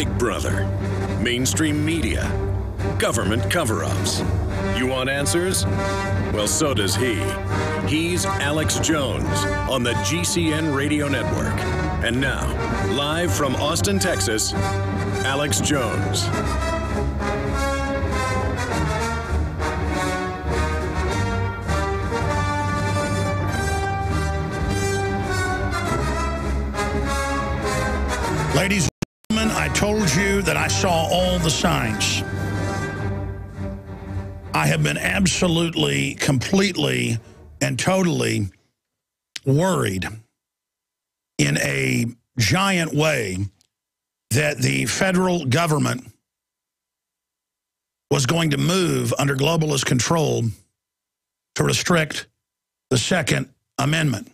Big Brother, mainstream media, government cover-ups. You want answers? Well, so does he. He's Alex Jones on the GCN Radio Network. And now, live from Austin, Texas, Alex Jones. Ladies and gentlemen, I told you that I saw all the signs. I have been absolutely, completely, and totally worried in a giant way that the federal government was going to move under globalist control to restrict the Second Amendment.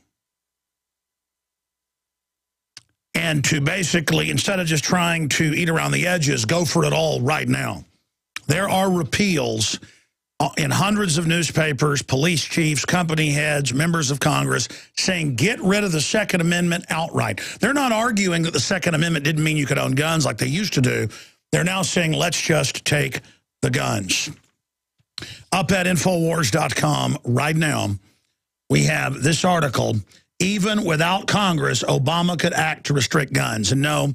And to basically, instead of just trying to eat around the edges, go for it all right now. There are repeals in hundreds of newspapers, police chiefs, company heads, members of Congress saying get rid of the Second Amendment outright. They're not arguing that the Second Amendment didn't mean you could own guns like they used to do. They're now saying let's just take the guns. Up at Infowars.com right now, we have this article. Even without Congress, Obama could act to restrict guns. And no,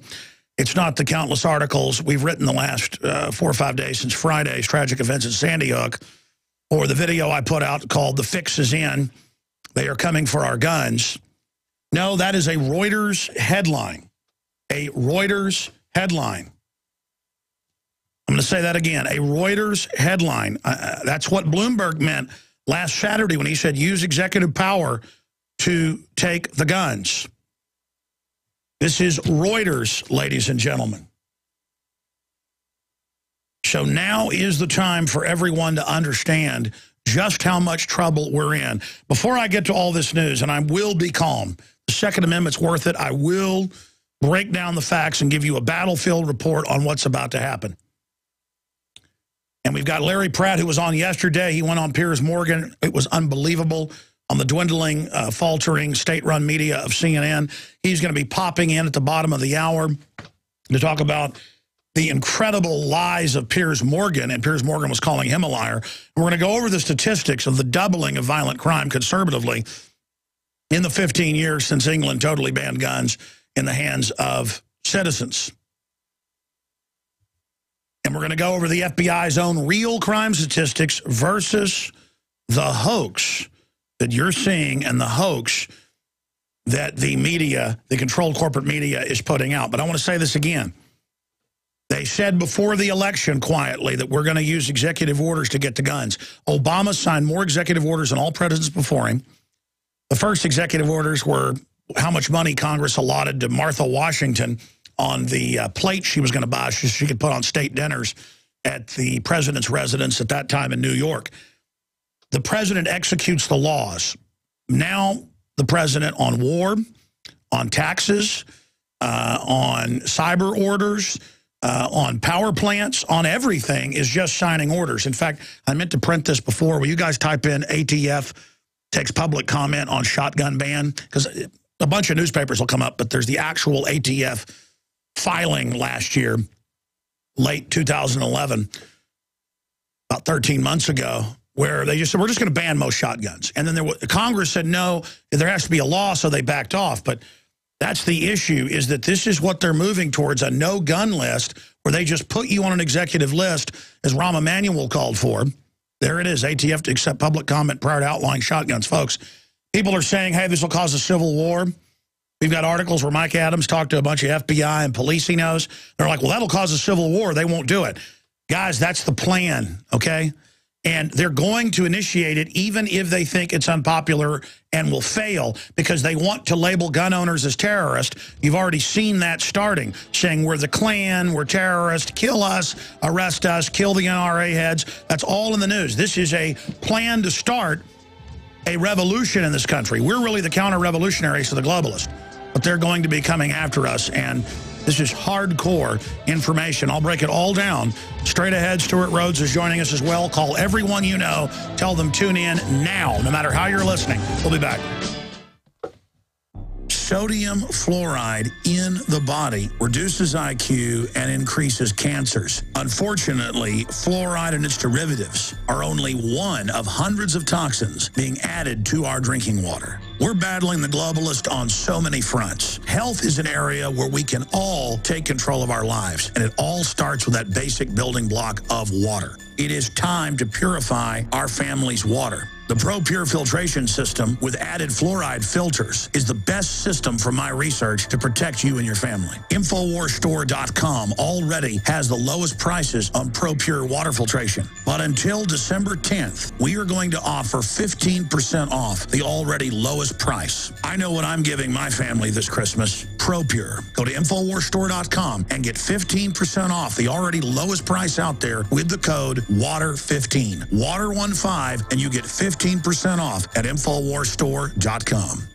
it's not the countless articles we've written the last 4 or 5 days since Friday's tragic events at Sandy Hook, or the video I put out called The Fix is In, They Are Coming for Our Guns. No, that is a Reuters headline. A Reuters headline. I'm going to say that again. A Reuters headline. That's what Bloomberg meant last Saturday when he said use executive power to take the guns. This is Reuters, ladies and gentlemen. So now is the time for everyone to understand just how much trouble we're in. Before I get to all this news, and I will be calm, the Second Amendment's worth it. I will break down the facts and give you a battlefield report on what's about to happen. And we've got Larry Pratt, who was on yesterday. He went on Piers Morgan. It was unbelievable. On the dwindling, faltering, state-run media of CNN. He's going to be popping in at the bottom of the hour to talk about the incredible lies of Piers Morgan, and Piers Morgan was calling him a liar. And we're going to go over the statistics of the doubling of violent crime conservatively in the 15 years since England totally banned guns in the hands of citizens. And we're going to go over the FBI's own real crime statistics versus the hoax that you're seeing and the hoax that the media, the controlled corporate media, is putting out. But I want to say this again. They said before the election quietly that we're going to use executive orders to get the guns. Obama signed more executive orders than all presidents before him. The first executive orders were how much money Congress allotted to Martha Washington on the plate she was going to buy so she could put on state dinners at the president's residence at that time in New York. The president executes the laws. Now the president on war, on taxes, on cyber orders, on power plants, on everything is just signing orders. In fact, I meant to print this before. Will you guys type in ATF takes public comment on shotgun ban? Because a bunch of newspapers will come up, but there's the actual ATF filing last year, late 2011, about 13 months ago, where they just said, we're just going to ban most shotguns. And then Congress said, no, there has to be a law, so they backed off. But that's the issue, is that this is what they're moving towards, a no-gun list, where they just put you on an executive list, as Rahm Emanuel called for. There it is, ATF to accept public comment prior to outlawing shotguns. Folks, people are saying, hey, this will cause a civil war. We've got articles where Mike Adams talked to a bunch of FBI and police he knows. They're like, well, that'll cause a civil war. They won't do it. Guys, that's the plan, okay? And they're going to initiate it even if they think it's unpopular and will fail, because they want to label gun owners as terrorists. You've already seen that starting, saying we're the Klan, we're terrorists, kill us, arrest us, kill the NRA heads. That's all in the news. This is a plan to start a revolution in this country. We're really the counter-revolutionaries to the globalists, but they're going to be coming after us, and this is hardcore information. I'll break it all down. Straight ahead, Stuart Rhodes is joining us as well. Call everyone you know. Tell them tune in now, no matter how you're listening. We'll be back. Sodium fluoride in the body reduces IQ and increases cancers. Unfortunately, fluoride and its derivatives are only one of hundreds of toxins being added to our drinking water. We're battling the globalists on so many fronts. Health is an area where we can all take control of our lives, and it all starts with that basic building block of water. It is time to purify our family's water. The ProPure filtration system with added fluoride filters is the best system from my research to protect you and your family. InfoWarsStore.com already has the lowest prices on ProPure water filtration. But until December 10th, we are going to offer 15% off the already lowest price. I know what I'm giving my family this Christmas. ProPure. Go to InfoWarsStore.com and get 15% off the already lowest price out there with the code WATER15. WATER15, and you get 15% off at InfoWarsStore.com.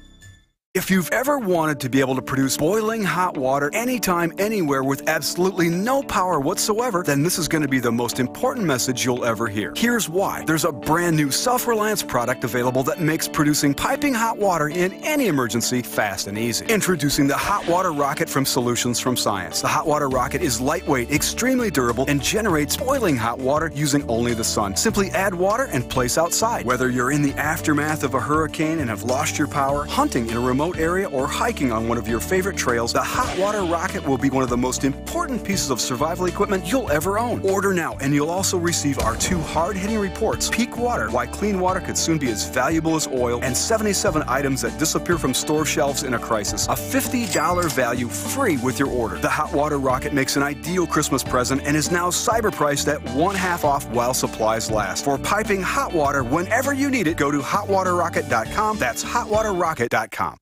If you've ever wanted to be able to produce boiling hot water anytime, anywhere with absolutely no power whatsoever, then this is going to be the most important message you'll ever hear. Here's why. There's a brand new Self-Reliance product available that makes producing piping hot water in any emergency fast and easy. Introducing the Hot Water Rocket from Solutions from Science. The Hot Water Rocket is lightweight, extremely durable, and generates boiling hot water using only the sun. Simply add water and place outside. Whether you're in the aftermath of a hurricane and have lost your power, hunting in a remote area, or hiking on one of your favorite trails, the Hot Water Rocket will be one of the most important pieces of survival equipment you'll ever own. Order now, and you'll also receive our 2 hard-hitting reports, Peak Water, Why Clean Water Could Soon Be as Valuable as Oil, and 77 items that disappear from store shelves in a crisis. A $50 value free with your order. The Hot Water Rocket makes an ideal Christmas present and is now cyber priced at 1/2 off while supplies last. For piping hot water whenever you need it, go to hotwaterrocket.com. That's hotwaterrocket.com.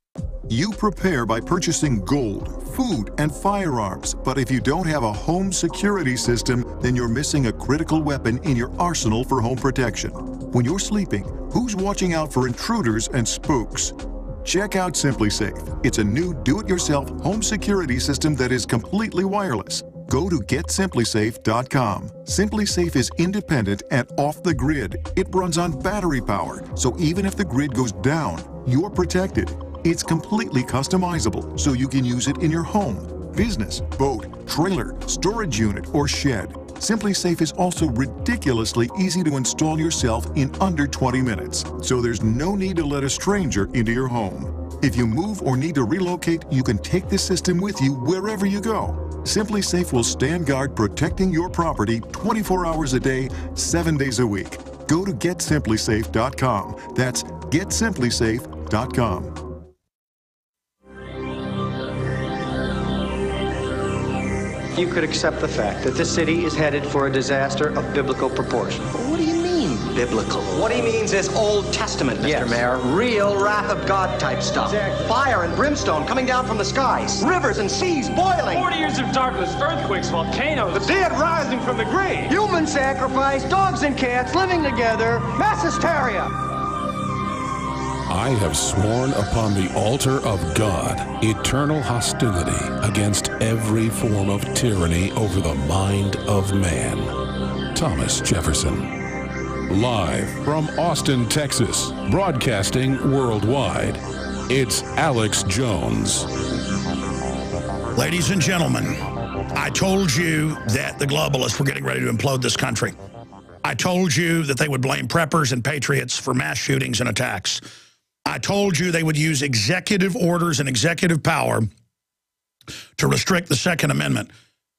You prepare by purchasing gold, food, and firearms. But if you don't have a home security system, then you're missing a critical weapon in your arsenal for home protection. When you're sleeping, who's watching out for intruders and spooks? Check out SimpliSafe. It's a new do-it-yourself home security system that is completely wireless. Go to GetSimpliSafe.com. SimpliSafe is independent and off the grid. It runs on battery power, so even if the grid goes down, you're protected. It's completely customizable, so you can use it in your home, business, boat, trailer, storage unit, or shed. SimpliSafe is also ridiculously easy to install yourself in under 20 minutes, so there's no need to let a stranger into your home. If you move or need to relocate, you can take the system with you wherever you go. SimpliSafe will stand guard protecting your property 24 hours a day, 7 days a week. Go to GetSimpliSafe.com. That's GetSimpliSafe.com. You could accept the fact that the city is headed for a disaster of biblical proportion. What do you mean, biblical? What he means is Old Testament, Mr. Mayor. Real wrath of God type stuff. Exactly. Fire and brimstone coming down from the skies. Rivers and seas boiling. 40 years of darkness, earthquakes, volcanoes, the dead rising from the grave. Human sacrifice, dogs and cats living together, mass hysteria. I have sworn upon the altar of God eternal hostility against every form of tyranny over the mind of man. Thomas Jefferson. Live from Austin, Texas, broadcasting worldwide, it's Alex Jones. Ladies and gentlemen, I told you that the globalists were getting ready to implode this country. I told you that they would blame preppers and patriots for mass shootings and attacks. I told you they would use executive orders and executive power to restrict the Second Amendment.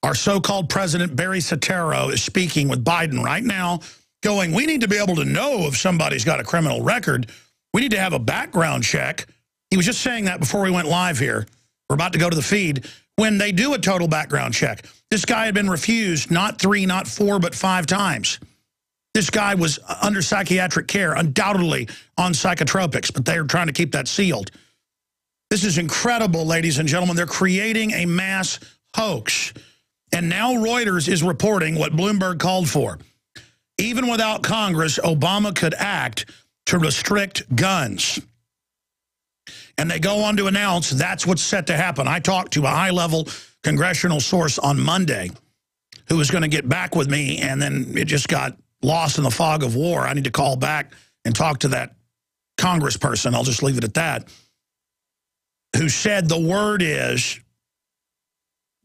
Our so-called President Barry Soetoro is speaking with Biden right now, going, we need to be able to know if somebody's got a criminal record. We need to have a background check. He was just saying that before we went live here. We're about to go to the feed. When they do a total background check, this guy had been refused not 3, not 4, but 5 times. This guy was under psychiatric care, undoubtedly on psychotropics, but they're trying to keep that sealed. This is incredible, ladies and gentlemen. They're creating a mass hoax. And now Reuters is reporting what Bloomberg called for. Even without Congress, Obama could act to restrict guns. And they go on to announce that's what's set to happen. I talked to a high-level congressional source on Monday who was going to get back with me, and then it just got lost in the fog of war. I need to call back and talk to that congressperson. I'll just leave it at that. who said the word is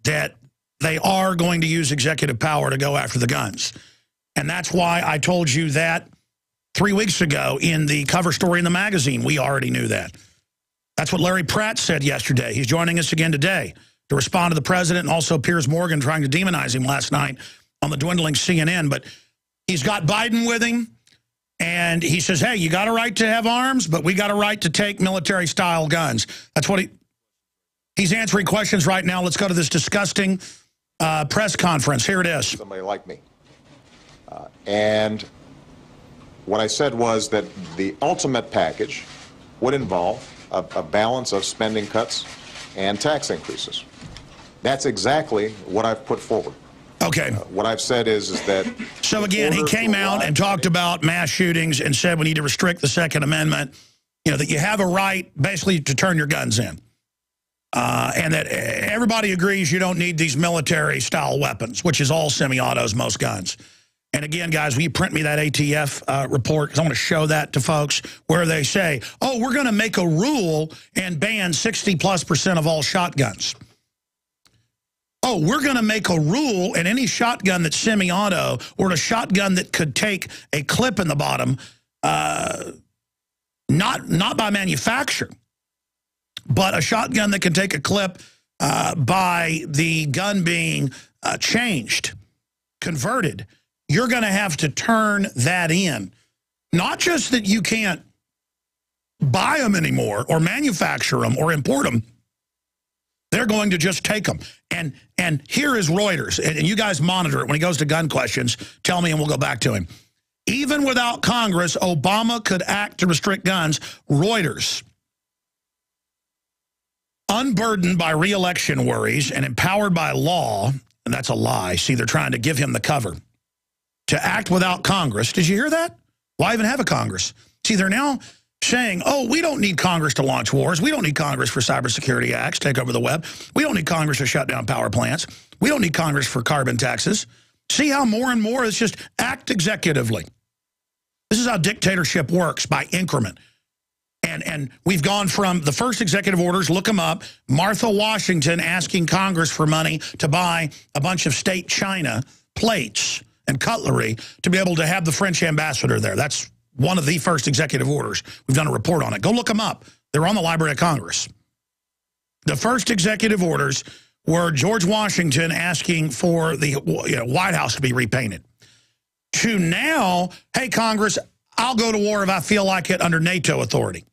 that they are going to use executive power to go after the guns. And that's why I told you that 3 weeks ago in the cover story in the magazine. We already knew that. That's what Larry Pratt said yesterday. He's joining us again today to respond to the president, and also Piers Morgan trying to demonize him last night on the dwindling CNN. But he's got Biden with him, and he says, hey, you got a right to have arms, but we got a right to take military-style guns. That's what he's answering questions right now. Let's go to this disgusting press conference. Here it is. Somebody like me. And what I said was that the ultimate package would involve a balance of spending cuts and tax increases. That's exactly what I've put forward. Okay. What I've said is that... So again, he came out and talked about mass shootings and said we need to restrict the Second Amendment, you know, that you have a right basically to turn your guns in. And that everybody agrees you don't need these military-style weapons, which is all semi-autos, most guns. And again, guys, will you print me that ATF report? Because I want to show that to folks where they say, oh, we're going to make a rule and ban 60+% of all shotguns. Oh, we're going to make a rule, and any shotgun that's semi-auto or a shotgun that could take a clip in the bottom, not by manufacturer, but a shotgun that can take a clip by the gun being changed, converted. You're going to have to turn that in. Not just that you can't buy them anymore or manufacture them or import them. They're going to just take them. And here is Reuters. And you guys monitor it. When he goes to gun questions, tell me and we'll go back to him. Even without Congress, Obama could act to restrict guns. Reuters. Unburdened by re-election worries and empowered by law, and that's a lie. See, they're trying to give him the cover. To act without Congress. Did you hear that? Why even have a Congress? See, they're now saying, oh, we don't need Congress to launch wars. We don't need Congress for cybersecurity acts, take over the web. We don't need Congress to shut down power plants. We don't need Congress for carbon taxes. See how more and more it's just act executively. This is how dictatorship works, by increment. And we've gone from the first executive orders, look them up, Martha Washington asking Congress for money to buy a bunch of state china plates and cutlery to be able to have the French ambassador there. That's one of the first executive orders. We've done a report on it. Go look them up. They're on the Library of Congress. The first executive orders were George Washington asking for the White House to be repainted. To now, hey, Congress, I'll go to war if I feel like it under NATO authority.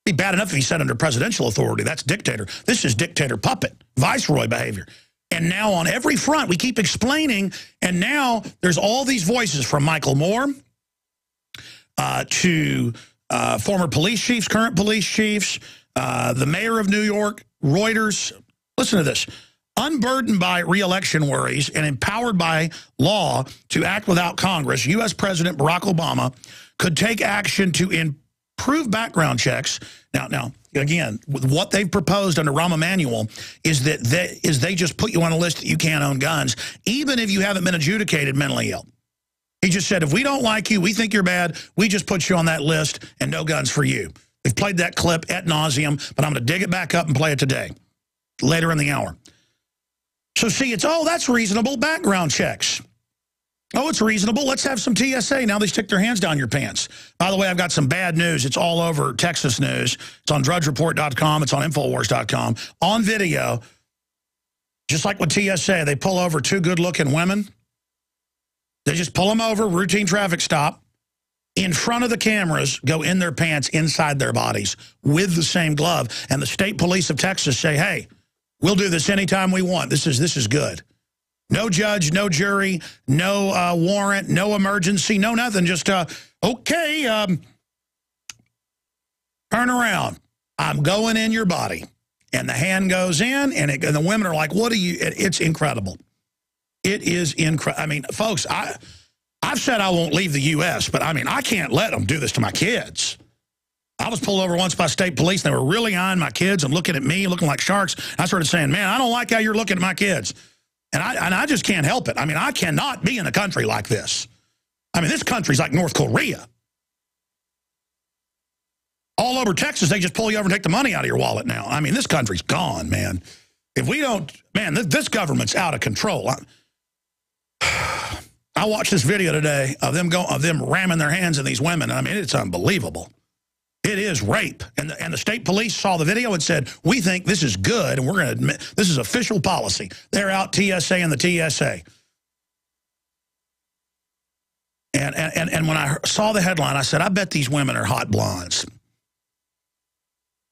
It'd be bad enough if he said under presidential authority. That's dictator. This is dictator puppet, viceroy behavior. And now on every front, we keep explaining, and now there's all these voices from Michael Moore to former police chiefs, current police chiefs, the mayor of New York, Reuters. Listen to this. Unburdened by re-election worries and empowered by law to act without Congress, U.S. President Barack Obama could take action to improve background checks. Now, again, with what they've proposed under Rahm Emanuel is that they just put you on a list that you can't own guns, even if you haven't been adjudicated mentally ill. He just said, if we don't like you, we think you're bad, we just put you on that list and no guns for you. We've played that clip ad nauseum, but I'm going to dig it back up and play it today, later in the hour. So see, it's, oh, that's reasonable, background checks. Oh, it's reasonable. Let's have some TSA. Now they stick their hands down your pants. By the way, I've got some bad news. It's all over Texas news. It's on drudgereport.com. It's on Infowars.com. On video, just like with TSA, they pull over two good-looking women. They just pull them over, routine traffic stop, in front of the cameras, go in their pants, inside their bodies, with the same glove. And the state police of Texas say, hey, we'll do this anytime we want. This is good. No judge, no jury, no warrant, no emergency, no nothing. Just, okay, turn around. I'm going in your body. And the hand goes in, and the women are like, what are you? It's incredible. It is incredible. I mean, folks, I've said I won't leave the U.S., but, I mean, I can't let them do this to my kids. I was pulled over once by state police, and they were really eyeing my kids and looking at me, looking like sharks. I started saying, man, I don't like how you're looking at my kids. And I just can't help it. I mean, I cannot be in a country like this. I mean, this country's like North Korea. All over Texas, they just pull you over and take the money out of your wallet now. I mean, this country's gone, man. If we don't, man, this government's out of control. I watched this video today of them ramming their hands in these women. I mean, it's unbelievable. It is rape. And the state police saw the video and said, we think this is good, and we're going to admit this is official policy. They're out TSA and the TSA. And when I saw the headline, I said, I bet these women are hot blondes.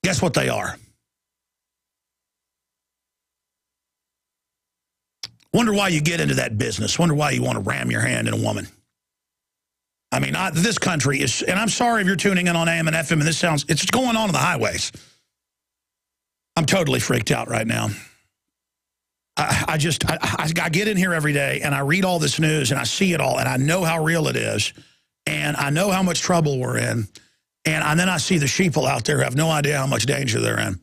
Guess what they are? Wonder why you get into that business. Wonder why you want to ram your hand in a woman. I mean, this country is, and I'm sorry if you're tuning in on AM and FM, and this sounds, it's going on the highways. I'm totally freaked out right now. I get in here every day, and I read all this news, and I see it all, and I know how real it is, and I know how much trouble we're in. And then I see the sheeple out there who have no idea how much danger they're in.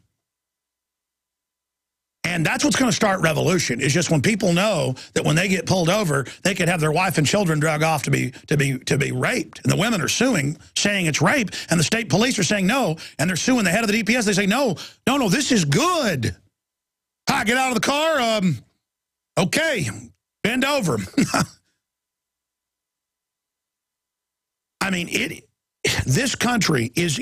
And that's what's going to start revolution, is just when people know that when they get pulled over, they could have their wife and children drug off to be raped. And the women are suing, saying it's rape, and the state police are saying no, and they're suing the head of the DPS. They say, no, this is good. Hi, get out of the car. Okay, bend over. I mean, this country is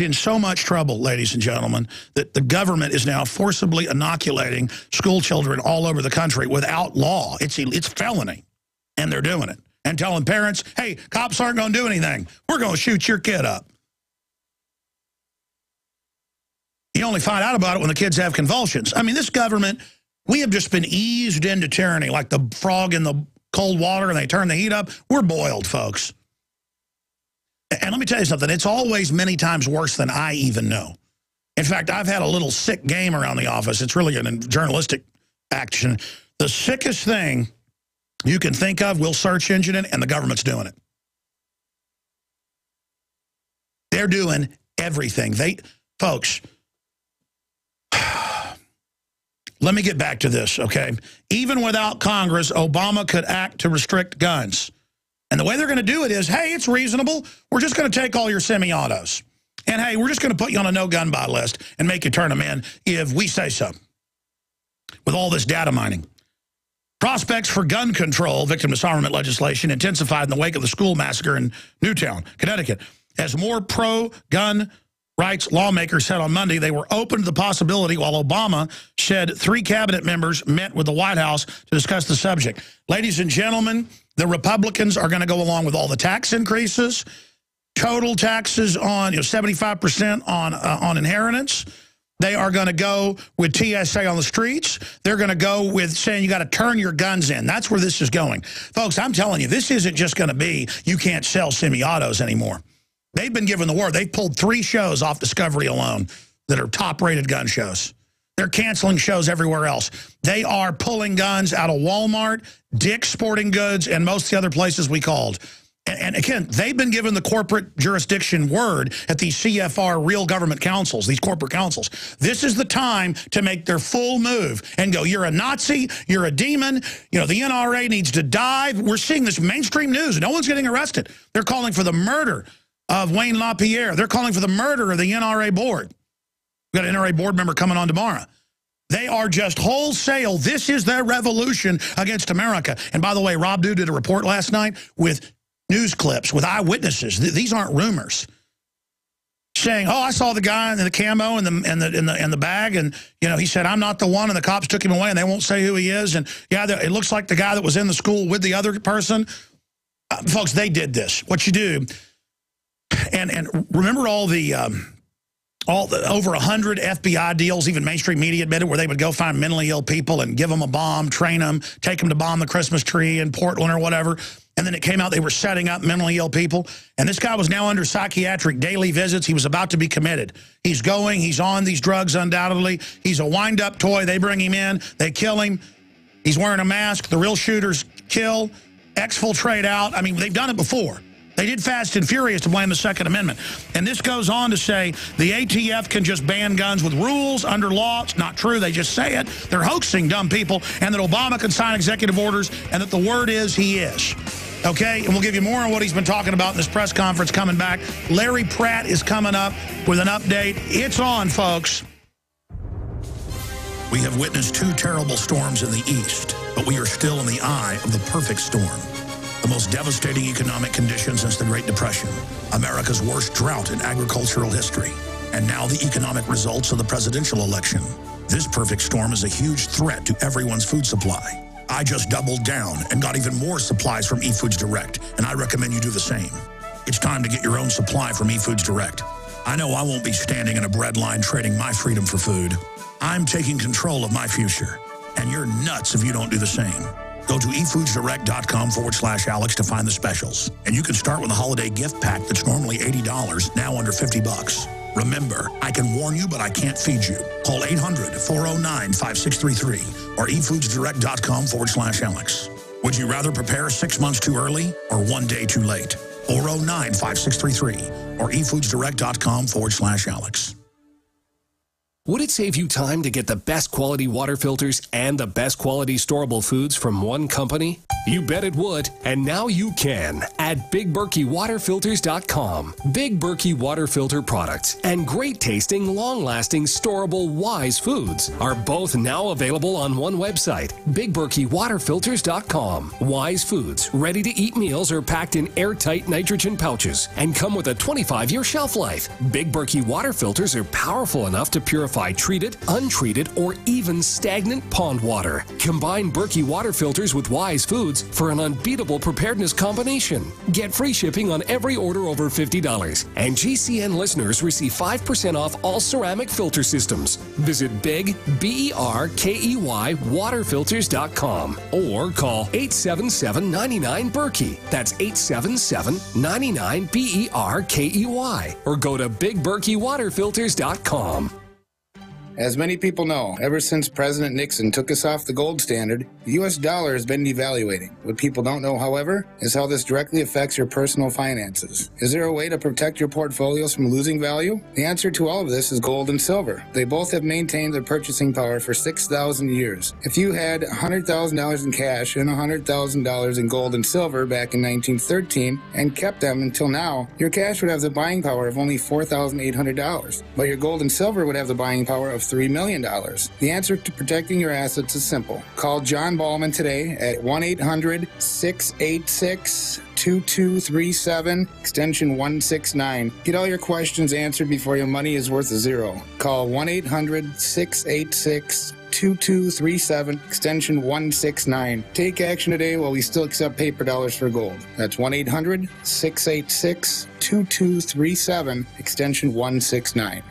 in so much trouble, ladies and gentlemen, that the government is now forcibly inoculating school children all over the country without law. It's felony, and they're doing it. And telling parents, hey, cops aren't going to do anything. We're going to shoot your kid up. You only find out about it when the kids have convulsions. I mean, this government, we have just been eased into tyranny like the frog in the cold water, and they turn the heat up. We're boiled, folks. And let me tell you something, it's always many times worse than I even know. In fact, I've had a little sick game around the office. It's really a journalistic action. The sickest thing you can think of, we'll search engine it, and the government's doing it. They're doing everything. Folks, let me get back to this, okay? Even without Congress, Obama could act to restrict guns. And the way they're going to do it is, hey, it's reasonable. We're just going to take all your semi-autos. And, hey, we're just going to put you on a no-gun buy list and make you turn them in if we say so. With all this data mining. Prospects for gun control, victim disarmament legislation, intensified in the wake of the school massacre in Newtown, Connecticut. As more pro-gun rights lawmakers said on Monday, they were open to the possibility, while Obama said 3 cabinet members met with the White House to discuss the subject. Ladies and gentlemen, the Republicans are going to go along with all the tax increases, total taxes on 75% on inheritance. They are going to go with TSA on the streets. They're going to go with saying you got to turn your guns in. That's where this is going. Folks, I'm telling you, this isn't just going to be you can't sell semi-autos anymore. They've been given the word. They've pulled 3 shows off Discovery alone that are top-rated gun shows. They're canceling shows everywhere else. They are pulling guns out of Walmart, Dick's Sporting Goods, and most of the other places we called. And again, they've been given the corporate jurisdiction word at these CFR real government councils, these corporate councils. This is the time to make their full move and go, you're a Nazi, you're a demon, the NRA needs to die. We're seeing this mainstream news. No one's getting arrested. They're calling for the murder of Wayne LaPierre. They're calling for the murder of the NRA board. We've got an NRA board member coming on tomorrow. They are just wholesale. This is their revolution against America. And by the way, Rob Dew did a report last night with news clips, with eyewitnesses. These aren't rumors. Saying, oh, I saw the guy in the camo and the bag, and he said, I'm not the one, and the cops took him away, and they won't say who he is. And yeah, it looks like the guy that was in the school with the other person. Folks, they did this. What you do, and remember all the over 100 FBI deals, even mainstream media admitted, where they would go find mentally ill people and give them a bomb, train them, take them to bomb the Christmas tree in Portland or whatever. And then it came out they were setting up mentally ill people. And this guy was now under psychiatric daily visits. He was about to be committed. He's on these drugs undoubtedly. He's a wind-up toy. They bring him in. They kill him. He's wearing a mask. The real shooters kill, exfiltrate out. I mean, they've done it before. They did Fast and Furious to blame the Second Amendment. And this goes on to say the ATF can just ban guns with rules under law. It's not true. They just say it. They're hoaxing dumb people. And that Obama can sign executive orders, and that the word is he is. Okay, and we'll give you more on what he's been talking about in this press conference coming back. Larry Pratt is coming up with an update. It's on, folks. We have witnessed 2 terrible storms in the east, but we are still in the eye of the perfect storm. The most devastating economic conditions since the Great Depression, America's worst drought in agricultural history, and now the economic results of the presidential election. This perfect storm is a huge threat to everyone's food supply. I just doubled down and got even more supplies from eFoods Direct, and I recommend you do the same. It's time to get your own supply from eFoods Direct. I know I won't be standing in a bread line trading my freedom for food. I'm taking control of my future, and you're nuts if you don't do the same. Go to efoodsdirect.com/Alex to find the specials. And you can start with a holiday gift pack that's normally $80, now under $50. Remember, I can warn you, but I can't feed you. Call 800-409-5633 or efoodsdirect.com/Alex. Would you rather prepare 6 months too early or 1 day too late? 409-5633 or efoodsdirect.com/Alex. Would it save you time to get the best quality water filters and the best quality storable foods from one company? You bet it would, and now you can at BigBerkeyWaterFilters.com. Big Berkey water filter products and great tasting, long-lasting, storable Wise foods are both now available on one website, BigBerkeyWaterFilters.com. Wise foods, ready-to-eat meals are packed in airtight nitrogen pouches and come with a 25-year shelf life. Big Berkey water filters are powerful enough to purify treated, untreated, or even stagnant pond water. Combine Berkey water filters with Wise foods for an unbeatable preparedness combination. Get free shipping on every order over $50, and GCN listeners receive 5% off all ceramic filter systems. Visit Big, BERKEY, waterfilters.com or call 877-99-BERKEY. That's 877-99-BERKEY or go to BigBerkeyWaterFilters.com. As many people know, ever since President Nixon took us off the gold standard, the U.S. dollar has been devaluating. What people don't know, however, is how this directly affects your personal finances. Is there a way to protect your portfolios from losing value? The answer to all of this is gold and silver. They both have maintained their purchasing power for 6,000 years. If you had $100,000 in cash and $100,000 in gold and silver back in 1913 and kept them until now, your cash would have the buying power of only $4,800, but your gold and silver would have the buying power of $3 million. The answer to protecting your assets is simple. Call John Ballman today at 1-800-686-2237, extension 169. Get all your questions answered before your money is worth a zero. Call 1-800-686-2237, extension 169. Take action today while we still accept paper dollars for gold. That's 1-800-686-2237, extension 169.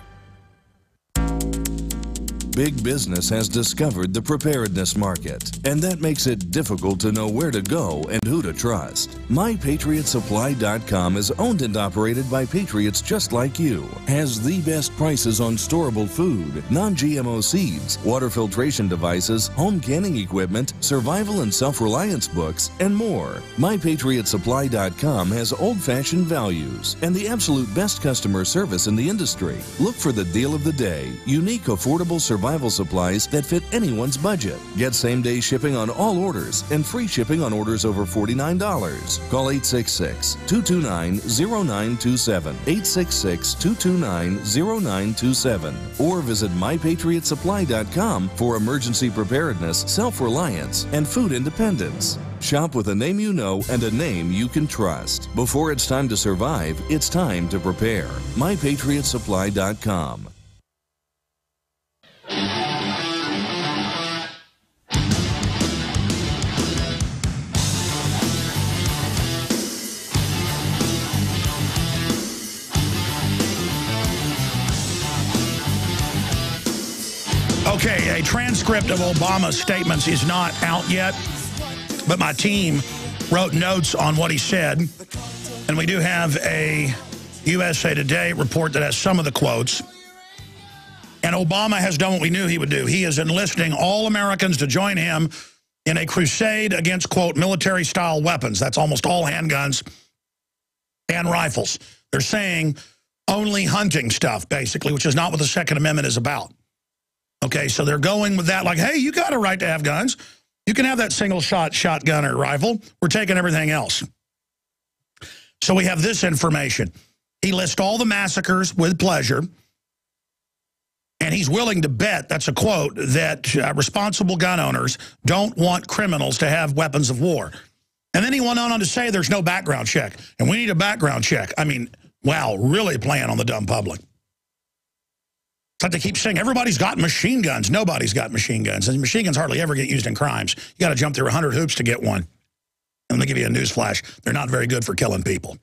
Big business has discovered the preparedness market, and that makes it difficult to know where to go and who to trust. MyPatriotSupply.com is owned and operated by patriots just like you, has the best prices on storable food, non-GMO seeds, water filtration devices, home canning equipment, survival and self-reliance books, and more. MyPatriotSupply.com has old-fashioned values and the absolute best customer service in the industry. Look for the deal of the day, unique, affordable survival supplies that fit anyone's budget. Get same-day shipping on all orders and free shipping on orders over $49. Call 866-229-0927, 866-229-0927, or visit MyPatriotSupply.com for emergency preparedness, self-reliance, and food independence. Shop with a name you know and a name you can trust. Before it's time to survive, it's time to prepare. MyPatriotSupply.com. Okay, a transcript of Obama's statements is not out yet, but my team wrote notes on what he said, and we do have a USA Today report that has some of the quotes. And Obama has done what we knew he would do. He is enlisting all Americans to join him in a crusade against, quote, military-style weapons. That's almost all handguns and rifles. They're saying only hunting stuff, basically, which is not what the Second Amendment is about. Okay, so they're going with that like, hey, you got a right to have guns. You can have that single-shot shotgun or rifle. We're taking everything else. So we have this information. He lists all the massacres with pleasure, and he's willing to bet, that's a quote, that responsible gun owners don't want criminals to have weapons of war. And then he went on to say there's no background check, and we need a background check. I mean, wow, really playing on the dumb public. It's like they keep saying everybody's got machine guns. Nobody's got machine guns. And machine guns hardly ever get used in crimes. You got to jump through 100 hoops to get one. And let me give you a news flash. They're not very good for killing people.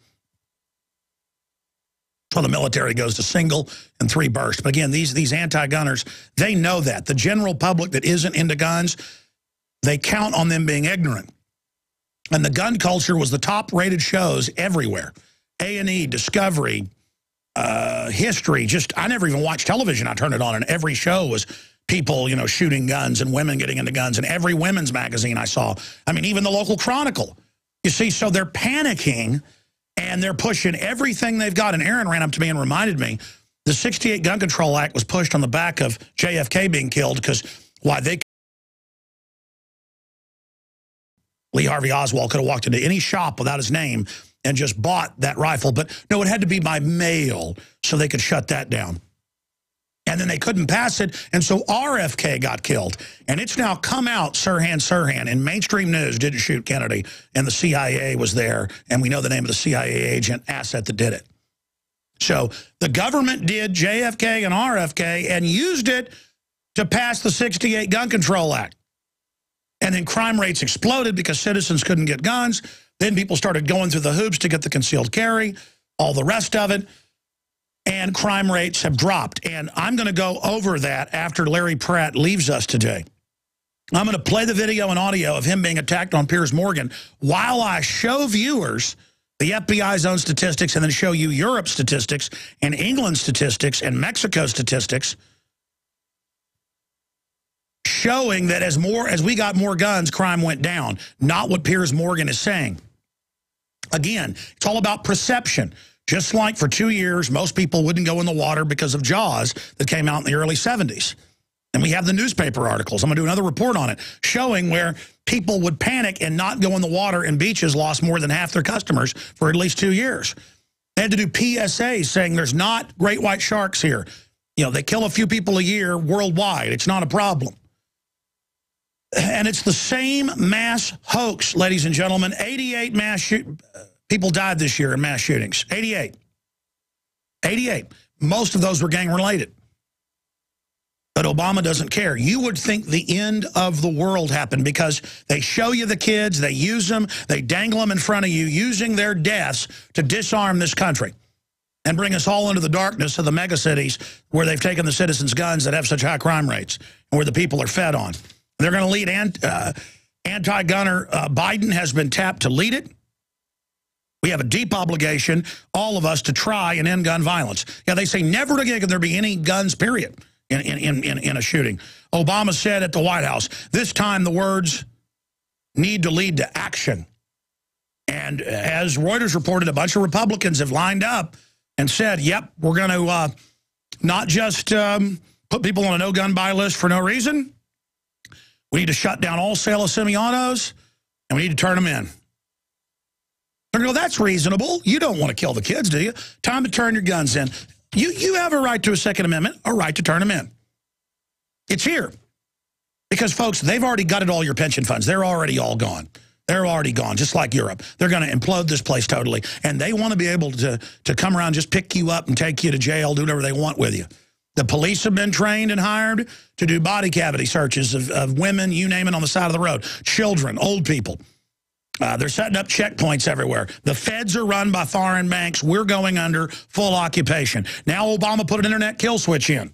Well, the military goes to single and 3 burst. But again, these anti-gunners, they know that. The general public that isn't into guns, they count on them being ignorant. And the gun culture was the top-rated shows everywhere. A&E, Discovery, History. I never even watched television. I turned it on, and every show was people, you know, shooting guns and women getting into guns. And every women's magazine I saw. I mean, even the local Chronicle. You see, so they're panicking. And they're pushing everything they've got. And Aaron ran up to me and reminded me, the 68 Gun Control Act was pushed on the back of JFK being killed because Lee Harvey Oswald could have walked into any shop without his name and just bought that rifle. But no, it had to be by mail so they could shut that down. And then they couldn't pass it, and so RFK got killed. And it's now come out, Sirhan, in mainstream news, didn't shoot Kennedy, and the CIA was there, and we know the name of the CIA agent asset that did it. So the government did JFK and RFK and used it to pass the 68 Gun Control Act. And then crime rates exploded because citizens couldn't get guns. Then people started going through the hoops to get the concealed carry, all the rest of it. And crime rates have dropped. And I'm going to go over that after Larry Pratt leaves us today. I'm going to play the video and audio of him being attacked on Piers Morgan while I show viewers the FBI's own statistics and then show you Europe's statistics and England's statistics and Mexico's statistics showing that as we got more guns, crime went down, not what Piers Morgan is saying. Again, it's all about perception. Just like for 2 years, most people wouldn't go in the water because of Jaws that came out in the early 70s. And we have the newspaper articles. I'm going to do another report on it, showing where people would panic and not go in the water, and beaches lost more than half their customers for at least 2 years. They had to do PSAs saying there's not great white sharks here. You know, they kill a few people a year worldwide. It's not a problem. And it's the same mass hoax, ladies and gentlemen. 88 people died this year in mass shootings. 88. 88. Most of those were gang-related. But Obama doesn't care. You would think the end of the world happened because they show you the kids, they use them, they dangle them in front of you, using their deaths to disarm this country and bring us all into the darkness of the megacities where they've taken the citizens' guns that have such high crime rates and where the people are fed on. They're going to lead anti-gunner. Biden has been tapped to lead it. We have a deep obligation, all of us, to try and end gun violence. Yeah, they say never again can there be any guns, period, in a shooting. Obama said at the White House, this time the words need to lead to action. And as Reuters reported, a bunch of Republicans have lined up and said, yep, we're going to not just put people on a no-gun buy list for no reason. We need to shut down all sale of semi-autos, and we need to turn them in. They're going to go, that's reasonable. You don't want to kill the kids, do you? Time to turn your guns in. You have a right to a Second Amendment, a right to turn them in. It's here. Because, folks, they've already gutted all your pension funds. They're already all gone. They're already gone, just like Europe. They're going to implode this place totally. And they want to be able to come around, just pick you up and take you to jail, do whatever they want with you. The police have been trained and hired to do body cavity searches of women, you name it, on the side of the road. Children, old people. They're setting up checkpoints everywhere. The feds are run by foreign banks. We're going under full occupation. Now Obama put an internet kill switch in.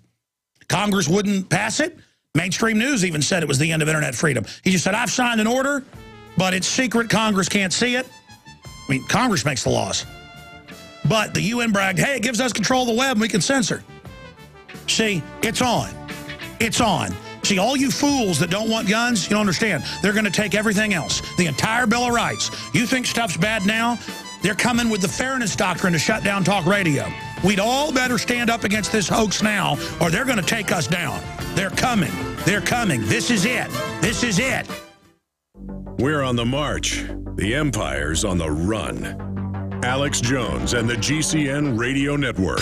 Congress wouldn't pass it. Mainstream news even said it was the end of internet freedom. He just said, I've signed an order, but it's secret. Congress can't see it. I mean, Congress makes the laws. But the UN bragged, hey, it gives us control of the web and we can censor. See, it's on. It's on. See, all you fools that don't want guns, you don't understand. They're going to take everything else. The entire Bill of Rights. You think stuff's bad now? They're coming with the fairness doctrine to shut down talk radio. We'd all better stand up against this hoax now, or they're going to take us down. They're coming. They're coming. This is it. This is it. We're on the march. The empire's on the run. Alex Jones and the GCN Radio Network.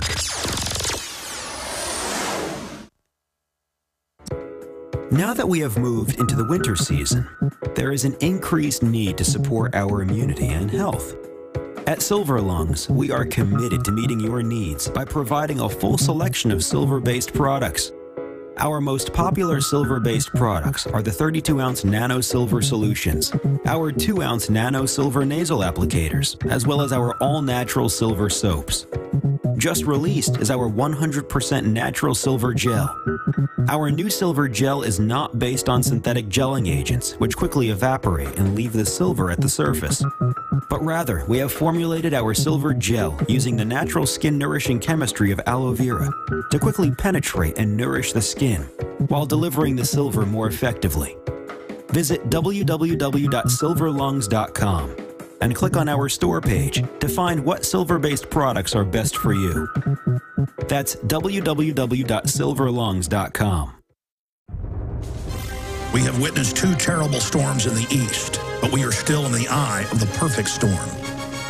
Now that we have moved into the winter season, there is an increased need to support our immunity and health. At Silver Lungs, we are committed to meeting your needs by providing a full selection of silver-based products. Our most popular silver-based products are the 32-ounce Nano Silver Solutions, our 2-ounce Nano Silver Nasal Applicators, as well as our all-natural silver soaps. Just released is our 100% natural silver gel. Our new silver gel is not based on synthetic gelling agents, which quickly evaporate and leave the silver at the surface. But rather, we have formulated our silver gel using the natural skin-nourishing chemistry of aloe vera to quickly penetrate and nourish the skin, while delivering the silver more effectively. Visit www.silverlungs.com and click on our store page to find what silver-based products are best for you. That's www.silverlungs.com. We have witnessed 2 terrible storms in the east, but we are still in the eye of the perfect storm.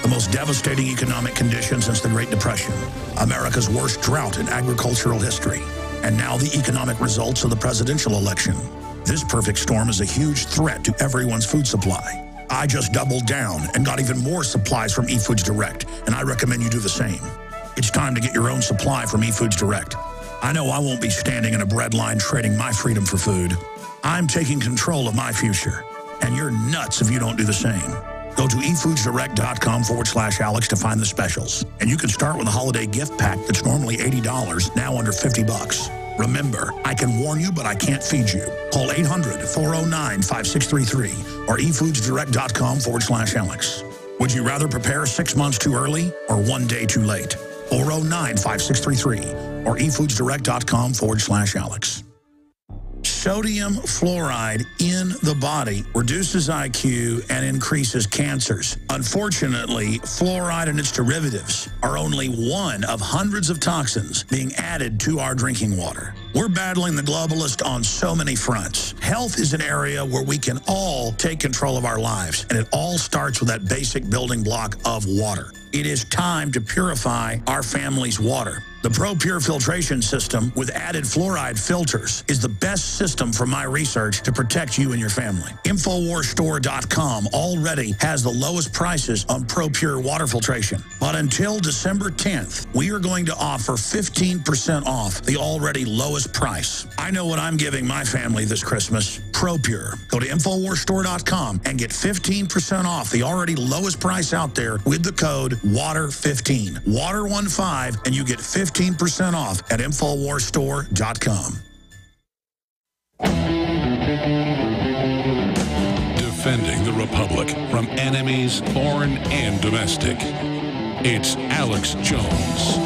The most devastating economic conditions since the Great Depression, America's worst drought in agricultural history, and now the economic results of the presidential election. This perfect storm is a huge threat to everyone's food supply. I just doubled down and got even more supplies from eFoods Direct, and I recommend you do the same. It's time to get your own supply from eFoods Direct. I know I won't be standing in a bread line trading my freedom for food. I'm taking control of my future, and you're nuts if you don't do the same. Go to efoodsdirect.com/Alex to find the specials. And you can start with a holiday gift pack that's normally $80, now under $50. Remember, I can warn you, but I can't feed you. Call 800-409-5633 or efoodsdirect.com/Alex. Would you rather prepare 6 months too early or 1 day too late? 409-5633 or efoodsdirect.com/Alex. Sodium fluoride in the body reduces IQ and increases cancers. Unfortunately, fluoride and its derivatives are only one of hundreds of toxins being added to our drinking water. We're battling the globalist on so many fronts. Health is an area where we can all take control of our lives, and it all starts with that basic building block of water. It is time to purify our family's water. The ProPure filtration system with added fluoride filters is the best system from my research to protect you and your family. InfoWarsStore.com already has the lowest prices on ProPure water filtration. But until December 10th, we are going to offer 15% off the already lowest price. I know what I'm giving my family this Christmas. ProPure. Go to InfoWarsStore.com and get 15% off the already lowest price out there with the code WATER15. WATER15, and you get 15% off at InfoWarsStore.com. Defending the Republic from enemies, foreign and domestic. It's Alex Jones.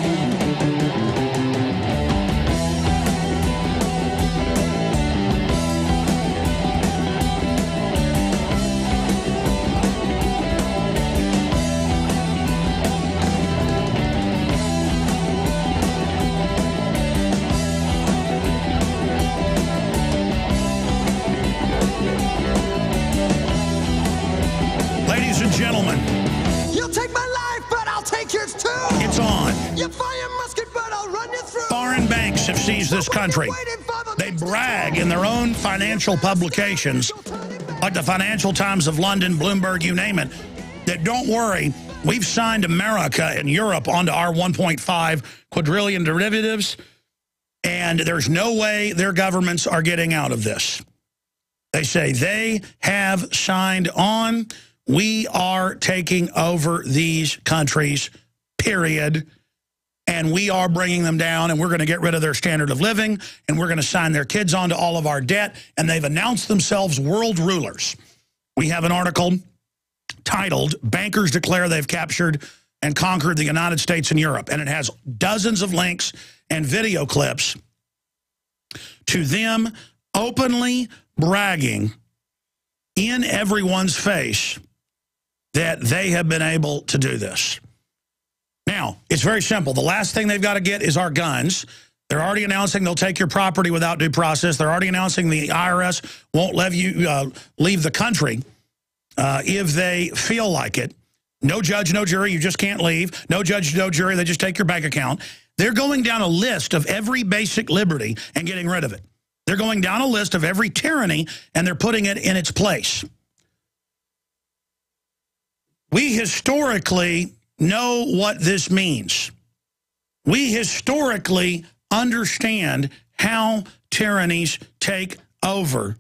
This country. They brag in their own financial publications, like the Financial Times of London, Bloomberg, you name it, that don't worry, we've signed America and Europe onto our 1.5 quadrillion derivatives, and there's no way their governments are getting out of this. They say they have signed on. We are taking over these countries, period. And we are bringing them down, and we're going to get rid of their standard of living, and we're going to sign their kids onto all of our debt, and they've announced themselves world rulers. We have an article titled, Bankers Declare They've Captured and Conquered the United States and Europe, and it has dozens of links and video clips to them openly bragging in everyone's face that they have been able to do this. Now, it's very simple. The last thing they've got to get is our guns. They're already announcing they'll take your property without due process. They're already announcing the IRS won't let you leave the country if they feel like it. No judge, no jury, you just can't leave. No judge, no jury, they just take your bank account. They're going down a list of every basic liberty and getting rid of it. They're going down a list of every tyranny, and they're putting it in its place. We historically know what this means. We historically understand how tyrannies take over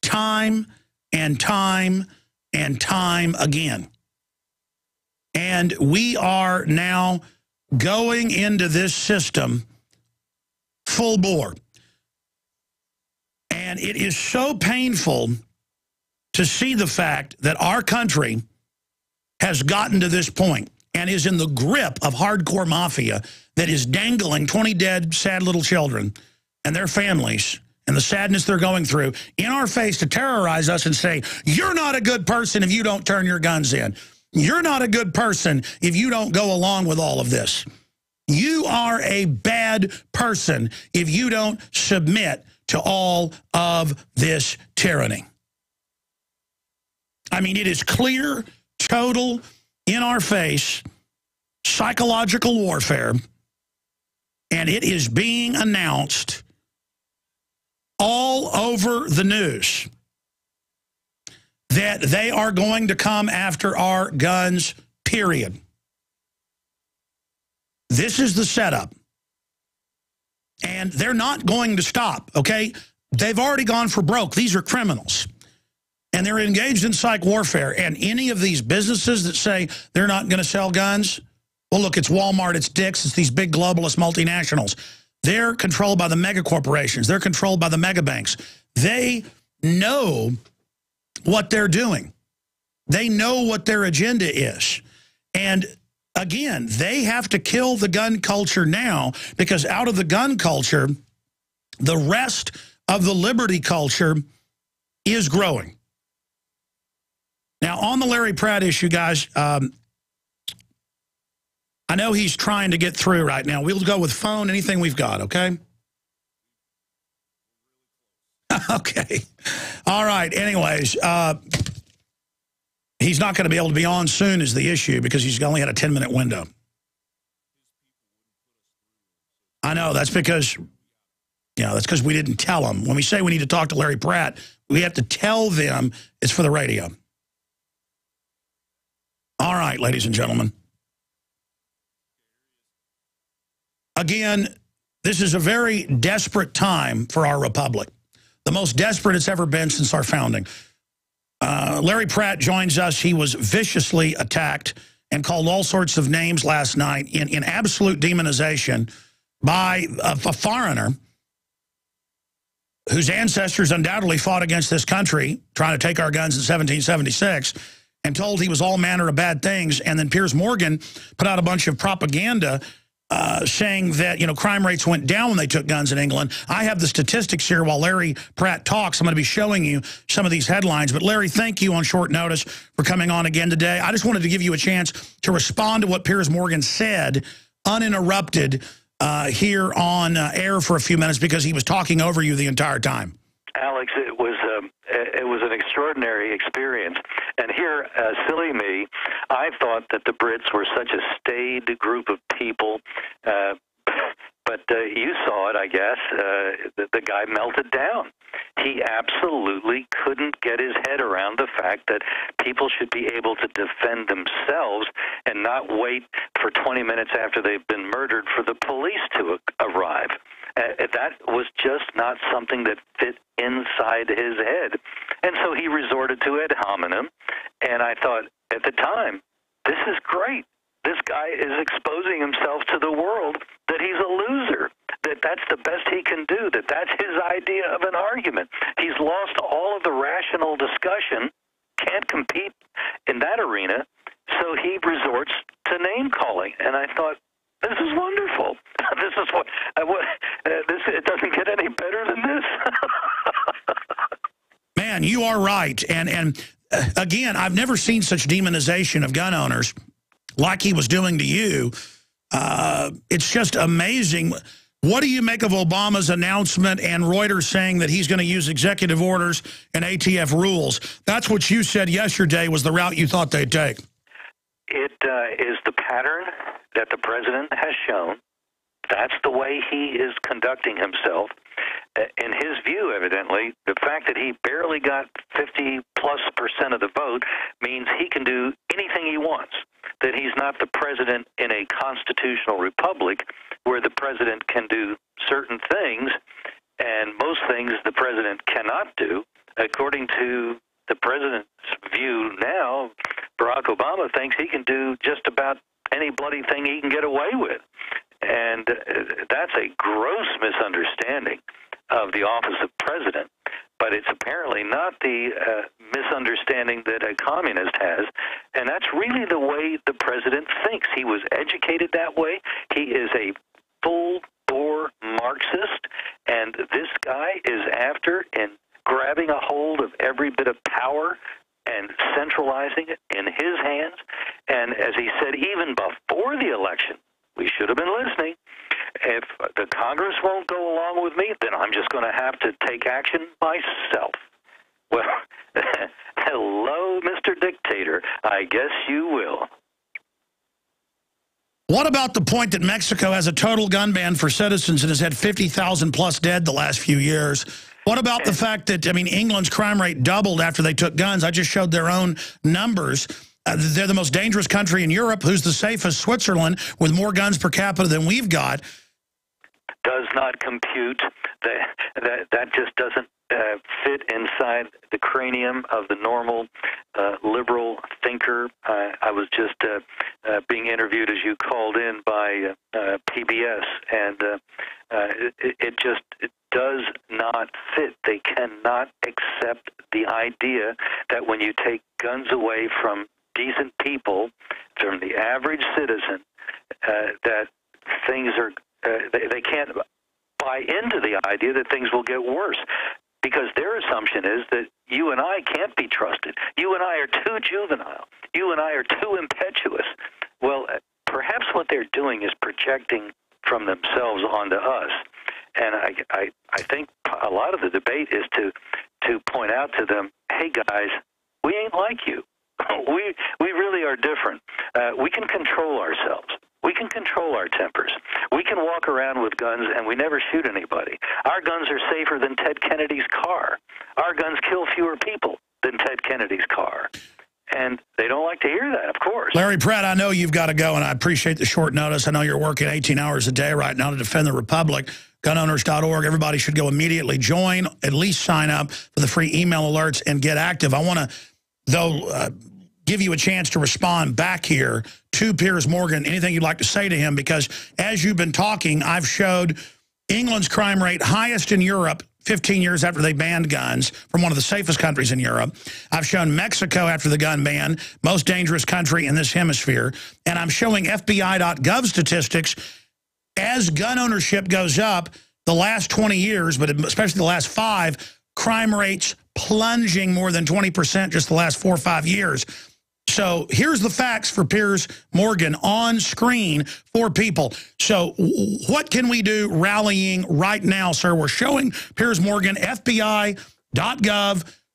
time and time and time again. And we are now going into this system full bore. And it is so painful to see the fact that our country has gotten to this point and is in the grip of hardcore mafia that is dangling 20 dead, sad little children and their families and the sadness they're going through in our face to terrorize us and say, you're not a good person if you don't turn your guns in. You're not a good person if you don't go along with all of this. You are a bad person if you don't submit to all of this tyranny. I mean, it is clear, total, in our face, psychological warfare, and it is being announced all over the news that they are going to come after our guns, period. This is the setup. And they're not going to stop, okay? They've already gone for broke. These are criminals. And they're engaged in psych warfare. And any of these businesses that say they're not going to sell guns, well, look, it's Walmart, it's Dick's, it's these big globalist multinationals. They're controlled by the mega corporations. They're controlled by the mega banks. They know what they're doing. They know what their agenda is. And again, they have to kill the gun culture now, because out of the gun culture, the rest of the liberty culture is growing. Now, on the Larry Pratt issue, guys, I know he's trying to get through right now. We'll go with phone, anything we've got, okay? Okay. All right. Anyways, he's not going to be able to be on soon is the issue, because he's only had a 10-minute window. I know. That's because, that's because we didn't tell him. When we say we need to talk to Larry Pratt, we have to tell them it's for the radio. All right, ladies and gentlemen. Again, this is a very desperate time for our republic. The most desperate it's ever been since our founding. Larry Pratt joins us. He was viciously attacked and called all sorts of names last night in absolute demonization by a foreigner whose ancestors undoubtedly fought against this country, trying to take our guns in 1776, and told he was all manner of bad things. And then Piers Morgan put out a bunch of propaganda saying that, crime rates went down when they took guns in England. I have the statistics here while Larry Pratt talks. I'm going to be showing you some of these headlines. But, Larry, thank you on short notice for coming on again today. I just wanted to give you a chance to respond to what Piers Morgan said, uninterrupted, here on air for a few minutes, because he was talking over you the entire time. Alex, it was an extraordinary experience. And here, silly me, I thought that the Brits were such a staid group of people, but you saw it, I guess. The guy melted down. He absolutely couldn't get his head around the fact that people should be able to defend themselves and not wait for 20 minutes after they've been murdered for the police to arrive. That was just not something that fit inside his head. And so he resorted to ad hominem, and I thought at the time, this is great. This guy is exposing himself to the world that he's a loser, that that's the best he can do, that that's his idea of an argument. He's lost all of the rational discussion, can't compete in that arena, so he resorts to name-calling. And I thought, this is wonderful. This is it doesn't get any better than this. Man, you are right. And again, I've never seen such demonization of gun owners like he was doing to you. It's just amazing. What do you make of Obama's announcement and Reuters saying that he's going to use executive orders and ATF rules? That's what you said yesterday was the route you thought they'd take. It is the pattern that the president has shown. That's the way he is conducting himself. In his view, evidently, the fact that he barely got 50+% of the vote means he can do anything he wants, that he's not the president in a constitutional republic where the president can do certain things, and most things the president cannot do. According to the president's view now, Barack Obama thinks he can do just about any bloody thing he can get away with. And that's a gross misunderstanding of the office of president. But it's apparently not the misunderstanding that a communist has. And that's really the way the president thinks. He was educated that way. He is a full-bore Marxist. And this guy is after and grabbing a hold of every bit of power and centralizing it in his hands. And as he said, even before the election, we should have been listening. If the Congress won't go along with me, then I'm just going to have to take action myself. Well, hello, Mr. Dictator. I guess you will. What about the point that Mexico has a total gun ban for citizens and has had 50,000 plus dead the last few years? What about the fact that, I mean, England's crime rate doubled after they took guns? I just showed their own numbers. They're the most dangerous country in Europe. Who's the safest? Switzerland, with more guns per capita than we've got. Does not compute. That just doesn't fit inside the cranium of the normal liberal thinker. I was just being interviewed as you called in by PBS, and it just does not fit. They cannot accept the idea that when you take guns away from decent people, from the average citizen, that things are, they can't buy into the idea that things will get worse. Because their assumption is that you and I can't be trusted. You and I are too juvenile. You and I are too impetuous. Well, perhaps what they're doing is projecting from themselves onto us. And I think a lot of the debate is to point out to them, hey, guys, we ain't like you. We really are different. We can control ourselves. We can control our tempers. We can walk around with guns and we never shoot anybody. Our guns are safer than Ted Kennedy's car. Our guns kill fewer people than Ted Kennedy's car. And they don't like to hear that, of course. Larry Pratt, I know you've got to go, and I appreciate the short notice. I know you're working 18 hours a day right now to defend the Republic. Gunowners.org. Everybody should go immediately join, at least sign up for the free email alerts and get active. I want to, though, give you a chance to respond back here to Piers Morgan, anything you'd like to say to him, because as you've been talking, I've showed England's crime rate highest in Europe 15 years after they banned guns, from one of the safest countries in Europe. I've shown Mexico after the gun ban, most dangerous country in this hemisphere. And I'm showing FBI.gov statistics. As gun ownership goes up, the last 20 years, but especially the last 5, crime rates plunging more than 20% just the last 4 or 5 years. So here's the facts for Piers Morgan on screen for people. So what can we do rallying right now, sir? We're showing Piers Morgan, FBI.gov,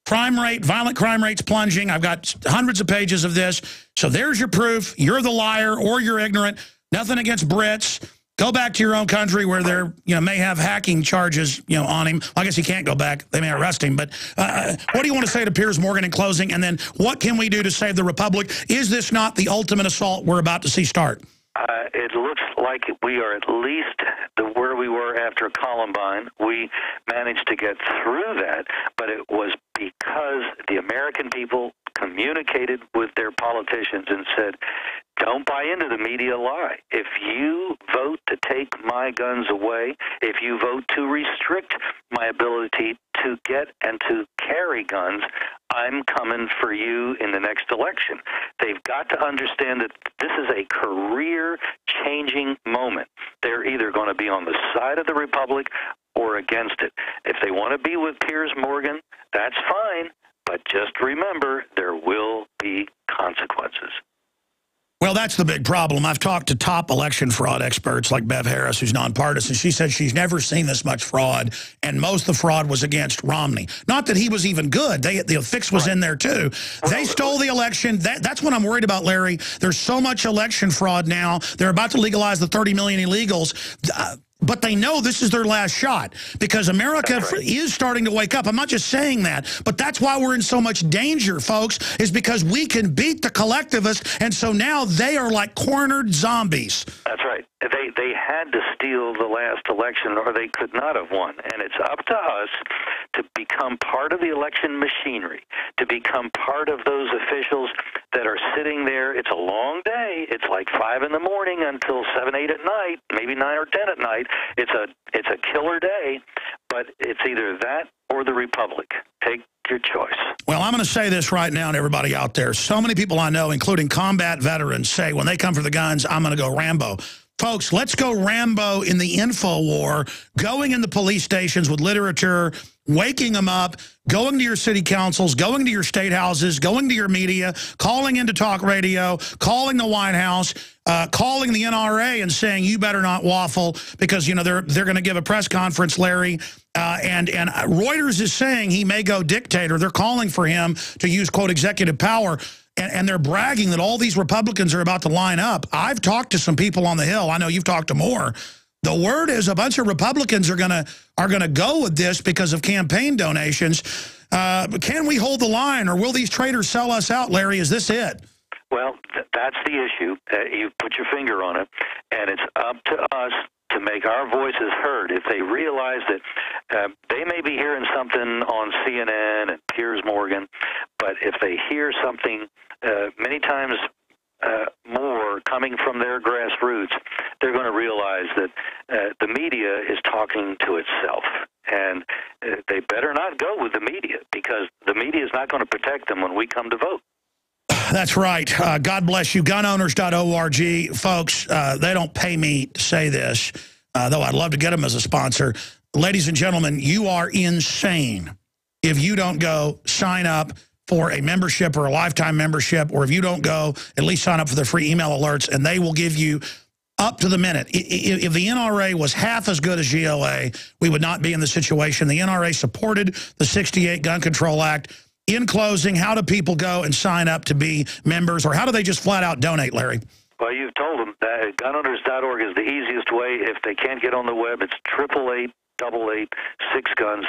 crime rate, violent crime rates plunging. I've got hundreds of pages of this. So there's your proof. You're the liar or you're ignorant. Nothing against Brits. Go back to your own country where they're, may have hacking charges, on him. Well, I guess he can't go back. They may arrest him. But what do you want to say to Piers Morgan in closing? And then what can we do to save the Republic? Is this not the ultimate assault we're about to see start? It looks like we are at least where we were after Columbine. We managed to get through that, but it was because the American people communicated with their politicians and said, don't buy into the media lie. If you vote to take my guns away, if you vote to restrict my ability to get and to carry guns, I'm coming for you in the next election. They've got to understand that this is a career-changing moment. They're either going to be on the side of the Republic or against it. If they want to be with Piers Morgan, that's fine, but just remember there will be consequences. Well, that's the big problem. I've talked to top election fraud experts like Bev Harris, who's nonpartisan. She said she's never seen this much fraud, and most of the fraud was against Romney. Not that he was even good. The fix was in there, too. They stole the election. That's what I'm worried about, Larry. There's so much election fraud now. They're about to legalize the 30 million illegals. But they know this is their last shot because America is starting to wake up. I'm not just saying that, but that's why we're in so much danger, folks, is because we can beat the collectivists, and so now they are like cornered zombies. That's right. They had to steal the last election or they could not have won. And it's up to us to become part of the election machinery, to become part of those officials that are sitting there. It's a long day. It's like 5 in the morning until 7, 8 at night, maybe 9 or 10 at night. It's a killer day, but it's either that or the Republic. Take your choice. Well, I'm going to say this right now to everybody out there. So many people I know, including combat veterans, say when they come for the guns, I'm going to go Rambo. Folks, let's go Rambo in the info war, going in the police stations with literature, waking them up, going to your city councils, going to your state houses, going to your media, calling into talk radio, calling the White House, calling the NRA and saying, you better not waffle because, you know, they're going to give a press conference, Larry. And Reuters is saying he may go dictator. They're calling for him to use, quote, executive power. And they're bragging that all these Republicans are about to line up. I've talked to some people on the Hill. I know you've talked to more. The word is a bunch of Republicans are gonna go with this because of campaign donations. Can we hold the line, or will these traitors sell us out, Larry? Is this it? Well, that's the issue. You put your finger on it, and it's up to us to make our voices heard. If they realize that they may be hearing something on CNN and Piers Morgan, but if they hear something many times more coming from their grassroots, they're going to realize that the media is talking to itself. And they better not go with the media, because the media is not going to protect them when we come to vote. That's right. God bless you. Gunowners.org. Folks, they don't pay me to say this, though I'd love to get them as a sponsor. Ladies and gentlemen, you are insane if you don't go sign up for a membership or a lifetime membership, or if you don't go, at least sign up for the free email alerts, and they will give you up to the minute. If the NRA was half as good as GOA, we would not be in the situation. The NRA supported the 68 Gun Control Act. In closing, how do people go and sign up to be members, or how do they just flat out donate, Larry? Well, you've told them that gunowners.org is the easiest way. If they can't get on the web, it's 888-888-6GUNS,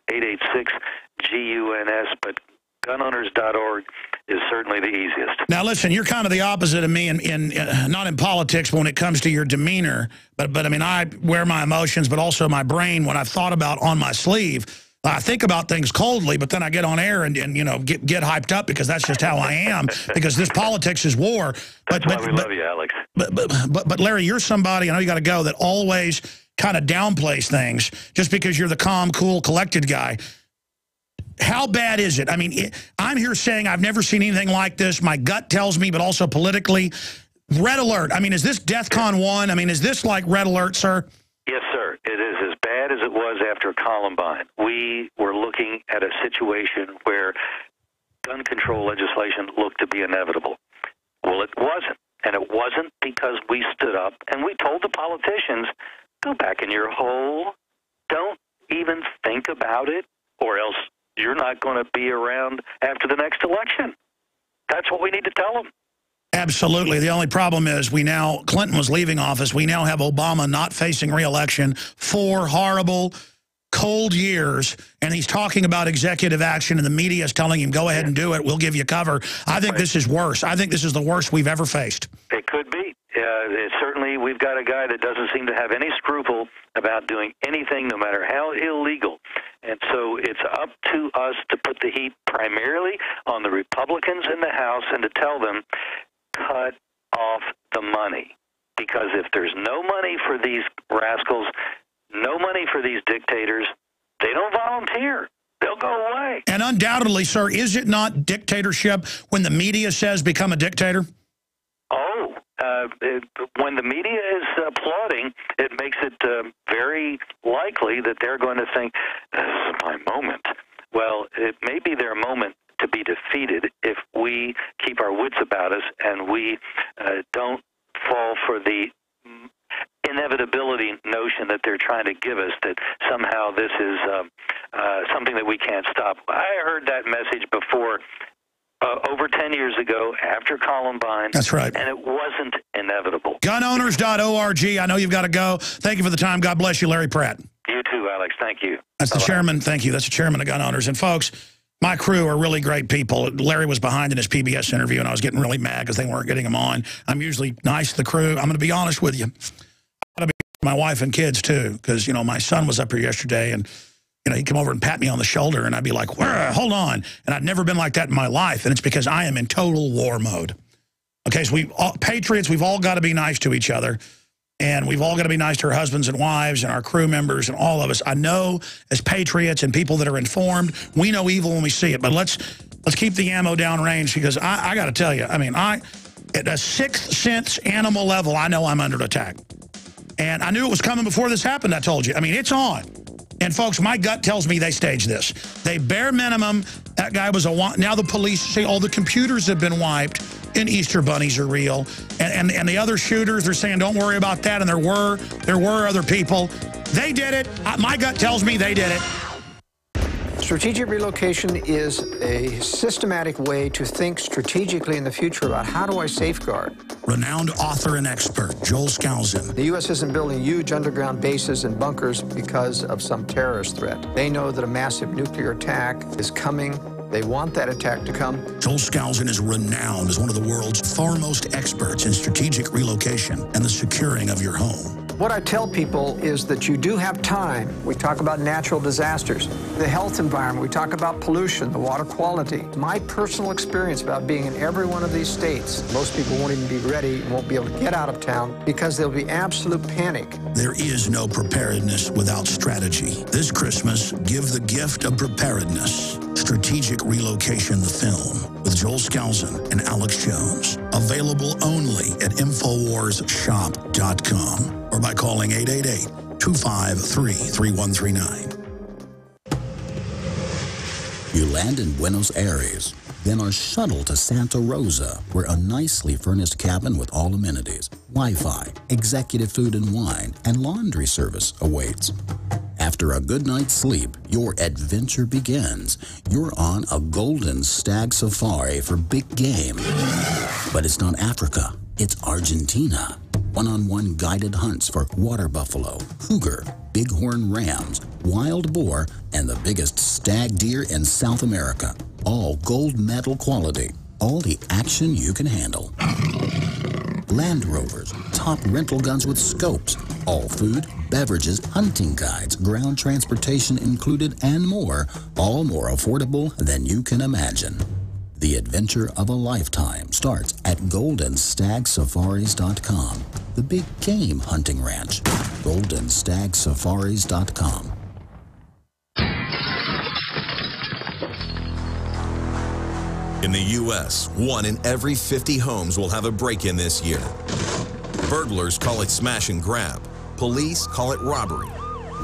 888-886-GUNS, but gunowners.org is certainly the easiest. Now, listen, you're kind of the opposite of me, in not in politics, but when it comes to your demeanor. But I mean, I wear my emotions, but also my brain. When I've thought about on my sleeve, I think about things coldly, but then I get on air and you know, get hyped up, because that's just how I am, because this politics is war. That's why we love you, Alex. But Larry, you're somebody, I know you got to go, that always kind of downplays things just because you're the calm, cool, collected guy. How bad is it? I mean, I'm here saying I've never seen anything like this. My gut tells me, but also politically. Red alert. I mean, is this DEFCON 1? I mean, is this like red alert, sir? Yes, sir. It is as bad as it was after Columbine. We were looking at a situation where gun control legislation looked to be inevitable. Well, it wasn't. And it wasn't because we stood up and we told the politicians, go back in your hole. Don't even think about it, or else you're not going to be around after the next election. That's what we need to tell them. Absolutely. The only problem is Clinton was leaving office. We now have Obama not facing re-election, 4 horrible, cold years, and he's talking about executive action, and the media is telling him, go ahead and do it. We'll give you cover. I think this is worse. I think this is the worst we've ever faced. It could be. Certainly, we've got a guy that doesn't seem to have any scruple about doing anything, no matter how illegal. And so it's up to us to put the heat primarily on the Republicans in the House and to tell them, cut off the money. Because if there's no money for these rascals, no money for these dictators, they don't volunteer. They'll go away. And undoubtedly, sir, is it not dictatorship when the media says become a dictator? Oh, when the media is applauding, it makes it very likely that they're going to think, this is my moment. Well, it may be their moment to be defeated if we keep our wits about us and we don't fall for the inevitability notion that they're trying to give us, that somehow this is something that we can't stop. I heard that message before over 10 years ago after Columbine. That's right. And it wasn't inevitable. Gunowners.org. I know you've got to go. Thank you for the time. God bless you, Larry Pratt. You too, Alex. Thank you. That's the chairman. Thank you. That's the chairman of Gun Owners. And folks, my crew are really great people. Larry was behind in his PBS interview, and I was getting really mad because they weren't getting him on. I'm usually nice to the crew. I'm going to be honest with you. I got to be my wife and kids, too, because, you know, my son was up here yesterday, and, you know, he'd come over and pat me on the shoulder, and I'd be like, hold on. And I'd never been like that in my life, and it's because I am in total war mode. Okay, so patriots, we've all got to be nice to each other. And we've all got to be nice to our husbands and wives and our crew members and all of us. I know as patriots and people that are informed, we know evil when we see it. But let's keep the ammo downrange, because I got to tell you, I mean, at a sixth sense animal level, I know I'm under attack. And I knew it was coming before this happened, I told you. I mean, it's on. And, folks, my gut tells me they staged this. They bare minimum, that guy was now the police say all the computers have been wiped and Easter bunnies are real. And the other shooters, they're saying don't worry about that. And there were other people. They did it. My gut tells me they did it. Strategic relocation is a systematic way to think strategically in the future about how do I safeguard. Renowned author and expert, Joel Skousen. The U.S. isn't building huge underground bases and bunkers because of some terrorist threat. They know that a massive nuclear attack is coming. They want that attack to come. Joel Skousen is renowned as one of the world's foremost experts in strategic relocation and the securing of your home. What I tell people is that you do have time. We talk about natural disasters, the health environment. We talk about pollution, the water quality. My personal experience about being in every one of these states, most people won't even be ready, won't be able to get out of town because there'll be absolute panic. There is no preparedness without strategy. This Christmas, give the gift of preparedness. Strategic Relocation, the film, with Joel Skousen and Alex Jones. Available only at InfoWarsShop.com or by calling 888-253-3139. You land in Buenos Aires, then are shuttled to Santa Rosa, where a nicely furnished cabin with all amenities, Wi-Fi, executive food and wine, and laundry service awaits. After a good night's sleep, your adventure begins. You're on a golden stag safari for big game. But it's not Africa, it's Argentina. One-on-one guided hunts for water buffalo, cougar, bighorn rams, wild boar, and the biggest stag deer in South America. All gold medal quality, all the action you can handle. Land Rovers, top rental guns with scopes, all food, beverages, hunting guides, ground transportation included, and more, all more affordable than you can imagine. The adventure of a lifetime starts at GoldenStagSafaris.com, the big game hunting ranch. GoldenStagSafaris.com. In the U.S., 1 in every 50 homes will have a break-in this year. Burglars call it smash and grab. Police call it robbery.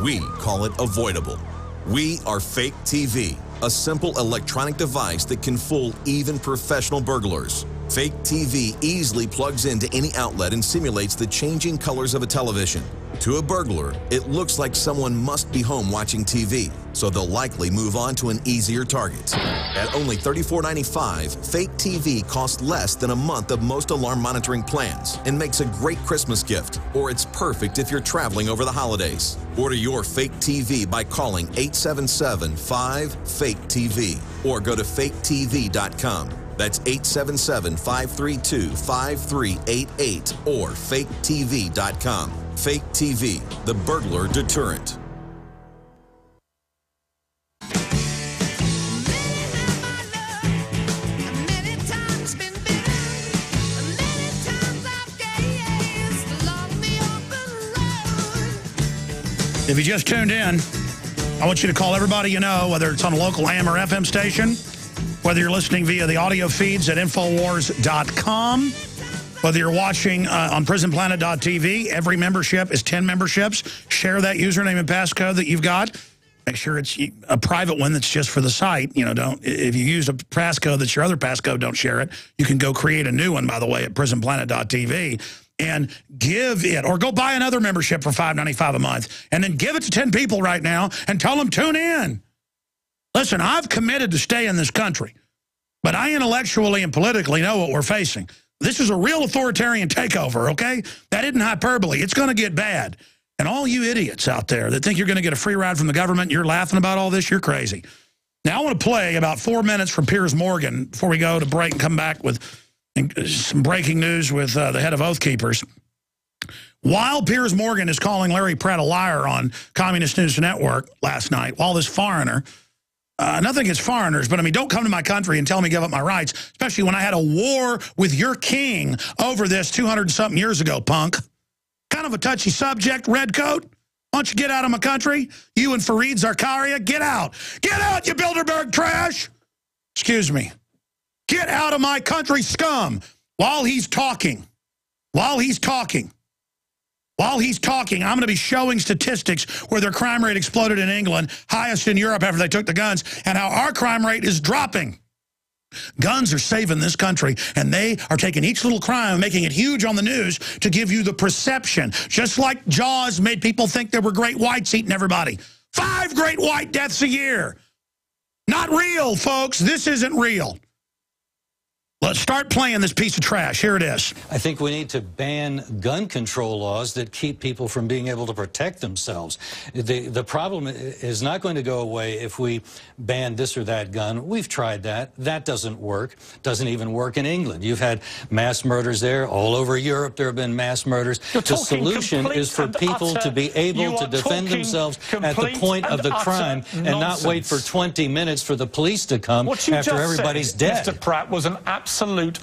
We call it avoidable. We are Fake TV, a simple electronic device that can fool even professional burglars. Fake TV easily plugs into any outlet and simulates the changing colors of a television. To a burglar, it looks like someone must be home watching TV, so they'll likely move on to an easier target. At only $34.95, Fake TV costs less than a month of most alarm monitoring plans and makes a great Christmas gift, or it's perfect if you're traveling over the holidays. Order your Fake TV by calling 877-5-FAKE-TV or go to faketv.com. That's 877-532-5388 or faketv.com. Fake TV, the burglar deterrent. If you just tuned in, I want you to call everybody you know, whether it's on a local AM or FM station, whether you're listening via the audio feeds at Infowars.com, whether you're watching on PrisonPlanet.tv, every membership is 10 memberships. Share that username and passcode that you've got. Make sure it's a private one that's just for the site. You know, don't, if you use a passcode that's your other passcode, don't share it. You can go create a new one, by the way, at prisonplanet.tv and give it, or go buy another membership for $5.95 a month, and then give it to 10 people right now and tell them tune in. Listen, I've committed to stay in this country, but I intellectually and politically know what we're facing. This is a real authoritarian takeover, okay? That isn't hyperbole. It's going to get bad. And all you idiots out there that think you're going to get a free ride from the government, you're laughing about all this, you're crazy. Now I want to play about 4 minutes from Piers Morgan before we go to break and come back with some breaking news with the head of Oath Keepers. While Piers Morgan is calling Larry Pratt a liar on Communist News Network last night, while this foreigner, nothing against foreigners, but I mean, don't come to my country and tell me give up my rights, especially when I had a war with your king over this 200-something years ago, punk. Kind of a touchy subject, Redcoat. Why don't you get out of my country? You and Fareed Zakaria, get out. Get out, you Bilderberg trash. Excuse me. Get out of my country, scum. While he's talking, I'm going to be showing statistics where their crime rate exploded in England, highest in Europe after they took the guns, and how our crime rate is dropping. Guns are saving this country, and they are taking each little crime and making it huge on the news to give you the perception. Just like Jaws made people think there were great whites eating everybody. 5 great white deaths a year. Not real, folks. This isn't real. Let's start playing this piece of trash. Here it is. I think we need to ban gun control laws that keep people from being able to protect themselves. The problem is not going to go away if we ban this or that gun. We've tried that. That doesn't work. Doesn't even work in England. You've had mass murders there. All over Europe there have been mass murders. The solution is for people to be able to defend themselves at the point of the crime and not wait for 20 minutes for the police to come after everybody's dead. Mr. Pratt, was an absolute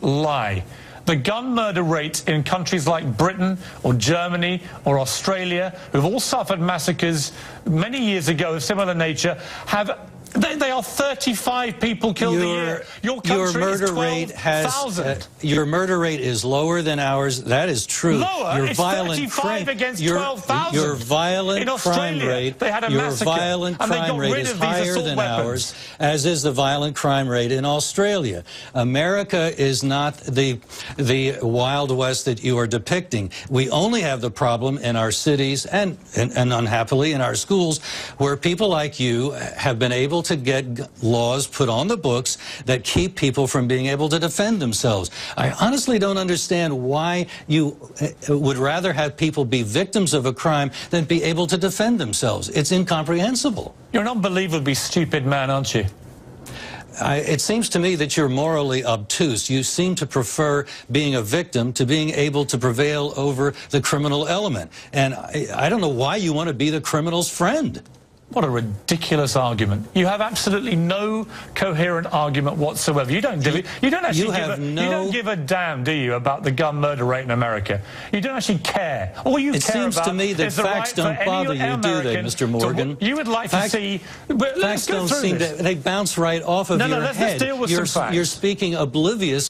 lie. The gun murder rate in countries like Britain or Germany or Australia, who've all suffered massacres many years ago of similar nature, they are 35 people killed a year. Your country is 12,000. Your murder rate is lower than ours. That is true. Lower? It's 35 against 12,000. Your violent crime rate, they had a massacre, is higher than ours, as is the violent crime rate in Australia. America is not the Wild West that you are depicting. We only have the problem in our cities and unhappily in our schools, where people like you have been able to get laws put on the books that keep people from being able to defend themselves. I honestly don't understand why you would rather have people be victims of a crime than be able to defend themselves. It's incomprehensible. You're an unbelievably stupid man, aren't you? It seems to me that you're morally obtuse. You seem to prefer being a victim to being able to prevail over the criminal element. And I don't know why you want to be the criminal's friend. What a ridiculous argument. You have absolutely no coherent argument whatsoever. You don't give a damn, do you, about the gun murder rate in America? You don't actually care. All you care about seems to me that facts don't bother you, do they, Mr. Morgan? You would like to see... Facts don't seem to... They bounce right off of your head. Let's deal with some facts. You're speaking oblivious.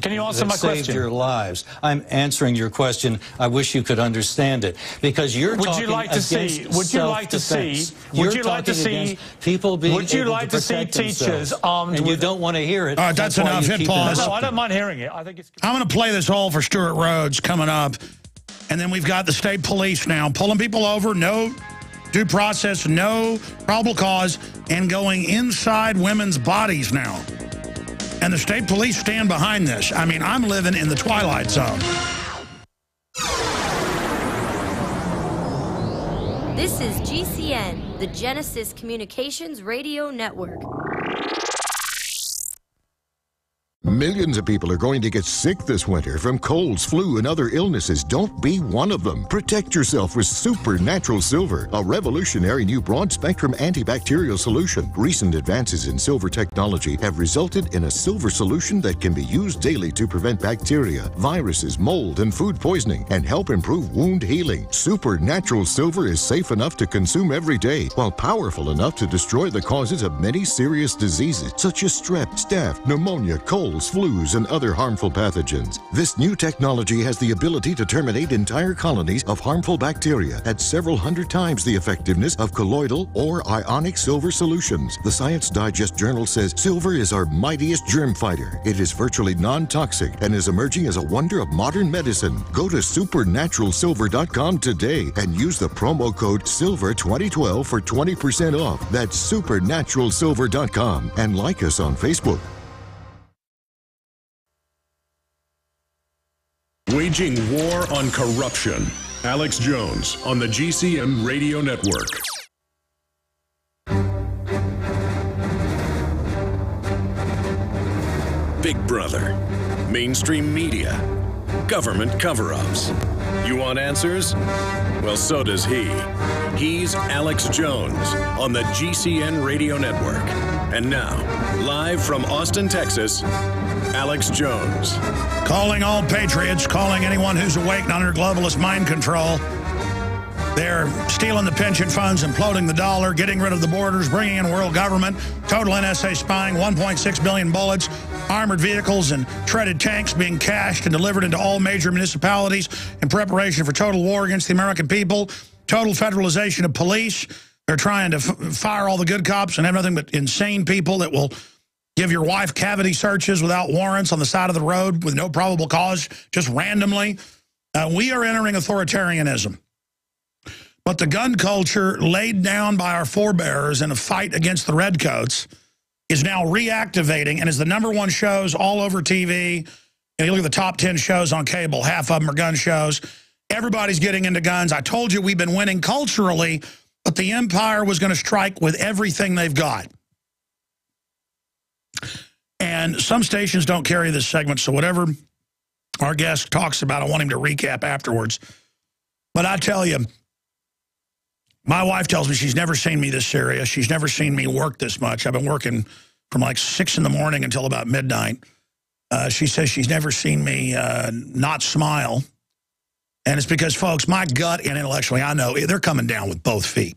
Can you answer my question? Saved your lives. I'm answering your question. I wish you could understand it, because you're talking against self-defense. Would you like to see people being able to protect themselves, and you don't want to hear it. All right, that's enough. Hit pause. No, I don't mind hearing it. I think it's... I'm going to play this all for Stuart Rhodes coming up, and then we've got the state police now pulling people over, no due process, no probable cause, and going inside women's bodies now. And the state police stand behind this. I mean, I'm living in the Twilight Zone. This is GCN, the Genesis Communications Radio Network. Millions of people are going to get sick this winter from colds, flu, and other illnesses. Don't be one of them. Protect yourself with Supernatural Silver, a revolutionary new broad-spectrum antibacterial solution. Recent advances in silver technology have resulted in a silver solution that can be used daily to prevent bacteria, viruses, mold, and food poisoning, and help improve wound healing. Supernatural Silver is safe enough to consume every day, while powerful enough to destroy the causes of many serious diseases, such as strep, staph, pneumonia, colds, measles, flus, and other harmful pathogens. This new technology has the ability to terminate entire colonies of harmful bacteria at several hundred times the effectiveness of colloidal or ionic silver solutions. The Science Digest journal says silver is our mightiest germ fighter. It is virtually non-toxic and is emerging as a wonder of modern medicine. Go to supernaturalsilver.com today and use the promo code SILVER2012 for 20% off. That's supernaturalsilver.com, and like us on Facebook. Waging war on corruption. Alex Jones on the GCN Radio Network. Big Brother, mainstream media, government cover-ups. You want answers? Well, so does he. He's Alex Jones on the GCN Radio Network. And now, live from Austin, Texas, Alex Jones. Calling all patriots, calling anyone who's awake and under globalist mind control. They're stealing the pension funds, imploding the dollar, getting rid of the borders, bringing in world government, total NSA spying, 1.6 billion bullets, armored vehicles and treaded tanks being cached and delivered into all major municipalities in preparation for total war against the American people, total federalization of police. They're trying to fire all the good cops and have nothing but insane people that will give your wife cavity searches without warrants on the side of the road with no probable cause, just randomly. We are entering authoritarianism. But the gun culture laid down by our forebears in a fight against the redcoats is now reactivating and is the #1 shows all over TV. You look at the top 10 shows on cable, half of them are gun shows. Everybody's getting into guns. I told you we've been winning culturally, but the empire was going to strike with everything they've got. And some stations don't carry this segment, so whatever our guest talks about, I want him to recap afterwards. But I tell you, my wife tells me she's never seen me this serious. She's never seen me work this much. I've been working from like 6 in the morning until about midnight. She says she's never seen me not smile. And it's because, folks, my gut and intellectually, I know they're coming down with both feet.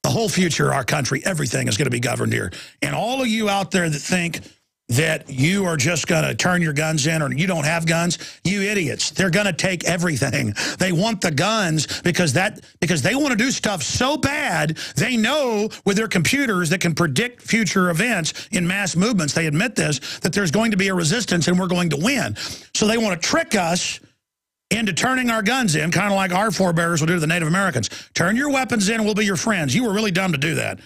The whole future of our country, everything is going to be governed here. And all of you out there that think that you are just going to turn your guns in or you don't have guns, you idiots. They're going to take everything. They want the guns because they want to do stuff so bad, they know with their computers that can predict future events in mass movements, they admit this, that there's going to be a resistance and we're going to win. So they want to trick us into turning our guns in, kind of like our forebears will do to the Native Americans. Turn your weapons in, we'll be your friends. You were really dumb to do that.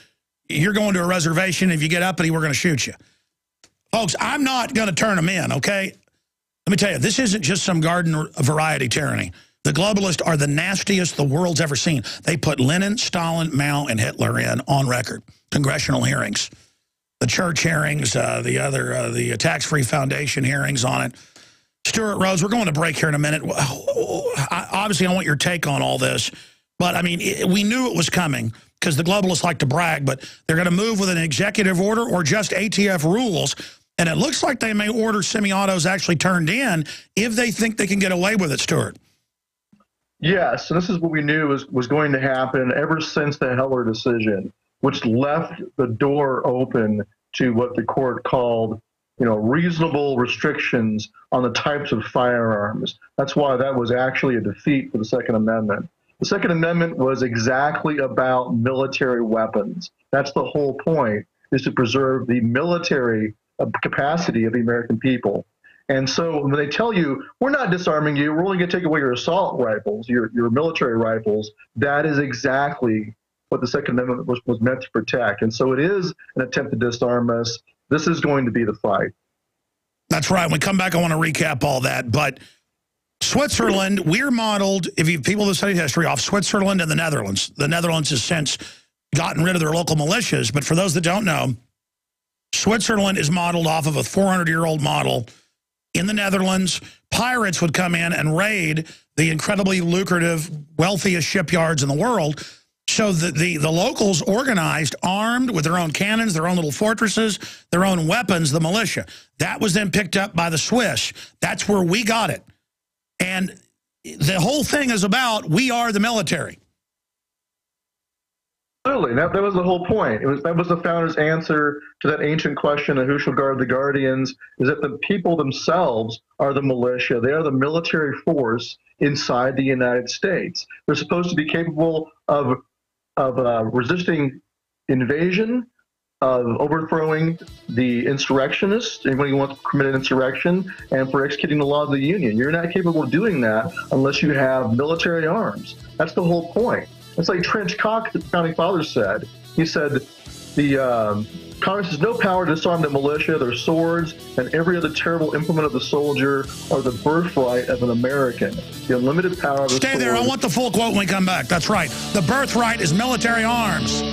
You're going to a reservation. If you get uppity, we're going to shoot you. Folks, I'm not going to turn them in, okay? Let me tell you, this isn't just some garden variety tyranny. The globalists are the nastiest the world's ever seen. They put Lenin, Stalin, Mao, and Hitler in on record. Congressional hearings, the church hearings, the Tax-Free Foundation hearings on it. Stuart Rhodes, we're going to break here in a minute. Obviously, I want your take on all this. But, I mean, we knew it was coming because the globalists like to brag, but they're going to move with an executive order or just ATF rules. And it looks like they may order semi-autos actually turned in if they think they can get away with it, Stuart. Yes, and this is what we knew was going to happen ever since the Heller decision, which left the door open to what the court called, reasonable restrictions on the types of firearms. That's why that was actually a defeat for the Second Amendment. The Second Amendment was exactly about military weapons. That's the whole point, is to preserve the military capacity of the American people. And so when they tell you, we're not disarming you, we're only going to take away your assault rifles, your military rifles, that is exactly what the Second Amendment was meant to protect. And so it is an attempt to disarm us. This is going to be the fight. That's right. When we come back, I want to recap all that. But Switzerland, we're modeled, if you people that study history, off Switzerland and the Netherlands. The Netherlands has since gotten rid of their local militias. But for those that don't know, Switzerland is modeled off of a 400-year-old model. In the Netherlands, pirates would come in and raid the incredibly lucrative, wealthiest shipyards in the world. So the locals organized, armed with their own cannons, their own little fortresses, their own weapons, the militia. That was then picked up by the Swiss. That's where we got it. And the whole thing is about we are the military. Absolutely. That was the whole point. That was the founders' answer to that ancient question of who shall guard the guardians, is that the people themselves are the militia. They are the military force inside the United States. They're supposed to be capable of resisting invasion, of overthrowing the insurrectionists, anybody who wants to commit an insurrection, and for executing the law of the Union. You're not capable of doing that unless you have military arms. That's the whole point. It's like Trench Cock, the Founding Fathers said. He said the Congress has no power to disarm the militia, their swords, and every other terrible implement of the soldier are the birthright of an American. The unlimited power of the Stay sword. there. I want the full quote when we come back. That's right. The birthright is military arms.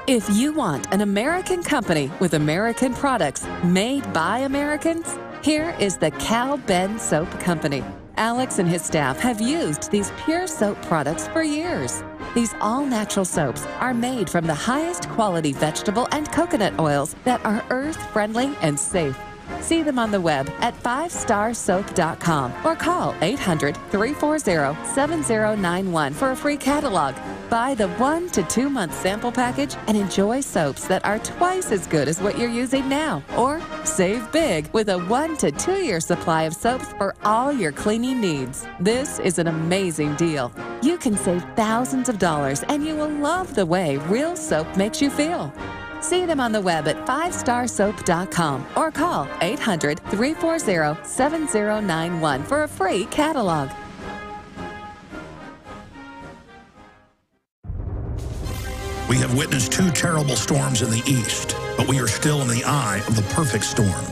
If you want an American company with American products made by Americans, here is the Cal Ben Soap Company. Alex and his staff have used these pure soap products for years. These all-natural soaps are made from the highest quality vegetable and coconut oils that are earth-friendly and safe. See them on the web at 5starsoap.com or call 800-340-7091 for a free catalog. Buy the 1 to 2 month sample package and enjoy soaps that are twice as good as what you're using now. Or save big with a 1 to 2 year supply of soaps for all your cleaning needs. This is an amazing deal. You can save thousands of dollars and you will love the way real soap makes you feel. See them on the web at 5starsoap.com or call 800-340-7091 for a free catalog. We have witnessed 2 terrible storms in the east, but we are still in the eye of the perfect storm.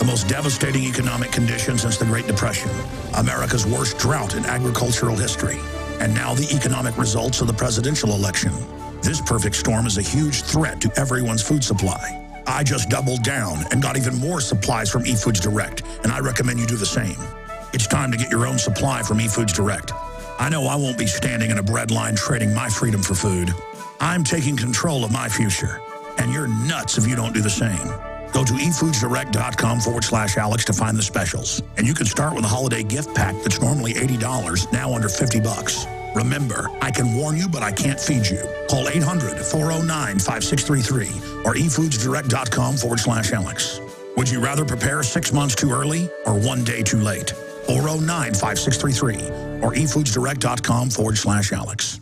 The most devastating economic conditions since the Great Depression, America's worst drought in agricultural history, and now the economic results of the presidential election. This perfect storm is a huge threat to everyone's food supply. I just doubled down and got even more supplies from eFoods Direct, and I recommend you do the same. It's time to get your own supply from eFoods Direct. I know I won't be standing in a bread line trading my freedom for food. I'm taking control of my future, and you're nuts if you don't do the same. Go to efoodsdirect.com/Alex to find the specials. And you can start with a holiday gift pack that's normally $80, now under $50. Remember, I can warn you, but I can't feed you. Call 800-409-5633 or efoodsdirect.com/Alex. Would you rather prepare 6 months too early or 1 day too late? 409-5633 or efoodsdirect.com/Alex.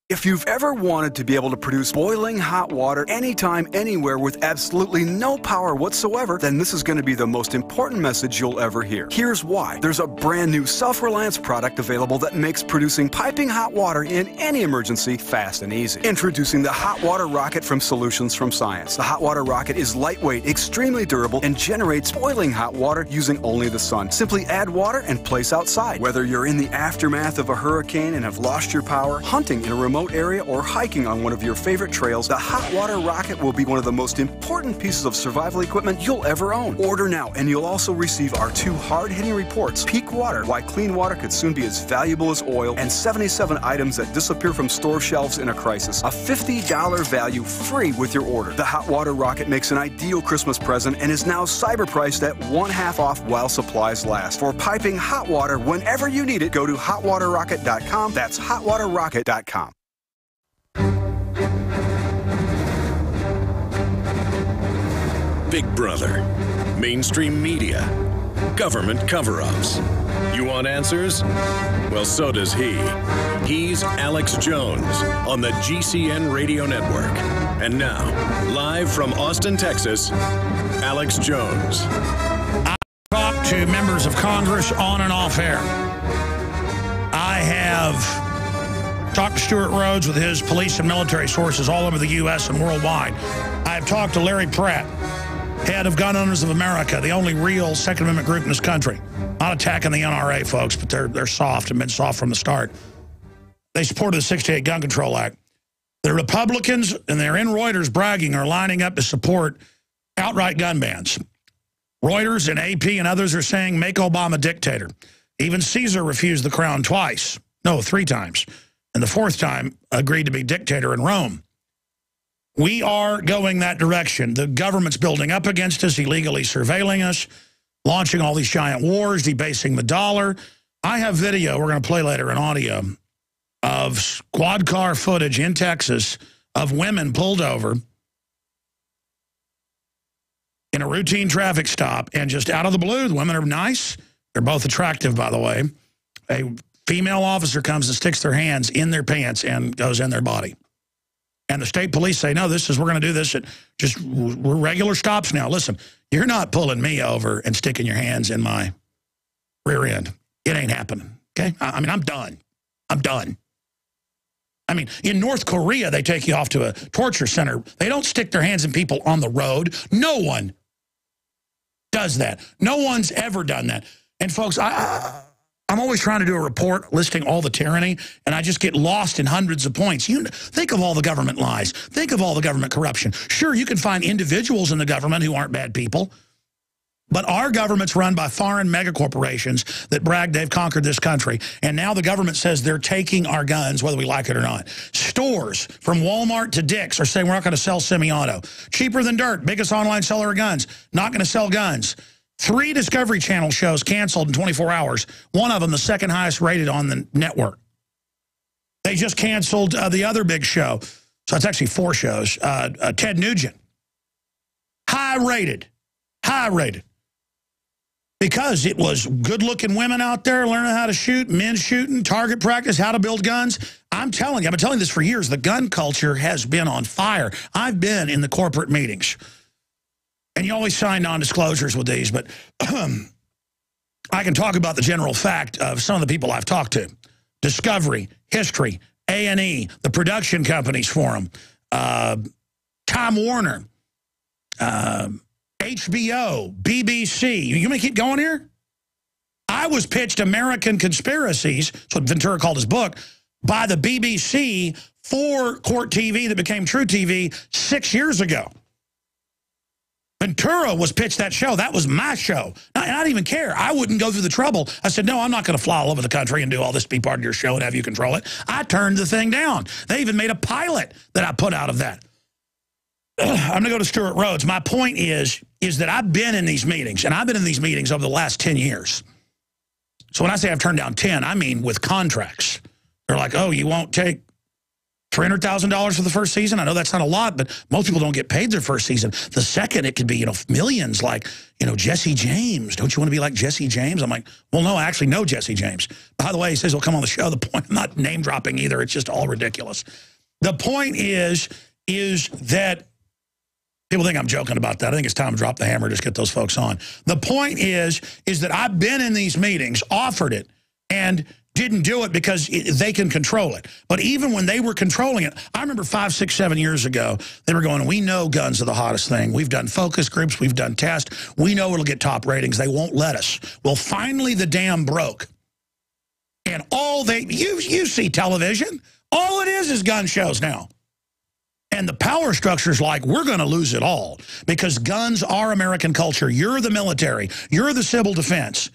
If you've ever wanted to be able to produce boiling hot water anytime, anywhere with absolutely no power whatsoever, then this is going to be the most important message you'll ever hear. Here's why. There's a brand new Self-Reliance product available that makes producing piping hot water in any emergency fast and easy. Introducing the Hot Water Rocket from Solutions from Science. The Hot Water Rocket is lightweight, extremely durable, and generates boiling hot water using only the sun. Simply add water and place outside. Whether you're in the aftermath of a hurricane and have lost your power, hunting in a remote area, or hiking on one of your favorite trails, the Hot Water Rocket will be one of the most important pieces of survival equipment you'll ever own. Order now, and you'll also receive our 2 hard-hitting reports, Peak Water, Why Clean Water Could Soon Be as Valuable as Oil, and 77 items that disappear from store shelves in a crisis. A $50 value free with your order. The Hot Water Rocket makes an ideal Christmas present and is now cyber priced at 1/2 off while supplies last. For piping hot water whenever you need it, go to hotwaterrocket.com. That's hotwaterrocket.com. Big Brother, mainstream media, government cover-ups. You want answers? Well, so does he. He's Alex Jones on the GCN Radio Network. And now, live from Austin, Texas, Alex Jones. I talk to members of Congress on and off air. I have talked to Stuart Rhodes with his police and military sources all over the U.S. and worldwide. I have talked to Larry Pratt, head of Gun Owners of America, the only real Second Amendment group in this country. Not attacking the NRA, folks, but they're soft and been soft from the start. They supported the 68 Gun Control Act. The Republicans, and they're in Reuters bragging, are lining up to support outright gun bans. Reuters and AP and others are saying, make Obama dictator. Even Caesar refused the crown twice. No, 3 times. And the 4th time agreed to be dictator in Rome. We are going that direction. The government's building up against us, illegally surveilling us, launching all these giant wars, debasing the dollar. I have video we're going to play later in audio of squad car footage in Texas of women pulled over in a routine traffic stop, and just out of the blue, the women are nice. They're both attractive, by the way. A female officer comes and sticks their hands in their pants and goes in their body. And the state police say, no, we're going to do this at we're regular stops now. Listen, you're not pulling me over and sticking your hands in my rear end. It ain't happening, okay? I mean, I'm done. I'm done. I mean, in North Korea, they take you off to a torture center. They don't stick their hands in people on the road. No one does that. No one's ever done that. And folks, I'm always trying to do a report listing all the tyranny, and I just get lost in hundreds of points. Think of all the government lies. Think of all the government corruption. Sure, you can find individuals in the government who aren't bad people, but our government's run by foreign megacorporations that brag they've conquered this country, and now the government says they're taking our guns, whether we like it or not. Stores, from Walmart to Dick's, are saying we're not going to sell semi-auto. Cheaper than dirt, biggest online seller of guns, not going to sell guns. 3 Discovery Channel shows canceled in 24 hours. One of them, the second highest rated on the network. They just canceled the other big show. So it's actually 4 shows. Ted Nugent. High rated. Because it was good-looking women out there learning how to shoot, men shooting, target practice, how to build guns. I'm telling you, I've been telling this for years, the gun culture has been on fire. I've been in the corporate meetings. And you always sign non-disclosures with these, but I can talk about the general fact of some of the people I've talked to. Discovery, History, A&E, the production companies for them, Time Warner, HBO, BBC. You may keep going here? I was pitched American Conspiracies, that's what Ventura called his book, by the BBC for Court TV that became True TV 6 years ago. Ventura was pitched that show. That was my show. And I didn't even care. I wouldn't go through the trouble. I said, no, I'm not going to fly all over the country and do all this to be part of your show and have you control it. I turned the thing down. They even made a pilot that I put out of that. I'm going to go to Stuart Rhodes. My point is that I've been in these meetings, and I've been in these meetings over the last 10 years. So when I say I've turned down 10, I mean with contracts. They're like, oh, you won't take $300,000 for the first season? I know that's not a lot, but most people don't get paid their first season. The second, it could be, millions, like, Jesse James. Don't you want to be like Jesse James? I'm like, well, no, I actually know Jesse James. By the way, he says he'll come on the show. The point, I'm not name dropping either. It's just all ridiculous. The point is that people think I'm joking about that. I think it's time to drop the hammer, just get those folks on. The point is that I've been in these meetings, offered it, and didn't do it because they can control it. But even when they were controlling it, I remember 5, 6, 7 years ago, they were going, we know guns are the hottest thing. We've done focus groups. We've done tests. We know it'll get top ratings. They won't let us. Well, finally the dam broke. And you see television. All it is gun shows now. And the power structure's like, we're going to lose it all because guns are American culture. You're the military. You're the civil defense.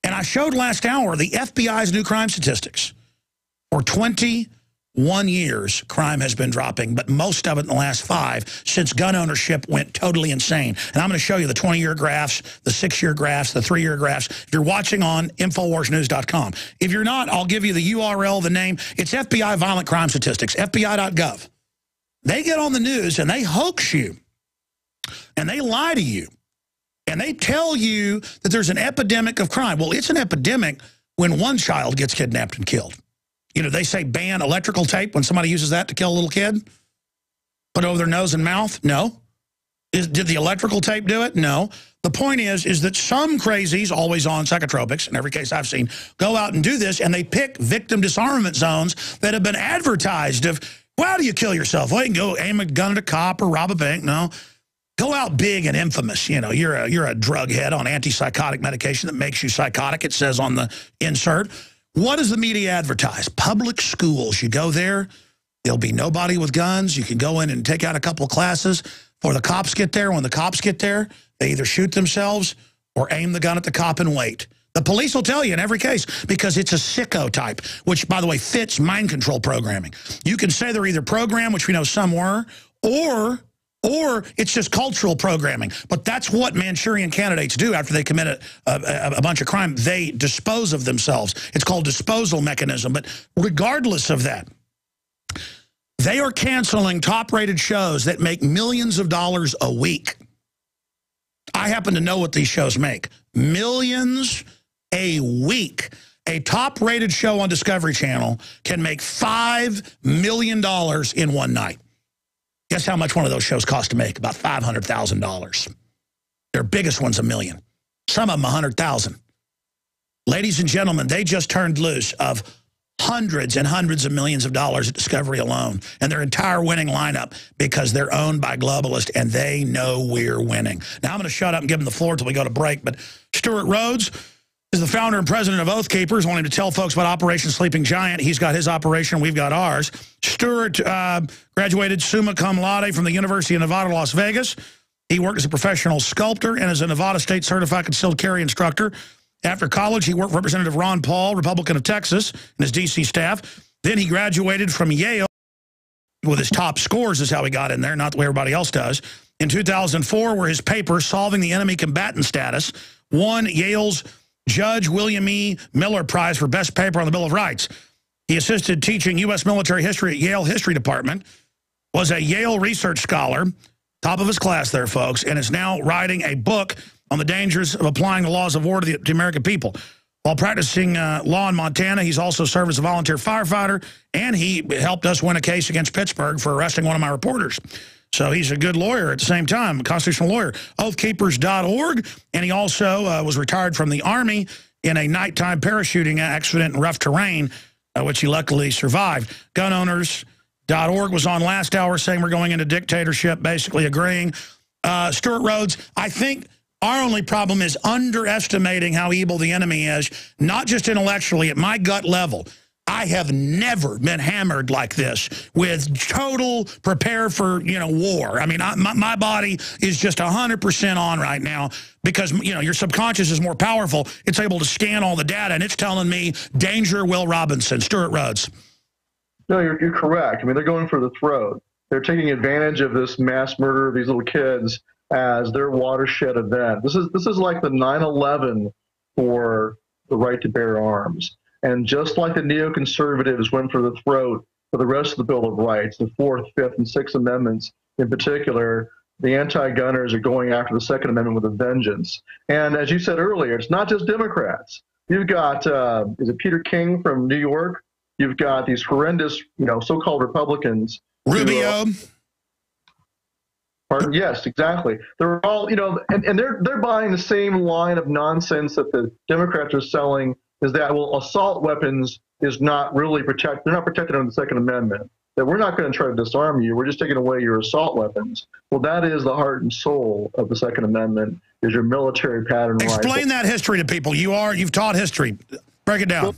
And I showed last hour the FBI's new crime statistics. For 21 years, crime has been dropping, but most of it in the last 5 since gun ownership went totally insane. And I'm going to show you the 20-year graphs, the 6-year graphs, the 3-year graphs. If you're watching on InfoWarsNews.com. If you're not, I'll give you the URL, the name. It's FBI Violent Crime Statistics, FBI.gov. They get on the news and they hoax you. And they lie to you. And they tell you that there's an epidemic of crime. Well, it's an epidemic when one child gets kidnapped and killed. They say ban electrical tape when somebody uses that to kill a little kid. Put it over their nose and mouth? No. Did the electrical tape do it? No. The point is that some crazies, always on psychotropics, in every case I've seen, go out and do this, and they pick victim disarmament zones that have been advertised of, well, how do you kill yourself? Well, you can go aim a gun at a cop or rob a bank. No. Go out big and infamous. You're a drug head on antipsychotic medication that makes you psychotic, it says on the insert. What does the media advertise? Public schools. You go there, there'll be nobody with guns. You can go in and take out a couple of classes before the cops get there. When the cops get there, they either shoot themselves or aim the gun at the cop and wait. The police will tell you in every case because it's a sicko type, which, by the way, fits mind control programming. You can say they're either programmed, which we know some were, or or it's just cultural programming. But that's what Manchurian candidates do after they commit a bunch of crime. They dispose of themselves. It's called disposal mechanism. But regardless of that, they are canceling top-rated shows that make millions of dollars a week. I happen to know what these shows make. Millions a week. A top-rated show on Discovery Channel can make $5 million in one night. Guess how much one of those shows cost to make? About $500,000. Their biggest one's $1 million. Some of them $100,000. Ladies and gentlemen, they just turned loose of hundreds and hundreds of millions of dollars at Discovery alone, and their entire winning lineup, because they're owned by globalists and they know we're winning. Now, I'm going to shut up and give them the floor till we go to break, but Stewart Rhodes is the founder and president of Oath Keepers. I want him to tell folks about Operation Sleeping Giant. He's got his operation. We've got ours. Stewart graduated summa cum laude from the University of Nevada, Las Vegas. He worked as a professional sculptor and as a Nevada State certified concealed carry instructor. After college, he worked for Representative Ron Paul, Republican of Texas, and his D.C. staff. Then he graduated from Yale with his top scores is how he got in there, not the way everybody else does. In 2004, where his paper, Solving the Enemy Combatant Status, won Yale's Judge William E. Miller Prize for Best Paper on the Bill of Rights. He assisted teaching U.S. military history at Yale History Department, was a Yale research scholar, top of his class there, folks, and is now writing a book on the dangers of applying the laws of war to the American people. While practicing law in Montana, he's also served as a volunteer firefighter, and he helped us win a case against Pittsburgh for arresting one of my reporters. So he's a good lawyer at the same time, a constitutional lawyer. Oathkeepers.org, and he also was retired from the Army in a nighttime parachuting accident in rough terrain, which he luckily survived. Gunowners.org was on last hour saying we're going into dictatorship, basically agreeing. Stewart Rhodes, I think our only problem is underestimating how evil the enemy is, not just intellectually, at my gut level. I have never been hammered like this with total prepare for, war. I mean, my body is just 100% on right now because, your subconscious is more powerful. It's able to scan all the data, and it's telling me, danger, Will Robinson. Stewart Rhodes. No, you're correct. I mean, they're going for the throat. They're taking advantage of this mass murder of these little kids as their watershed event. This is like the 9/11 for the right to bear arms. And just like the neoconservatives went for the throat for the rest of the Bill of Rights, the 4th, 5th, and 6th Amendments in particular, the anti-gunners are going after the Second Amendment with a vengeance. And as you said earlier, it's not just Democrats. You've got, is it Peter King from New York? You've got these horrendous, so-called Republicans. Rubio. Pardon? Yes, exactly. They're all, and they're buying the same line of nonsense that the Democrats are selling, is that, well, assault weapons is not really protected. They're not protected under the Second Amendment. That we're not going to try to disarm you. We're just taking away your assault weapons. Well, that is the heart and soul of the Second Amendment, is your military pattern rifle. Explain that history to people. You've taught history. Break it down. Well,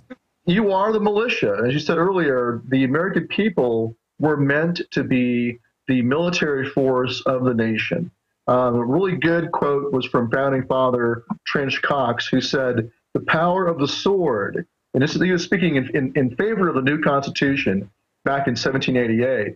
you are the militia. As you said earlier, the American people were meant to be the military force of the nation. A really good quote was from founding father Trench Cox, who said, the power of the sword, and he was speaking in favor of the new Constitution back in 1788,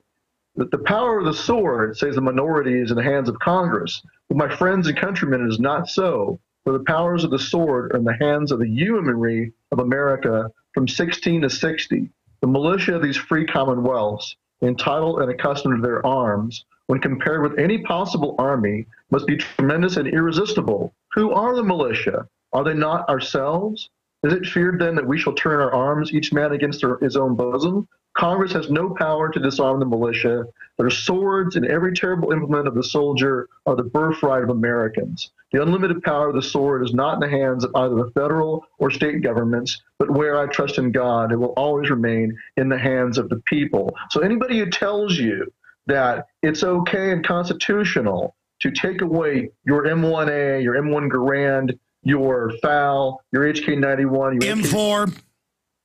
that the power of the sword, says the minority, is in the hands of Congress. But my friends and countrymen, it is not so, for the powers of the sword are in the hands of the yeomanry of America from 16 to 60. The militia of these free commonwealths, entitled and accustomed to their arms, when compared with any possible army, must be tremendous and irresistible. Who are the militia? Are they not ourselves? Is it feared then that we shall turn our arms, each man against his own bosom? Congress has no power to disarm the militia. Their swords and every terrible implement of the soldier are the birthright of Americans. The unlimited power of the sword is not in the hands of either the federal or state governments, but where I trust in God, it will always remain in the hands of the people. So anybody who tells you that it's okay and constitutional to take away your M1A, your M1 Garand, your FAL, your HK91, your M4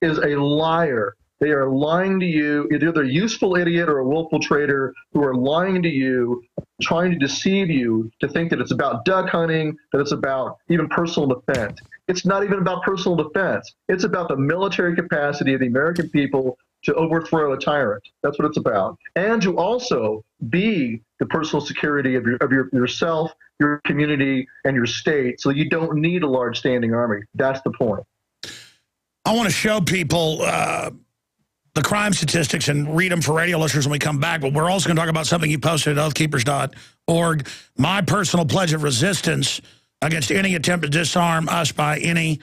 is a liar. They are lying to you. Either they're a useful idiot or a willful traitor who are lying to you, trying to deceive you to think that it's about duck hunting, that it's about even personal defense. It's not even about personal defense. It's about the military capacity of the American people to overthrow a tyrant. That's what it's about. And to also be the personal security of yourself, your community, and your state. So you don't need a large standing army. That's the point. I want to show people the crime statistics and read them for radio listeners when we come back, but we're also going to talk about something you posted at oathkeepers.org, my personal pledge of resistance against any attempt to disarm us by any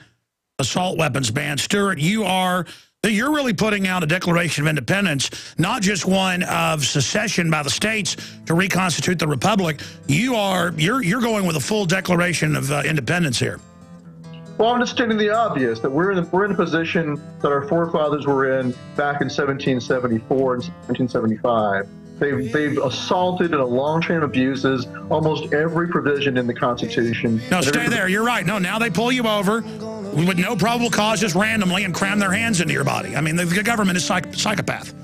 assault weapons ban. Stuart, you're really putting out a Declaration of Independence, not just one of secession by the states to reconstitute the republic. You're going with a full Declaration of Independence here. Well, I'm just stating the obvious, that we're in a position that our forefathers were in back in 1774 and 1775. They've assaulted in a long chain of abuses almost every provision in the Constitution. No, stay there. You're right. No, now they pull you over with no probable cause, just randomly, and cram their hands into your body. I mean, the government is psychopath.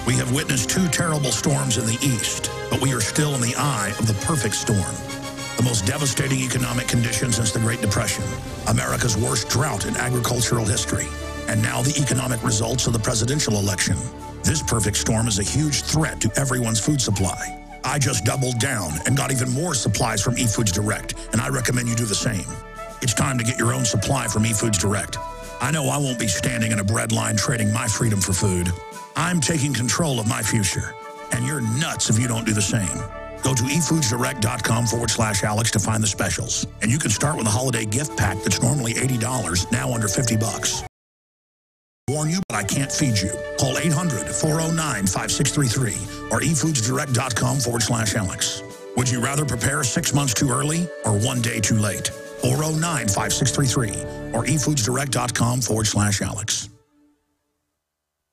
We have witnessed 2 terrible storms in the east, but we are still in the eye of the perfect storm. The most devastating economic conditions since the Great Depression, America's worst drought in agricultural history, and now the economic results of the presidential election. This perfect storm is a huge threat to everyone's food supply. I just doubled down and got even more supplies from eFoods Direct, and I recommend you do the same. It's time to get your own supply from eFoods Direct. I know I won't be standing in a bread line trading my freedom for food. I'm taking control of my future, and you're nuts if you don't do the same. Go to efoodsdirect.com/Alex to find the specials. And you can start with a holiday gift pack that's normally $80, now under $50. Warn you, but I can't feed you. Call 800-409-5633 or efoodsdirect.com/Alex. Would you rather prepare 6 months too early or 1 day too late? 409-5633 or efoodsdirect.com/Alex.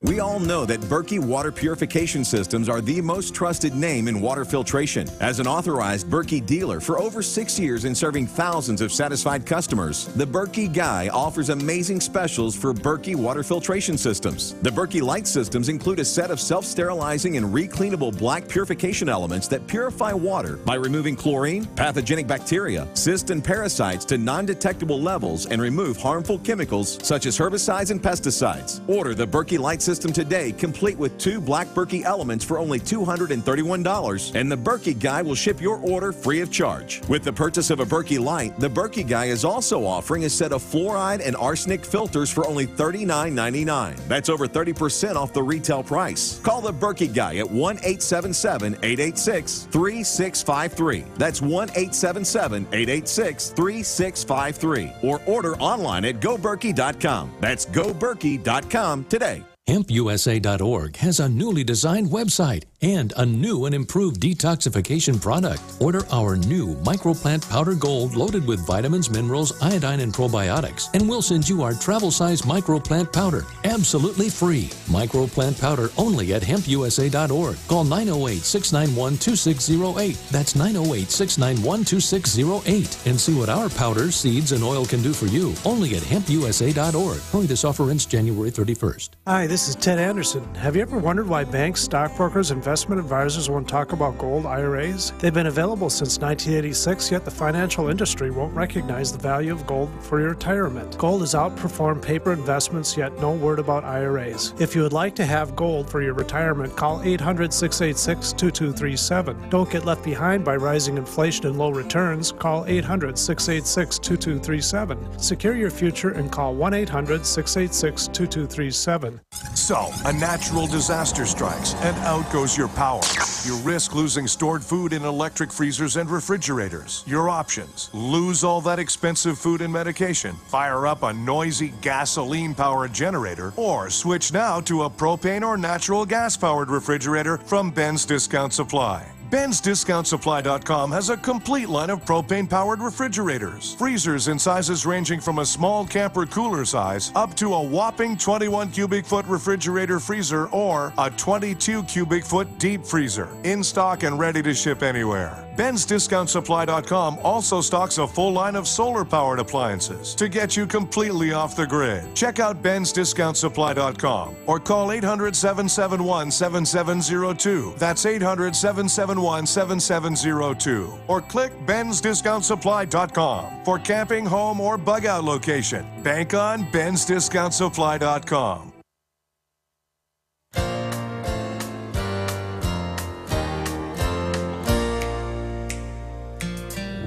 We all know that Berkey water purification systems are the most trusted name in water filtration. As an authorized Berkey dealer for over 6 years and serving thousands of satisfied customers, the Berkey Guy offers amazing specials for Berkey water filtration systems. The Berkey Light systems include a set of self-sterilizing and recleanable black purification elements that purify water by removing chlorine, pathogenic bacteria, cysts, and parasites to non-detectable levels and remove harmful chemicals such as herbicides and pesticides. Order the Berkey Light system today, complete with 2 black Berkey elements for only $231, and the Berkey Guy will ship your order free of charge. With the purchase of a Berkey Light, the Berkey Guy is also offering a set of fluoride and arsenic filters for only $39.99. That's over 30% off the retail price. Call the Berkey Guy at 1-877-886-3653. That's 1-877-886-3653. Or order online at goberkey.com. That's goberkey.com today. HempUSA.org has a newly designed website and a new and improved detoxification product. Order our new Microplant Powder Gold loaded with vitamins, minerals, iodine, and probiotics, and we'll send you our travel-size Microplant Powder absolutely free. Microplant Powder only at HempUSA.org. Call 908-691-2608. That's 908-691-2608. And see what our powders, seeds, and oil can do for you. Only at HempUSA.org. Hurry, this offer ends January 31st. Hi, this is Ted Anderson. Have you ever wondered why banks, stockbrokers, investment advisors won't talk about gold IRAs? They've been available since 1986, yet the financial industry won't recognize the value of gold for your retirement. Gold has outperformed paper investments, yet no word about IRAs. If you would like to have gold for your retirement, call 800-686-2237. Don't get left behind by rising inflation and low returns. Call 800-686-2237. Secure your future and call 1-800-686-2237. So, a natural disaster strikes, and out goes your power. You risk losing stored food in electric freezers and refrigerators. Your options: lose all that expensive food and medication, fire up a noisy gasoline-powered generator, or switch now to a propane or natural gas-powered refrigerator from Ben's Discount Supply. Ben'sDiscountSupply.com has a complete line of propane-powered refrigerators. Freezers in sizes ranging from a small camper cooler size up to a whopping 21 cubic foot refrigerator freezer or a 22 cubic foot deep freezer. In stock and ready to ship anywhere. Ben'sDiscountSupply.com also stocks a full line of solar-powered appliances to get you completely off the grid. Check out Ben'sDiscountSupply.com or call 800-771-7702. That's 800-771-7702. Or click Ben'sDiscountSupply.com for camping, home, or bug-out location. Bank on Ben'sDiscountSupply.com.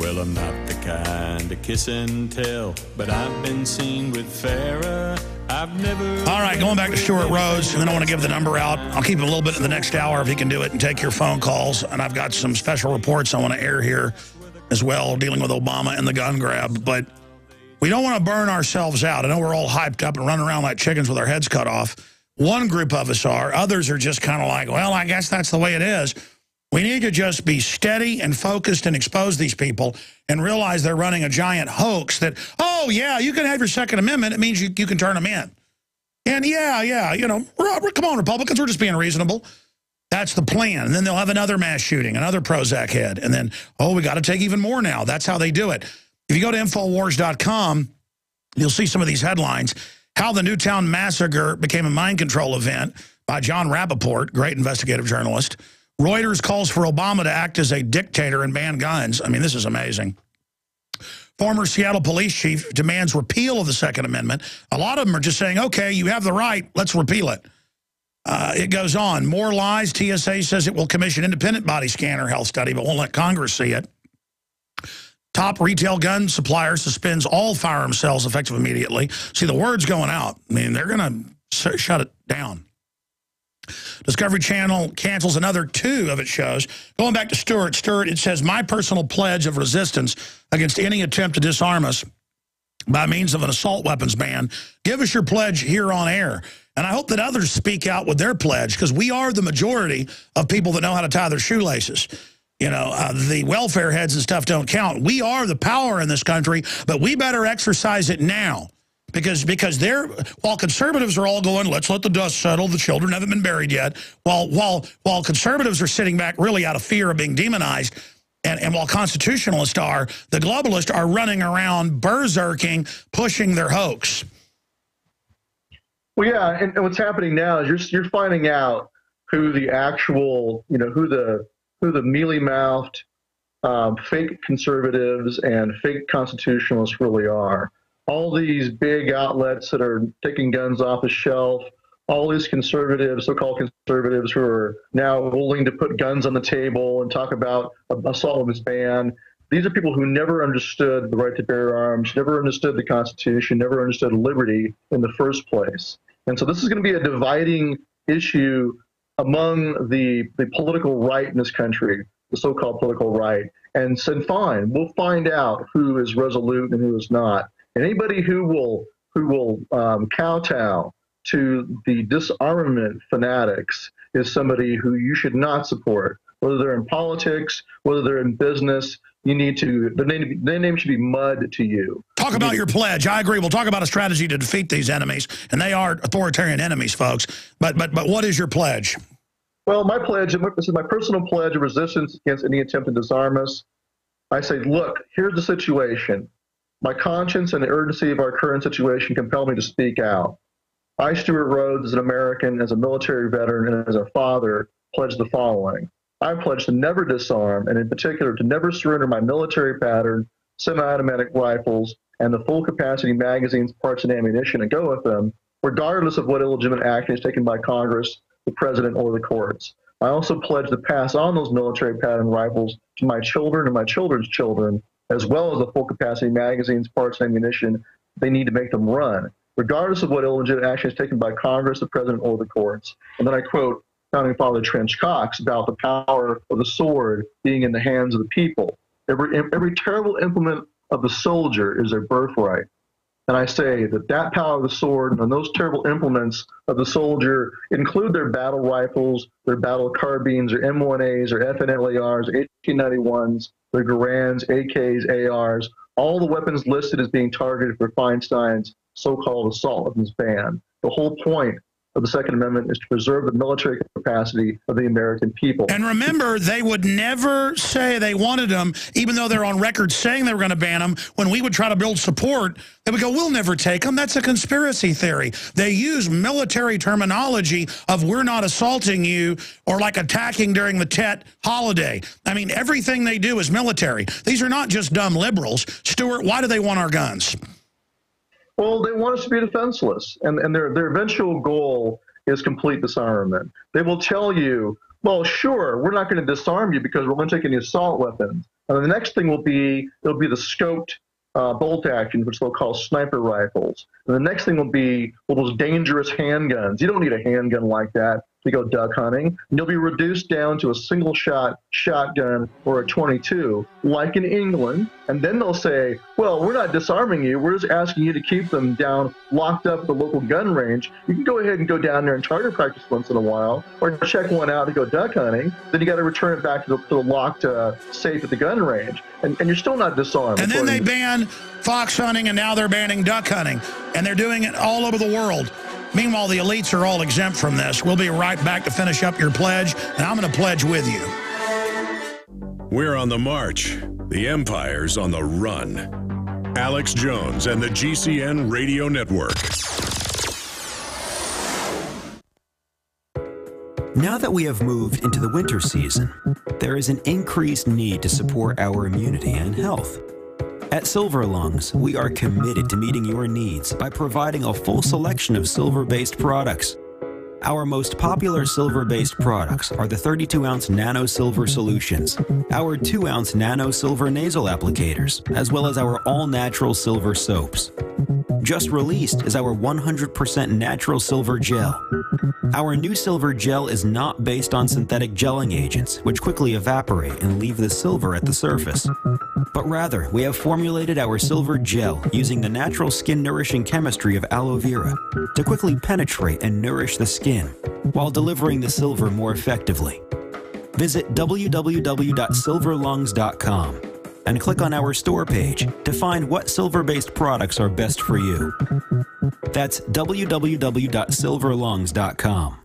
Well, I'm not the kind to kiss and tell, but I've been seen with fairer. I've never... All right, going back to Stuart Rhodes, and then I want to give the number out. I'll keep it a little bit in the next hour if he can do it and take your phone calls. And I've got some special reports I want to air here as well, dealing with Obama and the gun grab. But we don't want to burn ourselves out. I know we're all hyped up and running around like chickens with our heads cut off. One group of us are. Others are just kind of like, well, I guess that's the way it is. We need to just be steady and focused and expose these people and realize they're running a giant hoax that, oh, yeah, you can have your Second Amendment. It means you can turn them in. And, yeah, you know, come on, Republicans, we're just being reasonable. That's the plan. And then they'll have another mass shooting, another Prozac head. And then, oh, we got to take even more now. That's how they do it. If you go to Infowars.com, you'll see some of these headlines. How the Newtown Massacre became a mind control event by John Rappaport, great investigative journalist. Reuters calls for Obama to act as a dictator and ban guns. I mean, this is amazing. Former Seattle police chief demands repeal of the Second Amendment. A lot of them are just saying, okay, you have the right, let's repeal it. It goes on. More lies. TSA says it will commission independent body scanner health study, but won't let Congress see it. Top retail gun supplier suspends all firearm sales effective immediately. See, the word's going out. I mean, they're going to shut it down. Discovery Channel cancels another 2 of its shows. Going back to Stuart, it says, my personal pledge of resistance against any attempt to disarm us by means of an assault weapons ban. Give us your pledge here on air. And I hope that others speak out with their pledge, because we are the majority of people that know how to tie their shoelaces. You know, the welfare heads and stuff don't count. We are the power in this country, but we better exercise it now. Because while conservatives are all going, let's let the dust settle, the children haven't been buried yet, while conservatives are sitting back really out of fear of being demonized, and while constitutionalists are, the globalists are running around berserking, pushing their hoax. Well, yeah, and what's happening now is you're finding out who the actual, you know, who the mealy-mouthed fake conservatives and fake constitutionalists really are. All these big outlets that are taking guns off the shelf, all these conservatives, so-called conservatives who are now willing to put guns on the table and talk about assault weapons ban. These are people who never understood the right to bear arms, never understood the Constitution, never understood liberty in the first place. And so this is going to be a dividing issue among the political right in this country, the so-called political right. And so fine, we'll find out who is resolute and who is not. And anybody who will kowtow to the disarmament fanatics is somebody who you should not support. Whether they're in politics, whether they're in business, you need to, their name should be mud to you. Talk about your pledge. I agree. We'll talk about a strategy to defeat these enemies, and they are authoritarian enemies, folks. But what is your pledge? Well, my pledge, this is my personal pledge of resistance against any attempt to disarm us. I say, look, here's the situation. My conscience and the urgency of our current situation compel me to speak out. I, Stuart Rhodes, as an American, as a military veteran, and as a father, pledge the following. I pledge to never disarm, and in particular to never surrender my military pattern, semi-automatic rifles, and the full capacity magazines, parts, and ammunition, and go with them, regardless of what illegitimate action is taken by Congress, the President, or the courts. I also pledge to pass on those military pattern rifles to my children and my children's children, as well as the full capacity magazines, parts, and ammunition they need to make them run, regardless of what illegitimate action is taken by Congress, the President, or the courts. And then I quote Founding Father Trench Cox about the power of the sword being in the hands of the people. Every terrible implement of the soldier is their birthright. And I say that power of the sword and those terrible implements of the soldier include their battle rifles, their battle carbines, their M1As, their FNLARs, 1891s, their Garands, AKs, ARs, all the weapons listed as being targeted for Feinstein's so-called assault weapons ban. The whole point of the Second Amendment is to preserve the military capacity of the American people. And remember, they would never say they wanted them, even though they're on record saying they were going to ban them. When we would try to build support, they would go, we'll never take them. That's a conspiracy theory. They use military terminology of we're not assaulting you or like attacking during the Tet holiday. I mean, everything they do is military. These are not just dumb liberals. Stuart, why do they want our guns? Well, they want us to be defenseless, and their eventual goal is complete disarmament. They will tell you, well, sure, we're not going to disarm you because we're going to take any assault weapons. And then the next thing will be, it'll be the scoped bolt action, which they'll call sniper rifles. And the next thing will be those dangerous handguns. You don't need a handgun like that to go duck hunting. And you'll be reduced down to a single shot shotgun or a 22, like in England. And then they'll say, well, we're not disarming you. We're just asking you to keep them down, locked up at the local gun range. You can go ahead and go down there and target practice once in a while, or check one out to go duck hunting. Then you got to return it back to the locked safe at the gun range. And you're still not disarmed. And then they ban fox hunting, and now they're banning duck hunting. And they're doing it all over the world. Meanwhile, the elites are all exempt from this. We'll be right back to finish up your pledge, and I'm going to pledge with you. We're on the march. The empire's on the run. Alex Jones and the GCN Radio Network. Now that we have moved into the winter season, there is an increased need to support our immunity and health. At Silver Lungs, we are committed to meeting your needs by providing a full selection of silver-based products. Our most popular silver-based products are the 32-ounce Nano Silver Solutions, our 2-ounce Nano Silver Nasal Applicators, as well as our all-natural silver soaps. Just released is our 100% natural silver gel. Our new silver gel is not based on synthetic gelling agents, which quickly evaporate and leave the silver at the surface. But rather, we have formulated our silver gel using the natural skin-nourishing chemistry of aloe vera to quickly penetrate and nourish the skin, while delivering the silver more effectively. Visit www.silverlungs.com and click on our store page to find what silver-based products are best for you. That's www.silverlungs.com.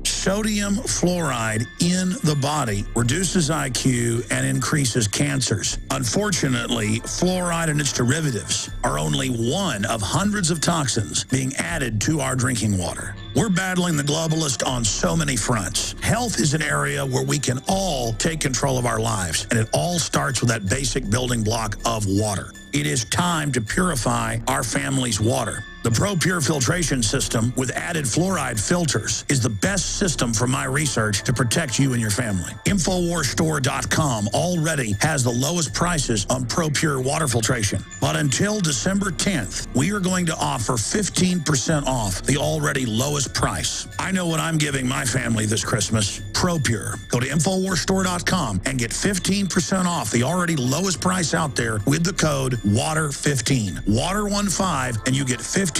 Sodium fluoride in the body reduces IQ and increases cancers. Unfortunately, fluoride and its derivatives are only one of hundreds of toxins being added to our drinking water. We're battling the globalist on so many fronts. Health is an area where we can all take control of our lives, and it all starts with that basic building block of water. It is time to purify our family's water. The ProPure filtration system with added fluoride filters is the best system from my research to protect you and your family. InfoWarsStore.com already has the lowest prices on ProPure water filtration. But until December 10th, we are going to offer 15% off the already lowest price. I know what I'm giving my family this Christmas. ProPure. Go to InfoWarsStore.com and get 15% off the already lowest price out there with the code WATER15. WATER15, and you get 15%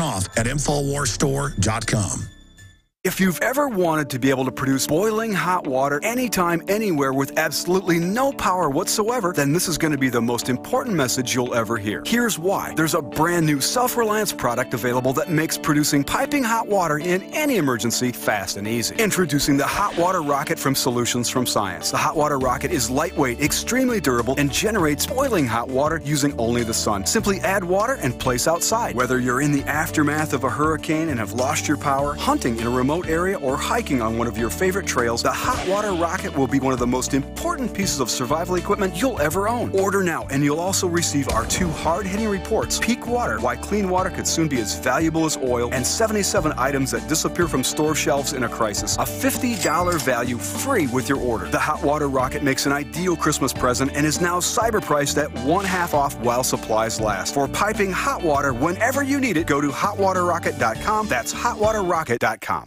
off at InfoWarsStore.com. If you've ever wanted to be able to produce boiling hot water anytime, anywhere with absolutely no power whatsoever, then this is going to be the most important message you'll ever hear. Here's why. There's a brand new Self-Reliance product available that makes producing piping hot water in any emergency fast and easy. Introducing the Hot Water Rocket from Solutions from Science. The Hot Water Rocket is lightweight, extremely durable, and generates boiling hot water using only the sun. Simply add water and place outside. Whether you're in the aftermath of a hurricane and have lost your power, hunting in a remote area, or hiking on one of your favorite trails, the Hot Water Rocket will be one of the most important pieces of survival equipment you'll ever own. Order now, and you'll also receive our 2 hard-hitting reports, Peak Water, Why Clean Water Could Soon Be as Valuable as Oil, and 77 items that disappear from store shelves in a crisis. A $50 value free with your order. The Hot Water Rocket makes an ideal Christmas present and is now cyber priced at 1/2 off while supplies last. For piping hot water whenever you need it, go to hotwaterrocket.com. That's hotwaterrocket.com.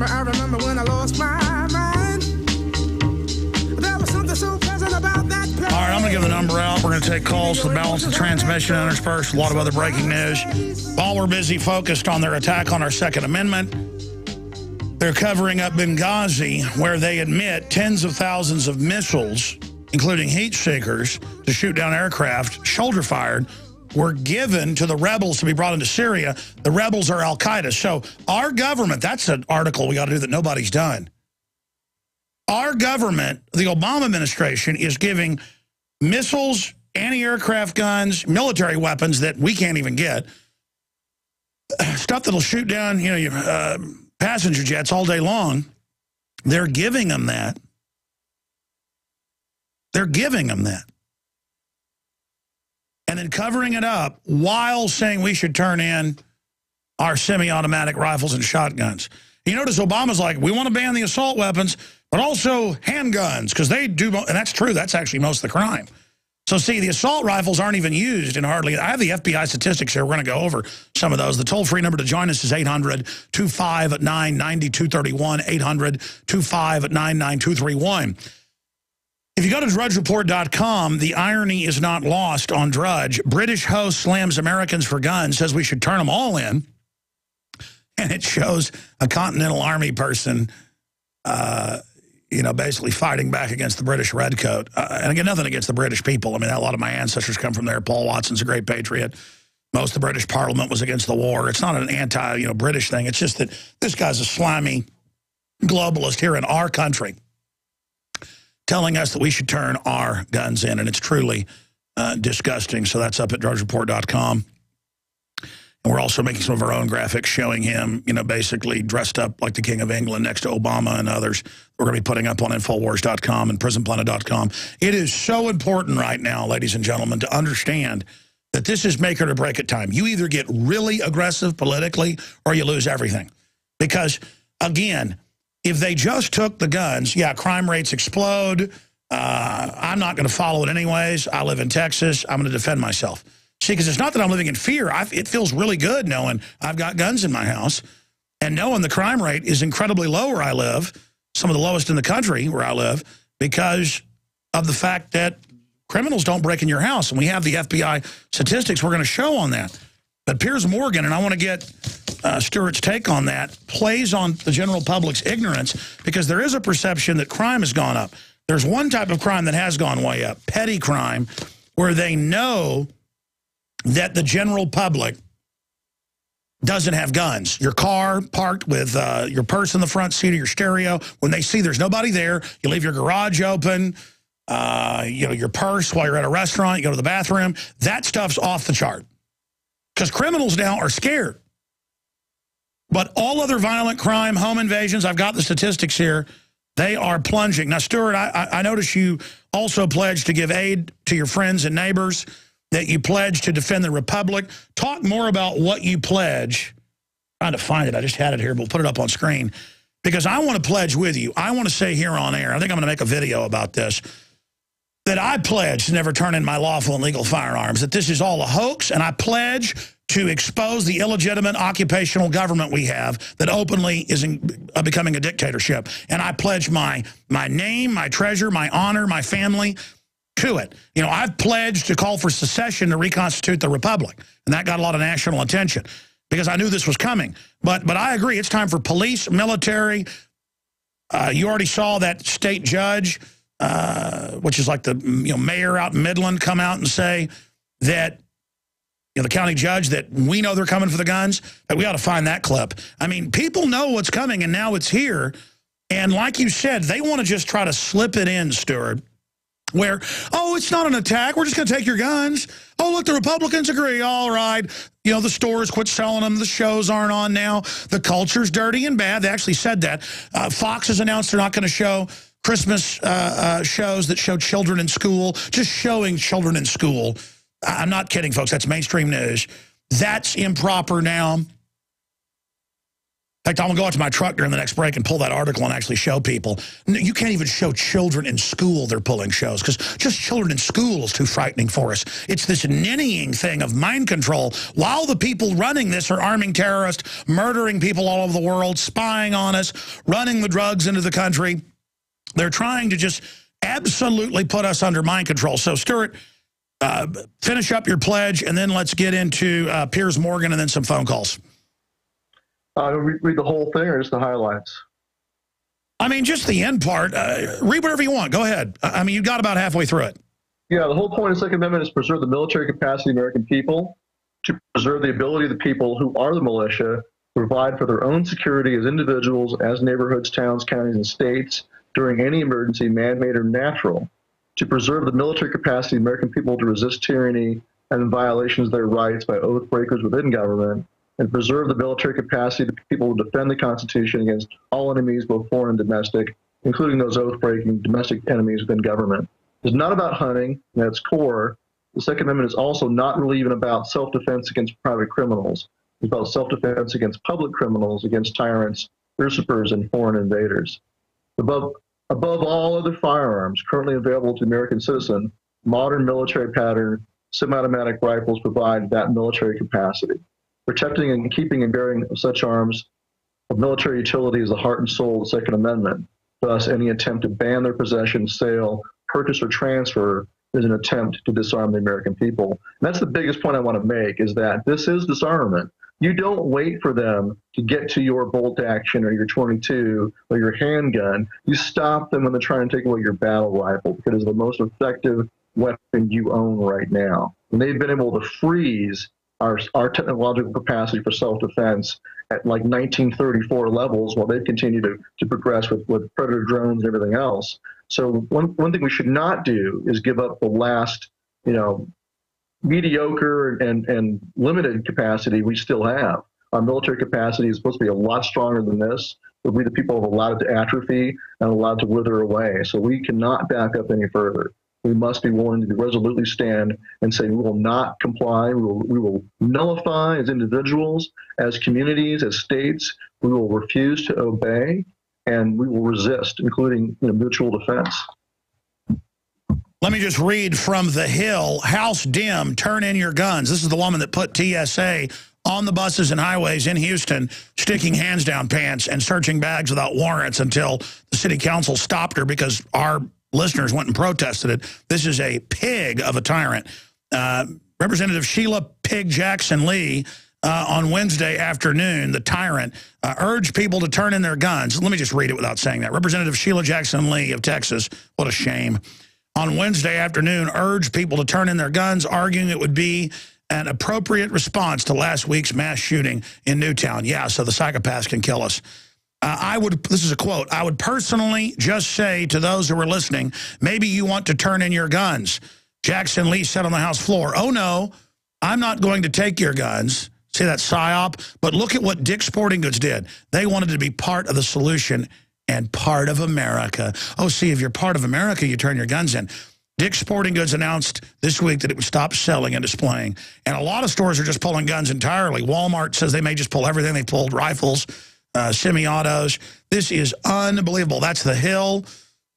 I remember when I lost my mind. There was something so pleasant about that place. All right, I'm going to give the number out. We're going to take calls to balance the transmission interspersed with a lot of other breaking news. While we're busy focused on their attack on our Second Amendment, they're covering up Benghazi, where they admit tens of thousands of missiles, including heat seekers, to shoot down aircraft, shoulder-fired, were given to the rebels to be brought into Syria. The rebels are al-Qaeda. So our government, that's an article we got to do that nobody's done. Our government, the Obama administration, is giving missiles, anti-aircraft guns, military weapons that we can't even get, stuff that'll shoot down, passenger jets all day long. They're giving them that. They're giving them that. And then covering it up while saying we should turn in our semi-automatic rifles and shotguns. You notice Obama's like, we want to ban the assault weapons, but also handguns, because they do, and that's true, that's actually most of the crime. So see, the assault rifles aren't even used in hardly, I have the FBI statistics here, we're going to go over some of those. The toll-free number to join us is 800-259-9231, 800-259-9231. If you go to DrudgeReport.com, the irony is not lost on Drudge. British host slams Americans for guns, says we should turn them all in. And it shows a Continental Army person, basically fighting back against the British redcoat. And again, nothing against the British people. I mean, a lot of my ancestors come from there. Paul Watson's a great patriot. Most of the British Parliament was against the war. It's not an anti-British thing. It's just that this guy's a slimy globalist here in our country telling us that we should turn our guns in. And it's truly disgusting. So that's up at DrudgeReport.com. And we're also making some of our own graphics showing him, basically dressed up like the King of England next to Obama and others. We're going to be putting up on Infowars.com and PrisonPlanet.com. It is so important right now, ladies and gentlemen, to understand that this is make it or break it time. You either get really aggressive politically or you lose everything. Because, again, if they just took the guns, yeah, crime rates explode. I'm not going to follow it anyways. I live in Texas. I'm going to defend myself. See, because it's not that I'm living in fear. It feels really good knowing I've got guns in my house and knowing the crime rate is incredibly low where I live, some of the lowest in the country where I live, because of the fact that criminals don't break in your house. And we have the FBI statistics we're going to show on that. But Piers Morgan, and I want to get Stuart's take on that, plays on the general public's ignorance because there is a perception that crime has gone up. There's one type of crime that has gone way up, petty crime, where they know that the general public doesn't have guns. Your car parked with your purse in the front seat of your stereo. When they see there's nobody there, you leave your garage open, your purse while you're at a restaurant, you go to the bathroom. That stuff's off the chart because criminals now are scared. But all other violent crime, home invasions, I've got the statistics here, they are plunging. Now, Stuart, I notice you also pledged to give aid to your friends and neighbors, that you pledge to defend the Republic. Talk more about what you pledge. I'm trying to find it. I just had it here, but we'll put it up on screen. Because I want to pledge with you. I want to say here on air, I think I'm going to make a video about this, that I pledge to never turn in my lawful and legal firearms, that this is all a hoax, and I pledge to expose the illegitimate occupational government we have that openly is becoming a dictatorship. And I pledge my name, my treasure, my honor, my family to it. I've pledged to call for secession to reconstitute the Republic, and that got a lot of national attention because I knew this was coming. But I agree, it's time for police, military. You already saw that state judge, which is like the mayor out in Midland, come out and say that the county judge that we know they're coming for the guns. But we ought to find that clip. I mean, people know what's coming, and now it's here. And like you said, they want to just try to slip it in, Stuart, where, oh, it's not an attack. We're just going to take your guns. Oh, look, the Republicans agree. All right. The stores quit selling them. The shows aren't on now. The culture's dirty and bad. They actually said that. Fox has announced they're not going to show Christmas shows that show children in school. Just showing children in school. I'm not kidding, folks. That's mainstream news. That's improper now. In fact, I'm going to go out to my truck during the next break and pull that article and actually show people. You can't even show children in school they're pulling shows because just children in school is too frightening for us. It's this ninnying thing of mind control while the people running this are arming terrorists, murdering people all over the world, spying on us, running the drugs into the country. They're trying to just absolutely put us under mind control. So, Stuart, finish up your pledge, and then let's get into Piers Morgan and then some phone calls. Read the whole thing or just the highlights? I mean, just the end part. Read whatever you want. Go ahead. I mean, you got about halfway through it. Yeah, the whole point of the Second Amendment is to preserve the military capacity of the American people, to preserve the ability of the people who are the militia to provide for their own security as individuals, as neighborhoods, towns, counties, and states during any emergency, man-made or natural, to preserve the military capacity of the American people to resist tyranny and violations of their rights by oath breakers within government, and preserve the military capacity of the people to defend the Constitution against all enemies, both foreign and domestic, including those oath-breaking domestic enemies within government. It's not about hunting, and at its core. The Second Amendment is also not really even about self-defense against private criminals. It's about self-defense against public criminals, against tyrants, usurpers and foreign invaders. Above all other firearms currently available to the American citizen, modern military pattern semi-automatic rifles provide that military capacity. Protecting and keeping and bearing such arms of military utility is the heart and soul of the Second Amendment. Thus, any attempt to ban their possession, sale, purchase, or transfer is an attempt to disarm the American people. And that's the biggest point I want to make, is that this is disarmament. You don't wait for them to get to your bolt action or your 22 or your handgun. You stop them when they're trying to take away your battle rifle, because it's the most effective weapon you own right now. And they've been able to freeze our technological capacity for self-defense at like 1934 levels, while they've continued to progress with Predator drones and everything else. So one thing we should not do is give up the last, mediocre and limited capacity we still have. Our military capacity is supposed to be a lot stronger than this, but we the people have allowed it to atrophy and allowed to wither away. So we cannot back up any further. We must be willing to resolutely stand and say we will not comply. We will nullify as individuals, as communities, as states. We will refuse to obey, and we will resist, including mutual defense. Let me just read from The Hill. House dim, turn in your guns. This is the woman that put TSA on the buses and highways in Houston, sticking hands down pants and searching bags without warrants until the city council stopped her because our listeners went and protested it. This is a pig of a tyrant. Representative Sheila Pig Jackson Lee on Wednesday afternoon, the tyrant, urged people to turn in their guns. Let me just read it without saying that. Representative Sheila Jackson Lee of Texas, what a shame, on Wednesday afternoon urged people to turn in their guns, arguing it would be an appropriate response to last week's mass shooting in Newtown. Yeah, so the psychopaths can kill us. This is a quote, I would personally just say to those who are listening, maybe you want to turn in your guns. Jackson Lee said on the House floor, oh no, I'm not going to take your guns. See that psyop? But look at what Dick's Sporting Goods did. They wanted to be part of the solution and part of America. Oh, see, if you're part of America, you turn your guns in. Dick's Sporting Goods announced this week that it would stop selling and displaying. And a lot of stores are just pulling guns entirely. Walmart says they may just pull everything. They pulled rifles, semi-autos. This is unbelievable. That's The Hill.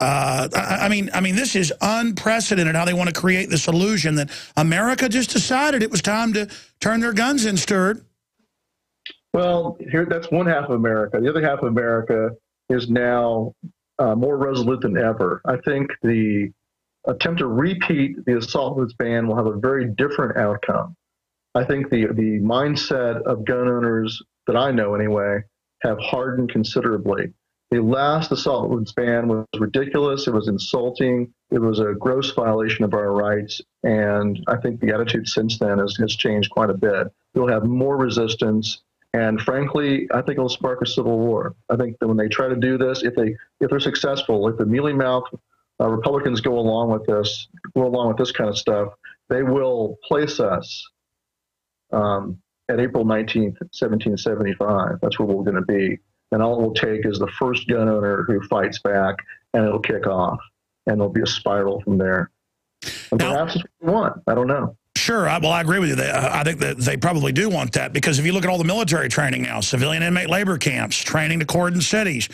I mean, this is unprecedented how they want to create this illusion that America just decided it was time to turn their guns in, Stuart. Well, that's one half of America. The other half of America is now more resolute than ever. I think the attempt to repeat the assault weapons ban will have a very different outcome. I think the mindset of gun owners that I know anyway have hardened considerably. The last assault weapons ban was ridiculous. It was insulting. It was a gross violation of our rights. And I think the attitude since then has changed quite a bit. We'll have more resistance. And frankly, I think it'll spark a civil war. I think that when they try to do this, if they're successful, if the mealy-mouthed Republicans go along with this kind of stuff, they will place us at April 19th, 1775. That's where we're going to be. And all it will take is the first gun owner who fights back, and it'll kick off, and there'll be a spiral from there. And perhaps it's what we want. I don't know. Sure. I agree with you. I think that they probably do want that, because if you look at all the military training now, civilian inmate labor camps, training to cordon cities,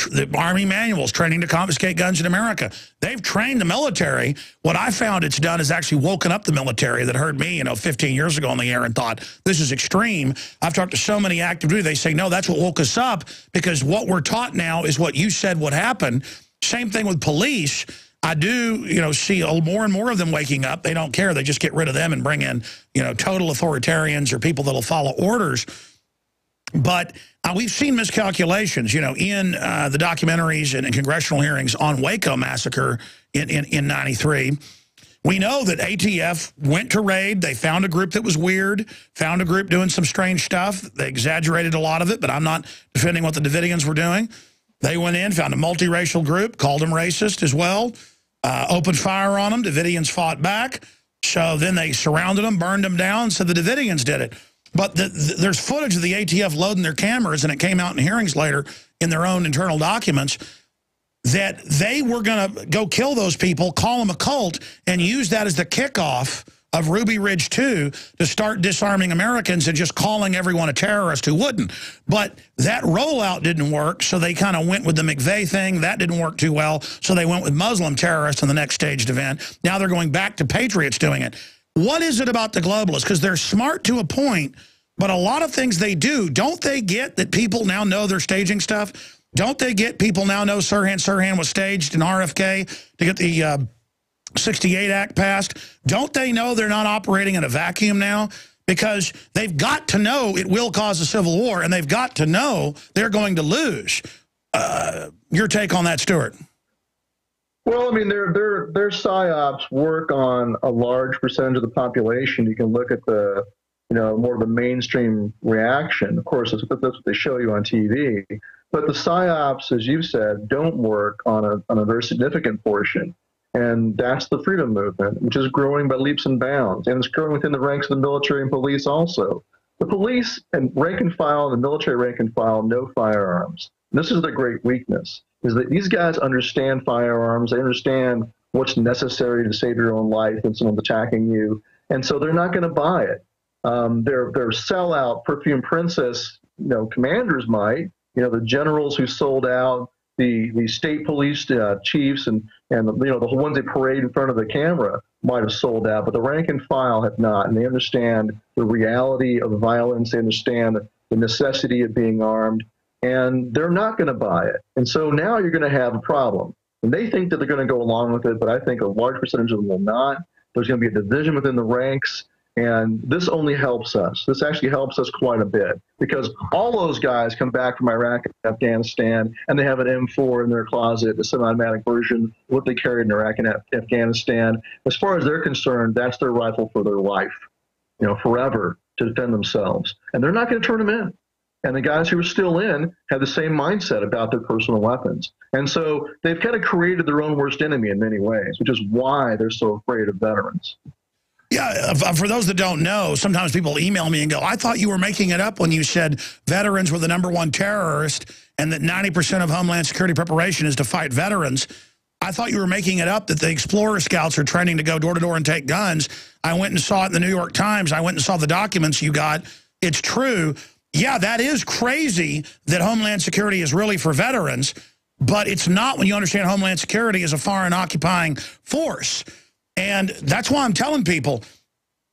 the Army manuals, training to confiscate guns in America, they've trained the military. What I found it's done is actually woken up the military that heard me, 15 years ago on the air and thought, this is extreme. I've talked to so many active duty. They say, no, that's what woke us up, because what we're taught now is what you said would happen. Same thing with police. I do, see more and more of them waking up. They don't care. They just get rid of them and bring in, total authoritarians or people that'll follow orders. But we've seen miscalculations, in the documentaries and in congressional hearings on Waco massacre in 93. We know that ATF went to raid. They found a group that was weird, found a group doing some strange stuff. They exaggerated a lot of it, but I'm not defending what the Davidians were doing. They went in, found a multiracial group, called them racist as well. Opened fire on them. Davidians fought back. So then they surrounded them, burned them down, said the Davidians did it. But there's footage of the ATF loading their cameras, and it came out in hearings later in their own internal documents, that they were going to go kill those people, call them a cult, and use that as the kickoff of Ruby Ridge 2 to start disarming Americans and just calling everyone a terrorist who wouldn't. But that rollout didn't work, so they kind of went with the McVeigh thing. That didn't work too well, so they went with Muslim terrorists in the next staged event. Now they're going back to patriots doing it. What is it about the globalists? Because they're smart to a point, but a lot of things they do, don't they get that people now know they're staging stuff? Don't they get people now know Sirhan was staged in RFK to get the 68 Act passed? Don't they know they're not operating in a vacuum now? Because they've got to know it will cause a civil war, and they've got to know they're going to lose. Your take on that, Stuart? Well, I mean, their psyops work on a large percentage of the population. You can look at the, more of the mainstream reaction. Of course, that's what they show you on TV. But the psyops, as you've said, don't work on a very significant portion. And that's the freedom movement, which is growing by leaps and bounds. And it's growing within the ranks of the military and police also. The police and rank and file, the military rank and file, no firearms. And this is their great weakness, is that these guys understand firearms. They understand what's necessary to save your own life when someone's attacking you. And so they're not going to buy it. Their sellout perfume princess, commanders might, the generals who sold out, the state police chiefs and the ones they parade in front of the camera might have sold out, but the rank and file have not, and they understand the reality of violence. They understand the necessity of being armed, and they're not going to buy it. And so now you're going to have a problem. And they think that they're going to go along with it, but I think a large percentage of them will not. There's going to be a division within the ranks. And this only helps us. This actually helps us quite a bit, because all those guys come back from Iraq and Afghanistan, and they have an M4 in their closet, a semi-automatic version of what they carried in Iraq and Afghanistan. As far as they're concerned, that's their rifle for their life, forever, to defend themselves. And they're not going to turn them in. And the guys who are still in have the same mindset about their personal weapons. And so they've kind of created their own worst enemy in many ways, which is why they're so afraid of veterans. Yeah, for those that don't know, sometimes people email me and go, I thought you were making it up when you said veterans were the #1 terrorist and that 90% of Homeland Security preparation is to fight veterans. I thought you were making it up that the Explorer Scouts are training to go door to door and take guns. I went and saw it in the New York Times. I went and saw the documents you got. It's true. Yeah, that is crazy that Homeland Security is really for veterans, but it's not when you understand Homeland Security as a foreign occupying force. And that's why I'm telling people,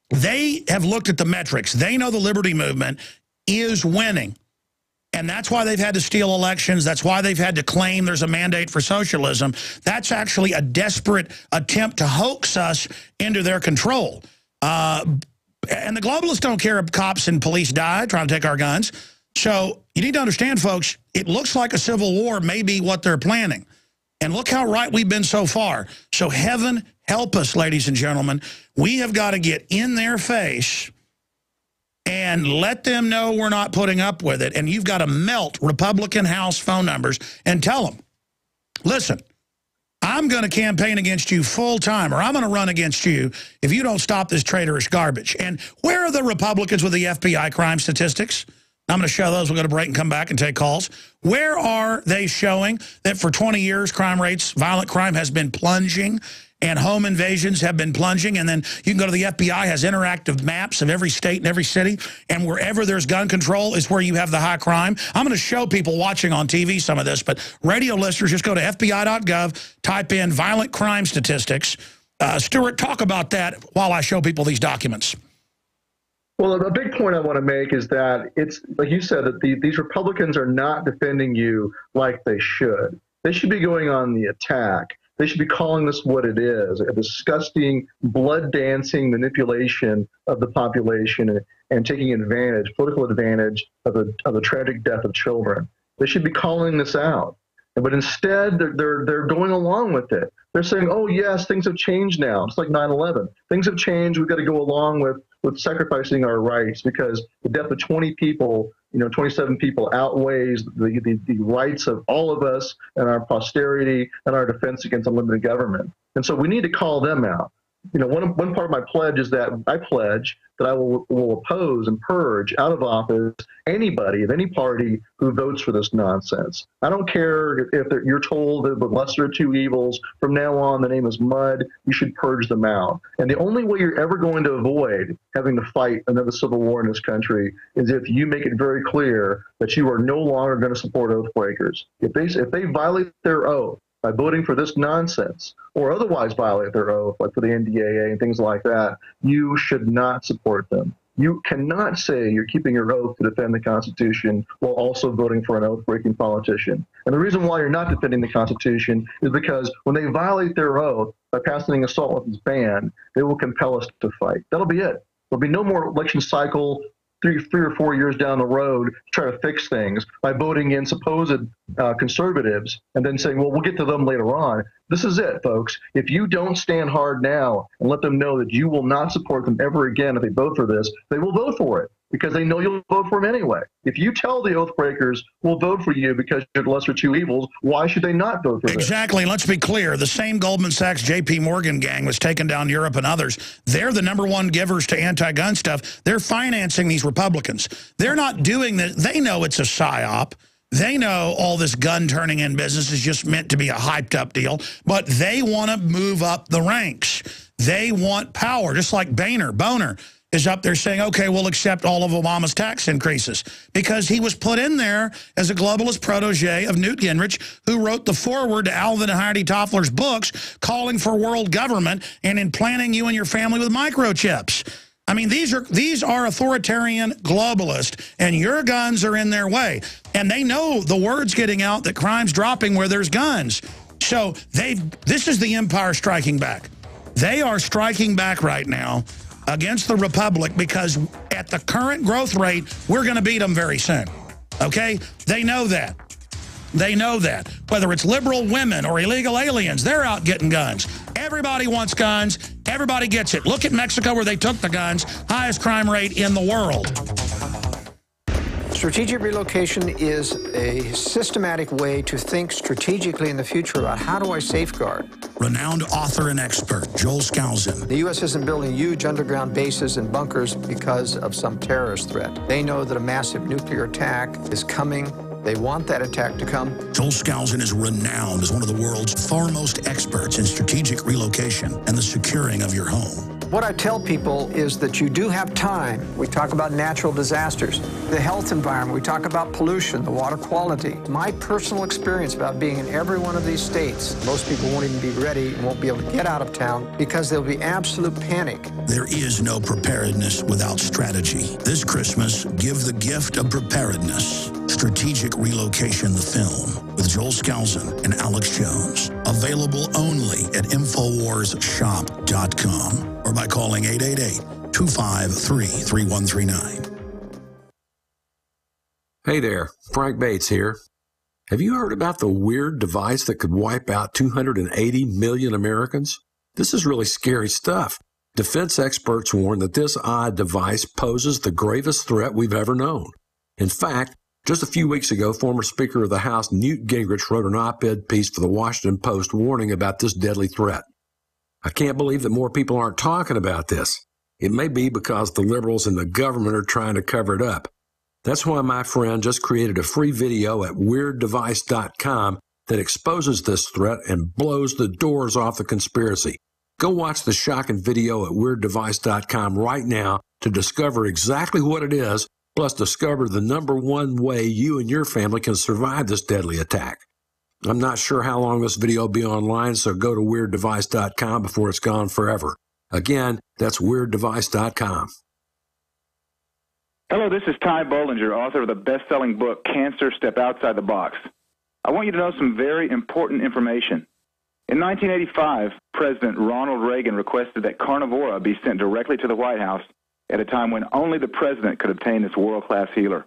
they have looked at the metrics. They know the liberty movement is winning. And that's why they've had to steal elections. That's why they've had to claim there's a mandate for socialism. That's actually a desperate attempt to hoax us into their control. And the globalists don't care if cops and police die trying to take our guns. So you need to understand, folks, it looks like a civil war may be what they're planning. And look how right we've been so far. So heaven help us, ladies and gentlemen. We have got to get in their face and let them know we're not putting up with it. And you've got to melt Republican House phone numbers and tell them, listen, I'm going to campaign against you full time, or I'm going to run against you if you don't stop this traitorous garbage. And where are the Republicans with the FBI crime statistics? I'm going to show those. We'll go to break and come back and take calls. Where are they showing that for 20 years crime rates, violent crime has been plunging and home invasions have been plunging? And then you can go to the FBI, has interactive maps of every state and every city, and wherever there's gun control is where you have the high crime. I'm going to show people watching on TV some of this, but radio listeners, just go to FBI.gov, type in violent crime statistics. Stuart, talk about that while I show people these documents. Well, a big point I want to make is that it's, like you said, that these Republicans are not defending you like they should. They should be going on the attack. They should be calling this what it is, a disgusting, blood-dancing manipulation of the population and taking advantage, political advantage of the tragic death of children. They should be calling this out. But instead, they're going along with it. They're saying, oh, yes, things have changed now. It's like 9/11. Things have changed. We've got to go along with sacrificing our rights because the death of 20 people, 27 people outweighs the rights of all of us and our posterity and our defense against unlimited government. And so we need to call them out. one part of my pledge is that I pledge that I will oppose and purge out of office anybody of any party who votes for this nonsense. I don't care if you're told that the lesser of two evils, from now on the name is mud, you should purge them out. And the only way you're ever going to avoid having to fight another civil war in this country is if you make it very clear that you are no longer going to support oath breakers. If they violate their oath by voting for this nonsense, or otherwise violate their oath, like for the NDAA and things like that, you should not support them. You cannot say you're keeping your oath to defend the Constitution while also voting for an oath-breaking politician. And the reason why you're not defending the Constitution is because when they violate their oath by passing an assault weapons ban, they will compel us to fight. That'll be it. There'll be no more election cycle 3 or 4 years down the road to try to fix things by voting in supposed conservatives and then saying, well, we'll get to them later on. This is it, folks. If you don't stand hard now and let them know that you will not support them ever again if they vote for this, they will vote for it because they know you'll vote for them anyway. If you tell the oath breakers, we'll vote for you because you're the lesser two evils, why should they not vote for this? Exactly. Let's be clear. The same Goldman Sachs, JP Morgan gang was taking down Europe and others. They're the #1 givers to anti-gun stuff. They're financing these Republicans. They're not doing this. They know it's a psyop. They know all this gun turning in business is just meant to be a hyped up deal, but they want to move up the ranks. They want power, just like Boehner is up there saying, okay, we'll accept all of Obama's tax increases because he was put in there as a globalist protege of Newt Gingrich, who wrote the foreword to Alvin and Heidi Toffler's books calling for world government and implanting you and your family with microchips. I mean, these are authoritarian globalists, and your guns are in their way. And they know the word's getting out that crime's dropping where there's guns. So this is the empire striking back. They are striking back right now against the Republic because at the current growth rate, we're going to beat them very soon. Okay? They know that. They know that. Whether it's liberal women or illegal aliens, they're out getting guns. Everybody wants guns. Everybody gets it. Look at Mexico where they took the guns. Highest crime rate in the world. Strategic relocation is a systematic way to think strategically in the future about how do I safeguard. Renowned author and expert, Joel Skousen. The U.S. isn't building huge underground bases and bunkers because of some terrorist threat. They know that a massive nuclear attack is coming. They want that attack to come. Joel Skousen is renowned as one of the world's foremost experts in strategic relocation and the securing of your home. What I tell people is that you do have time. We talk about natural disasters, the health environment. We talk about pollution, the water quality. My personal experience about being in every one of these states, most people won't even be ready and won't be able to get out of town because there'll be absolute panic. There is no preparedness without strategy. This Christmas, give the gift of preparedness. Strategic Relocation, the film, with Joel Skousen and Alex Jones. Available only at InfoWarsShop.com or by calling 888-253-3139. Hey there, Frank Bates here. Have you heard about the weird device that could wipe out 280 million Americans? This is really scary stuff. Defense experts warn that this odd device poses the gravest threat we've ever known. In fact, just a few weeks ago, former Speaker of the House Newt Gingrich wrote an op-ed piece for the Washington Post warning about this deadly threat. I can't believe that more people aren't talking about this. It may be because the liberals and the government are trying to cover it up. That's why my friend just created a free video at WeirdDevice.com that exposes this threat and blows the doors off the conspiracy. Go watch the shocking video at WeirdDevice.com right now to discover exactly what it is, plus discover the #1 way you and your family can survive this deadly attack. I'm not sure how long this video will be online, so go to WeirdDevice.com before it's gone forever. Again, that's WeirdDevice.com. Hello, this is Ty Bollinger, author of the best-selling book, Cancer, Step Outside the Box. I want you to know some very important information. In 1985, President Ronald Reagan requested that Carnivora be sent directly to the White House at a time when only the president could obtain this world-class healer.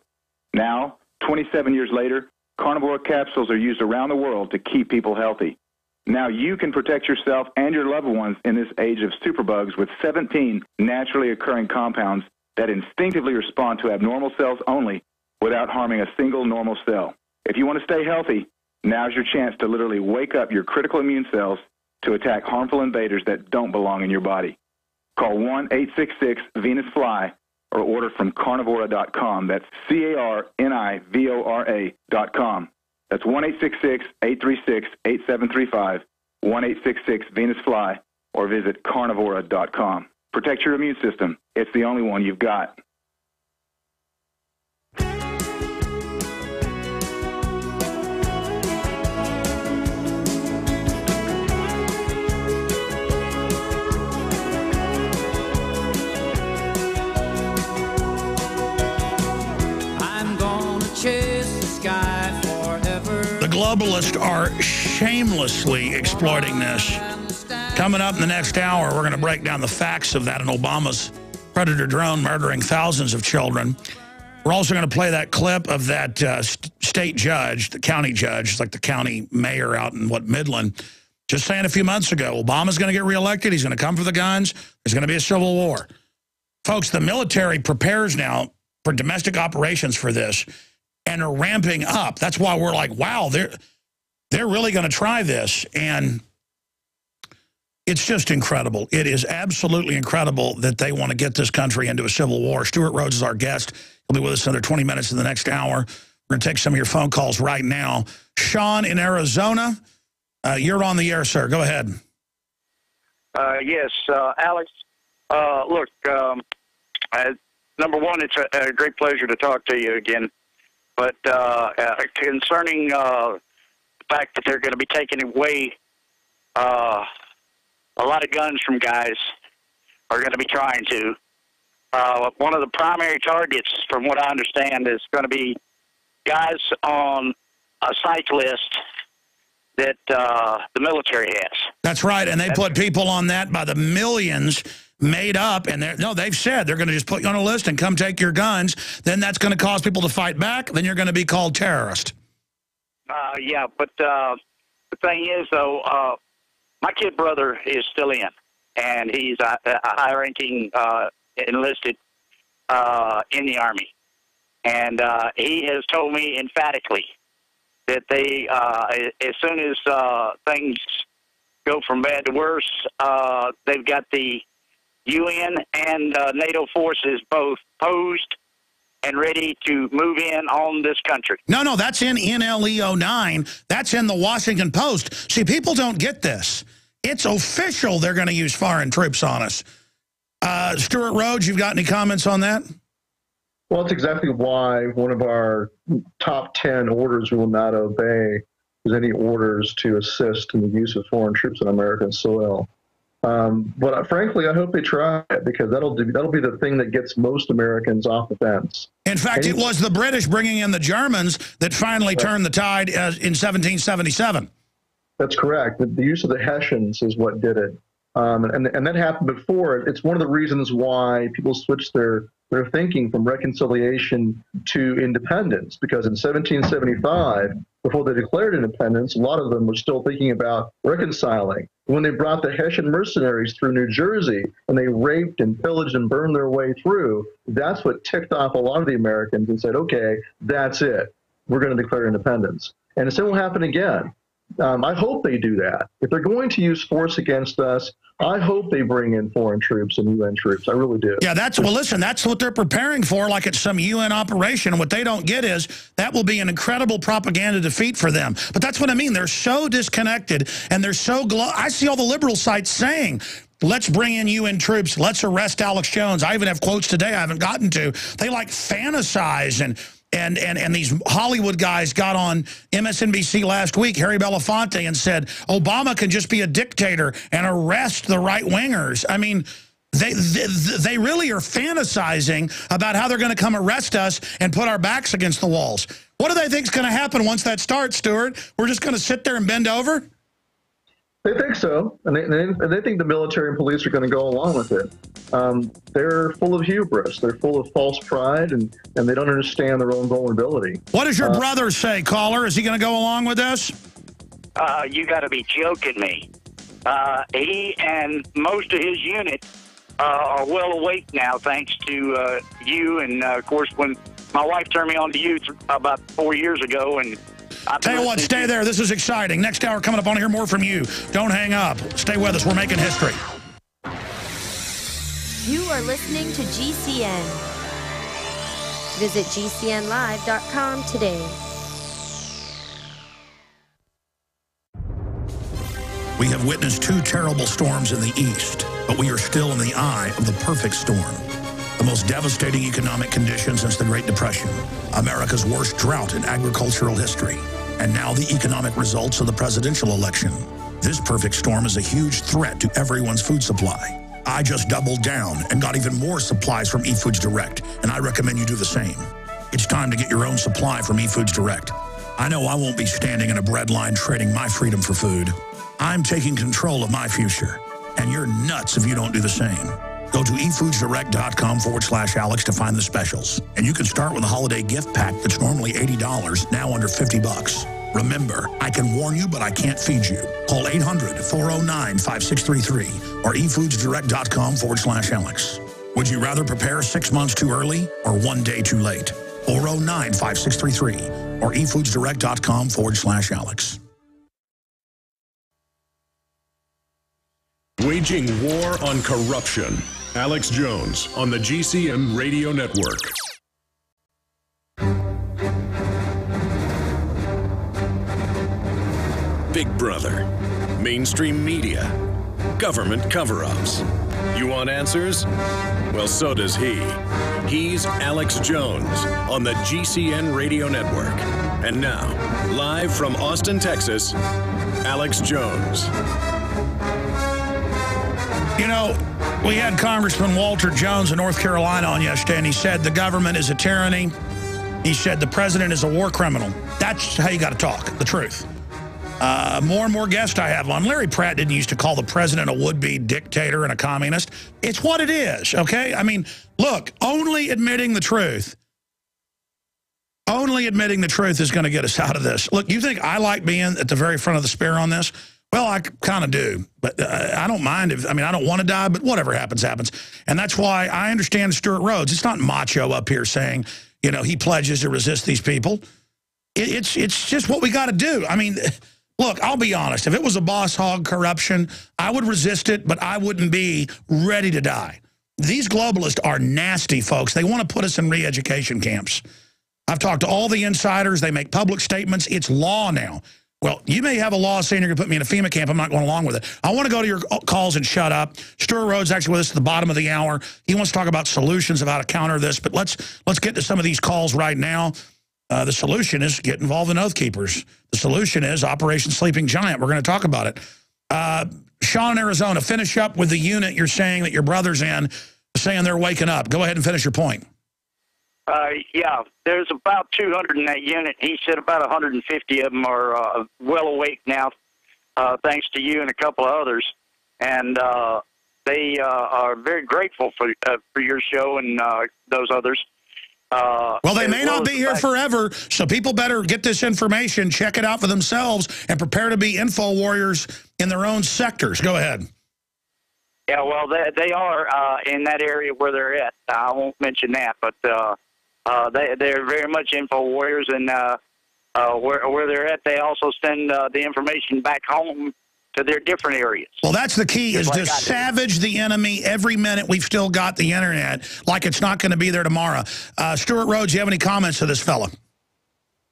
Now, 27 years later, Carnivora capsules are used around the world to keep people healthy. Now you can protect yourself and your loved ones in this age of superbugs with 17 naturally occurring compounds that instinctively respond to abnormal cells only without harming a single normal cell. If you want to stay healthy, now's your chance to literally wake up your critical immune cells to attack harmful invaders that don't belong in your body. Call 1-866-VENUS-FLY or order from carnivora.com. That's CARNIVORA.com. That's 1-866-836-8735, 1-866-VENUS-FLY, or visit carnivora.com. Protect your immune system. It's the only one you've got. The globalists are shamelessly exploiting this. Coming up in the next hour, we're going to break down the facts of that in Obama's Predator drone murdering thousands of children. We're also going to play that clip of that state judge, the county judge, it's like the county mayor out in, Midland, just saying a few months ago, Obama's going to get reelected, he's going to come for the guns, there's going to be a civil war. Folks, the military prepares now for domestic operations for this, and are ramping up. That's why we're like, wow, they're really going to try this. And it's just incredible. It is absolutely incredible that they want to get this country into a civil war. Stuart Rhodes is our guest. He'll be with us another 20 minutes in the next hour. We're going to take some of your phone calls right now. Sean in Arizona, you're on the air, sir. Go ahead. Yes, Alex. Look, number one, it's a great pleasure to talk to you again. But concerning the fact that they're going to be taking away a lot of guns from guys, are going to be trying to. One of the primary targets, from what I understand, is going to be guys on a psych list that the military has. That's right, and they put people on that by the millions made up, and they've said they're going to just put you on a list and come take your guns. Then that's going to cause people to fight back. Then you're going to be called terrorist. Yeah, but the thing is, though, my kid brother is still in, and he's a high-ranking enlisted in the Army. And he has told me emphatically that they, as soon as things go from bad to worse, they've got the UN and NATO forces both posed and ready to move in on this country. No, that's in NLE 09. That's in the Washington Post. See, people don't get this. It's official they're going to use foreign troops on us. Stuart Rhodes, you've got any comments on that? Well, that's exactly why one of our top 10 orders we will not obey is any orders to assist in the use of foreign troops on American soil. But frankly, I hope they try it, because that'll be the thing that gets most Americans off the fence. In fact, it was the British bringing in the Germans that finally turned the tide in 1777. That's correct. The use of the Hessians is what did it. And that happened before. It's one of the reasons why people switched their thinking from reconciliation to independence, because in 1775, before they declared independence, a lot of them were still thinking about reconciling. When they brought the Hessian mercenaries through New Jersey and they raped and pillaged and burned their way through, that's what ticked off a lot of the Americans and said, okay, that's it. We're going to declare independence. And the same will happen again. I hope they do that. If they're going to use force against us, I hope they bring in foreign troops and UN troops. I really do. Yeah, listen, that's what they're preparing for, like it's some UN operation. What they don't get is that will be an incredible propaganda defeat for them. But that's what I mean. They're so disconnected, and they're so I see all the liberal sites saying, let's bring in UN troops. Let's arrest Alex Jones. I even have quotes today I haven't gotten to. They like fantasize and these Hollywood guys got on MSNBC last week, Harry Belafonte, and said Obama can just be a dictator and arrest the right-wingers. I mean, they really are fantasizing about how they're going to come arrest us and put our backs against the walls. What do they think is going to happen once that starts, Stuart? We're just going to sit there and bend over? They think so, and they think the military and police are going to go along with it. They're full of hubris. They're full of false pride, and they don't understand their own vulnerability. What does your brother say, caller? Is he going to go along with this? You got to be joking me. He and most of his unit are well awake now, thanks to you. And, of course, when my wife turned me on to you about 4 years ago, and Tell you what, stay there. This is exciting. Next hour coming up, I want to hear more from you. Don't hang up. Stay with us. We're making history. You are listening to GCN. Visit GCNlive.com today. We have witnessed 2 terrible storms in the east, but we are still in the eye of the perfect storm. The most devastating economic conditions since the Great Depression, America's worst drought in agricultural history, and now the economic results of the presidential election. This perfect storm is a huge threat to everyone's food supply. I just doubled down and got even more supplies from eFoods Direct, and I recommend you do the same. It's time to get your own supply from eFoods Direct. I know I won't be standing in a bread line trading my freedom for food. I'm taking control of my future, and you're nuts if you don't do the same. Go to efoodsdirect.com/Alex to find the specials. And you can start with a holiday gift pack that's normally $80, now under $50. Remember, I can warn you, but I can't feed you. Call 800-409-5633 or efoodsdirect.com/Alex. Would you rather prepare 6 months too early or 1 day too late? 409-5633 or efoodsdirect.com/Alex. Waging war on corruption. Alex Jones on the GCN Radio Network. Big Brother, mainstream media, government cover-ups. You want answers? Well, so does he. He's Alex Jones on the GCN Radio Network. And now, live from Austin, Texas, Alex Jones. You know, we had Congressman Walter Jones of North Carolina on yesterday, and he said the government is a tyranny. He said the president is a war criminal. That's how you got to talk, the truth. More and more guests I have on. Larry Pratt didn't used to call the president a would-be dictator and a communist. It's what it is, okay? I mean, look, only admitting the truth is going to get us out of this. Look, you think I like being at the very front of the spear on this? Well, I kind of do, but I don't mind if, I don't want to die, but whatever happens, happens. And that's why I understand Stuart Rhodes. It's not macho up here saying, you know, he pledges to resist these people. It's just what we got to do. I mean, look, I'll be honest. If it was a boss hog corruption, I would resist it, but I wouldn't be ready to die. These globalists are nasty, folks. They want to put us in re-education camps. I've talked to all the insiders. They make public statements. It's law now. Well, you may have a law saying you're going to put me in a FEMA camp. I'm not going along with it. I want to go to your calls and shut up. Stuart Rhodes actually with us at the bottom of the hour. He wants to talk about solutions of how to counter this. But let's get to some of these calls right now. The solution is get involved in Oath Keepers. The solution is Operation Sleeping Giant. We're going to talk about it. Sean in Arizona, finish up with the unit you're saying that your brother's in, saying they're waking up. Go ahead and finish your point. Yeah, there's about 200 in that unit. He said about 150 of them are well awake now, thanks to you and a couple of others. And they are very grateful for your show and those others. Well, they may not be here forever, so people better get this information, check it out for themselves, and prepare to be info warriors in their own sectors. Go ahead. Yeah, well, they are in that area where they're at. I won't mention that, but they're very much info warriors, and where they're at, they also send the information back home to their different areas. Well, that's the key, is to savage the enemy every minute we've still got the internet, like it's not going to be there tomorrow. Stuart Rhodes, do you have any comments to this fella?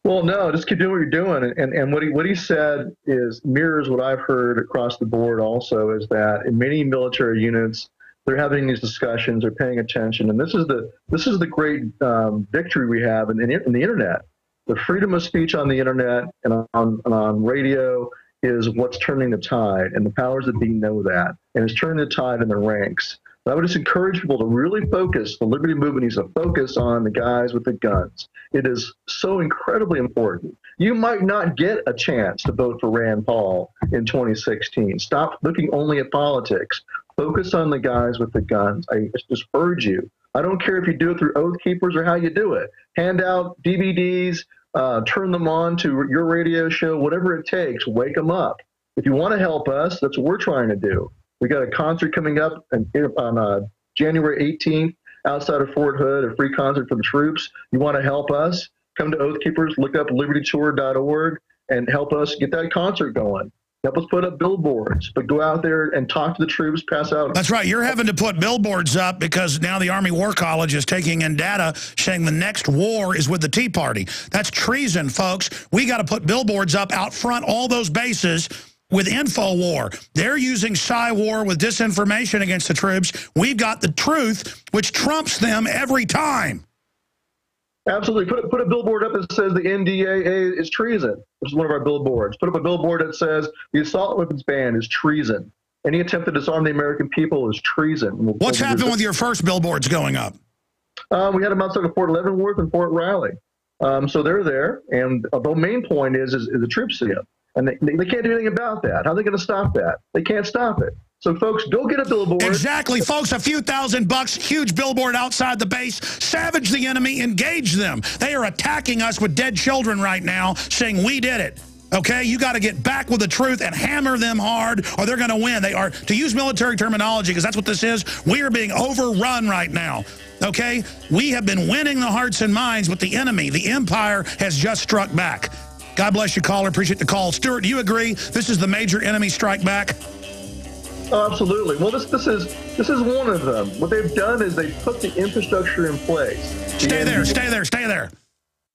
Well, no, just keep doing what you're doing. And what he said mirrors what I've heard across the board also, is that in many military units, they're having these discussions, they're paying attention. And this is the great victory we have in the internet. The freedom of speech on the internet and on radio is what's turning the tide, and the powers that be know that, and it's turning the tide in the ranks. But I would just encourage people to really focus. The Liberty Movement needs to focus on the guys with the guns. It is so incredibly important. You might not get a chance to vote for Rand Paul in 2016. Stop looking only at politics. Focus on the guys with the guns. I just urge you. I don't care if you do it through Oath Keepers or how you do it. Hand out DVDs, turn them on to your radio show, whatever it takes. Wake them up. If you want to help us, that's what we're trying to do. We got a concert coming up on January 18th outside of Fort Hood, a free concert for the troops. You want to help us? come to Oath Keepers, look up libertytour.org, and help us get that concert going. Help us put up billboards, but go out there and talk to the troops, pass out. That's right. You're having to put billboards up because now the Army War College is taking in data saying the next war is with the Tea Party. That's treason, folks. We got to put billboards up out front, all those bases with InfoWar. They're using PsyWar with disinformation against the troops. We've got the truth, which trumps them every time. Absolutely. Put a billboard up that says the NDAA is treason, which is one of our billboards. Put up a billboard that says the assault weapons ban is treason. Any attempt to disarm the American people is treason. What's happened with your first billboards going up? We had them outside of Fort Leavenworth and Fort Riley. So they're there. And the main point is the troops see them. And they can't do anything about that. How are they going to stop that? They can't stop it. So, folks, go get a billboard. Exactly, folks. A few $1,000, huge billboard outside the base. Savage the enemy, engage them. They are attacking us with dead children right now, saying we did it. Okay, you got to get back with the truth and hammer them hard, or they're going to win. They are, to use military terminology, because that's what this is, we are being overrun right now. Okay, we have been winning the hearts and minds, but the enemy, the empire, has just struck back. God bless you, caller. Appreciate the call. Stuart, do you agree this is the major enemy strike back? Oh, absolutely. Well, this is one of them. What they've done is they've put the infrastructure in place. Stay there.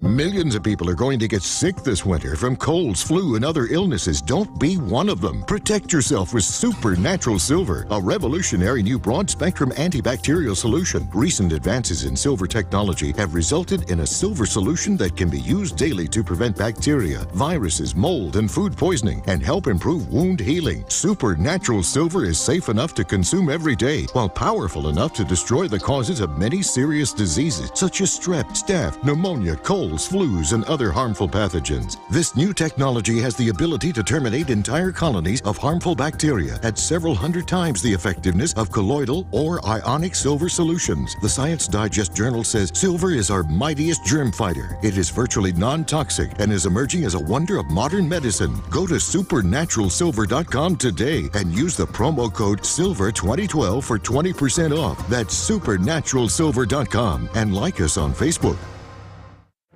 Millions of people are going to get sick this winter from colds, flu, and other illnesses. Don't be one of them. Protect yourself with Supernatural Silver, a revolutionary new broad-spectrum antibacterial solution. Recent advances in silver technology have resulted in a silver solution that can be used daily to prevent bacteria, viruses, mold, and food poisoning, and help improve wound healing. Supernatural Silver is safe enough to consume every day, while powerful enough to destroy the causes of many serious diseases, such as strep, staph, pneumonia, colds, flus, and other harmful pathogens. This new technology has the ability to terminate entire colonies of harmful bacteria at several hundred times the effectiveness of colloidal or ionic silver solutions. The Science Digest Journal says silver is our mightiest germ fighter. It is virtually non-toxic and is emerging as a wonder of modern medicine. Go to supernaturalsilver.com today and use the promo code SILVER2012 for 20% off. That's supernaturalsilver.com, and like us on Facebook.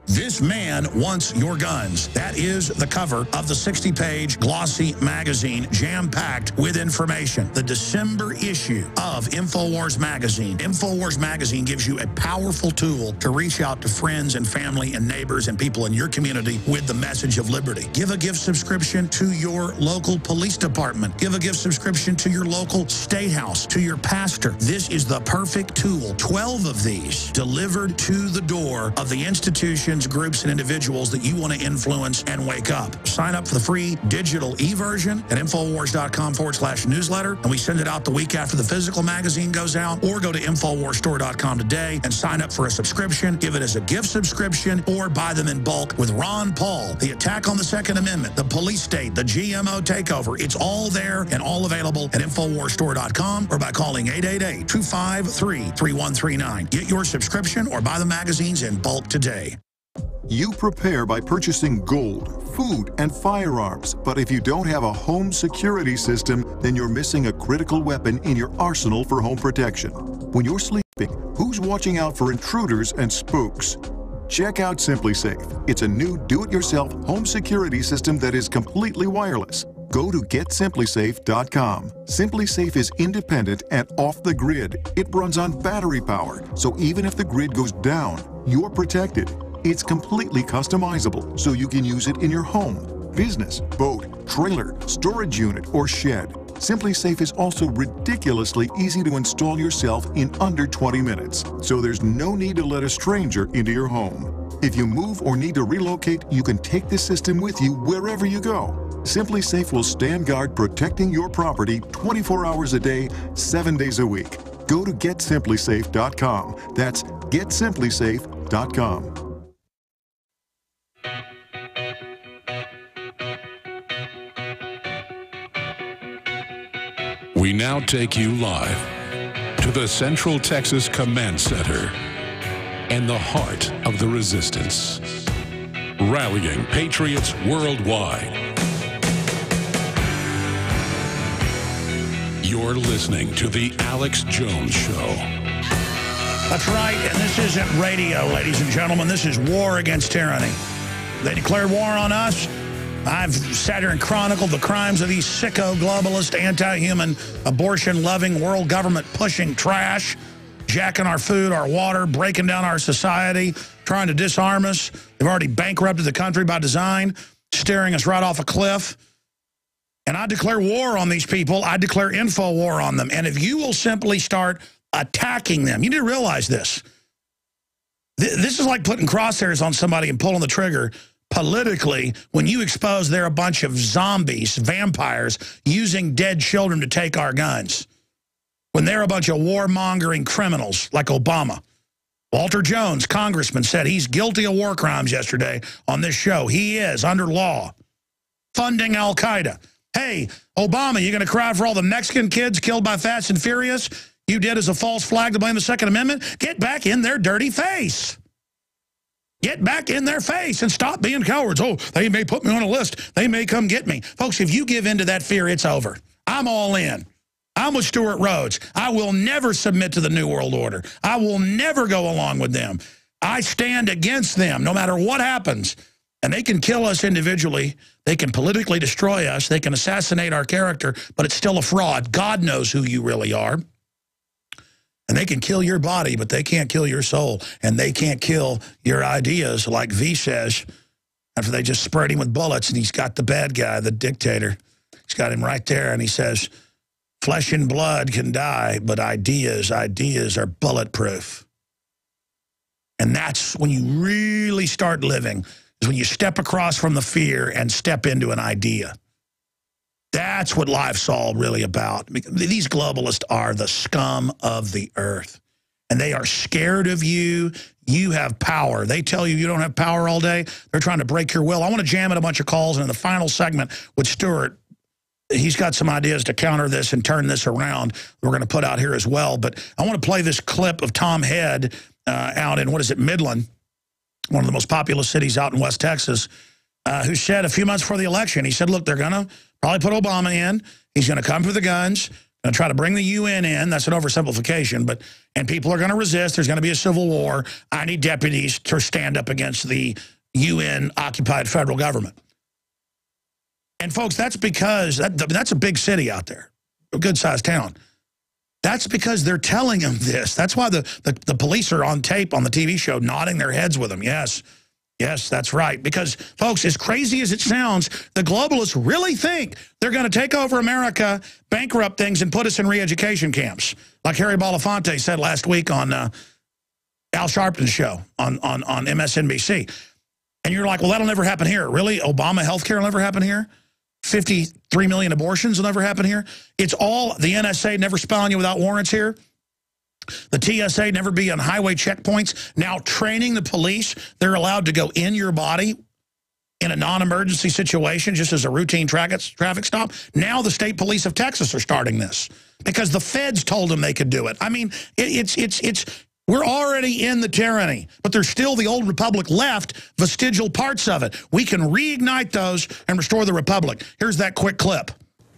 This man wants your guns. That is the cover of the 60-page glossy magazine, jam-packed with information. The December issue of InfoWars Magazine. InfoWars Magazine gives you a powerful tool to reach out to friends and family and neighbors and people in your community with the message of liberty. Give a gift subscription to your local police department. Give a gift subscription to your local state house, to your pastor. This is the perfect tool. 12 of these delivered to the door of the institution, groups, and individuals that you want to influence and wake up. Sign up for the free digital e-version at Infowars.com/newsletter, and we send it out the week after the physical magazine goes out, or go to Infowarsstore.com today and sign up for a subscription, give it as a gift subscription, or buy them in bulk with Ron Paul, the attack on the Second Amendment, the police state, the GMO takeover. It's all there and all available at Infowarsstore.com or by calling 888-253-3139. Get your subscription or buy the magazines in bulk today. You prepare by purchasing gold, food, and firearms. But if you don't have a home security system, then you're missing a critical weapon in your arsenal for home protection. When you're sleeping, who's watching out for intruders and spooks? Check out SimpliSafe. It's a new do-it-yourself home security system that is completely wireless. Go to GetSimpliSafe.com. SimpliSafe is independent and off the grid. It runs on battery power, so even if the grid goes down, you're protected. It's completely customizable, so you can use it in your home, business, boat, trailer, storage unit, or shed. SimpliSafe is also ridiculously easy to install yourself in under 20 minutes, so there's no need to let a stranger into your home. If you move or need to relocate, you can take the system with you wherever you go. SimpliSafe will stand guard protecting your property 24 hours a day, 7 days a week. Go to GetSimpliSafe.com. That's GetSimpliSafe.com. We now take you live to the Central Texas Command Center and the heart of the resistance, rallying patriots worldwide. You're listening to The Alex Jones Show. That's right, and this isn't radio, ladies and gentlemen. This is war against tyranny. They declared war on us. I've sat here and chronicled the crimes of these sicko, globalist, anti-human, abortion-loving, world government-pushing trash, jacking our food, our water, breaking down our society, trying to disarm us. They've already bankrupted the country by design, staring us right off a cliff. And I declare war on these people. I declare info war on them. And if you will simply start attacking them, you need to realize this. This is like putting crosshairs on somebody and pulling the trigger politically when you expose they're a bunch of zombies, vampires, using dead children to take our guns. When they're a bunch of warmongering criminals like Obama. Walter Jones, congressman, said he's guilty of war crimes yesterday on this show. He is, under law. Funding al-Qaeda. Hey, Obama, you going to cry for all the Mexican kids killed by Fast and Furious? You did as a false flag to blame the Second Amendment? Get back in their dirty face. Get back in their face and stop being cowards. Oh, they may put me on a list. They may come get me. Folks, if you give in to that fear, it's over. I'm all in. I'm with Stuart Rhodes. I will never submit to the New World Order. I will never go along with them. I stand against them no matter what happens. And they can kill us individually. They can politically destroy us. They can assassinate our character, but it's still a fraud. God knows who you really are. And they can kill your body, but they can't kill your soul. And they can't kill your ideas, like V says, after they just sprayed him with bullets, and he's got the bad guy, the dictator. He's got him right there, and he says, flesh and blood can die, but ideas are bulletproof. And that's when you really start living, is when you step across from the fear and step into an idea. That's what life's all really about. These globalists are the scum of the earth. And they are scared of you. You have power. They tell you you don't have power all day. They're trying to break your will. I want to jam in a bunch of calls. And in the final segment with Stuart, he's got some ideas to counter this and turn this around. We're going to put out here as well. But I want to play this clip of Tom Head out in, what is it, Midland, one of the most populous cities out in West Texas, who said a few months before the election, he said, look, they're going to probably put Obama in. He's going to come for the guns, going to try to bring the UN in. That's an oversimplification, and people are going to resist. There's going to be a civil war. I need deputies to stand up against the UN-occupied federal government. And, folks, that's because that's a big city out there, a good-sized town. That's because they're telling them this. That's why the police are on tape on the TV show nodding their heads with them. Yes, yes, that's right. Because, folks, as crazy as it sounds, the globalists really think they're going to take over America, bankrupt things, and put us in re-education camps, like Harry Belafonte said last week on Al Sharpton's show on MSNBC. And you're like, well, that'll never happen here. Really? Obama health care will never happen here? 53 million abortions will never happen here? It's all, the NSA never spy on you without warrants here? The TSA never be on highway checkpoints. Now training the police, they're allowed to go in your body in a non-emergency situation just as a routine traffic stop. Now the state police of Texas are starting this because the feds told them they could do it. I mean, we're already in the tyranny, but there's still the old republic left, vestigial parts of it. We can reignite those and restore the republic. Here's that quick clip.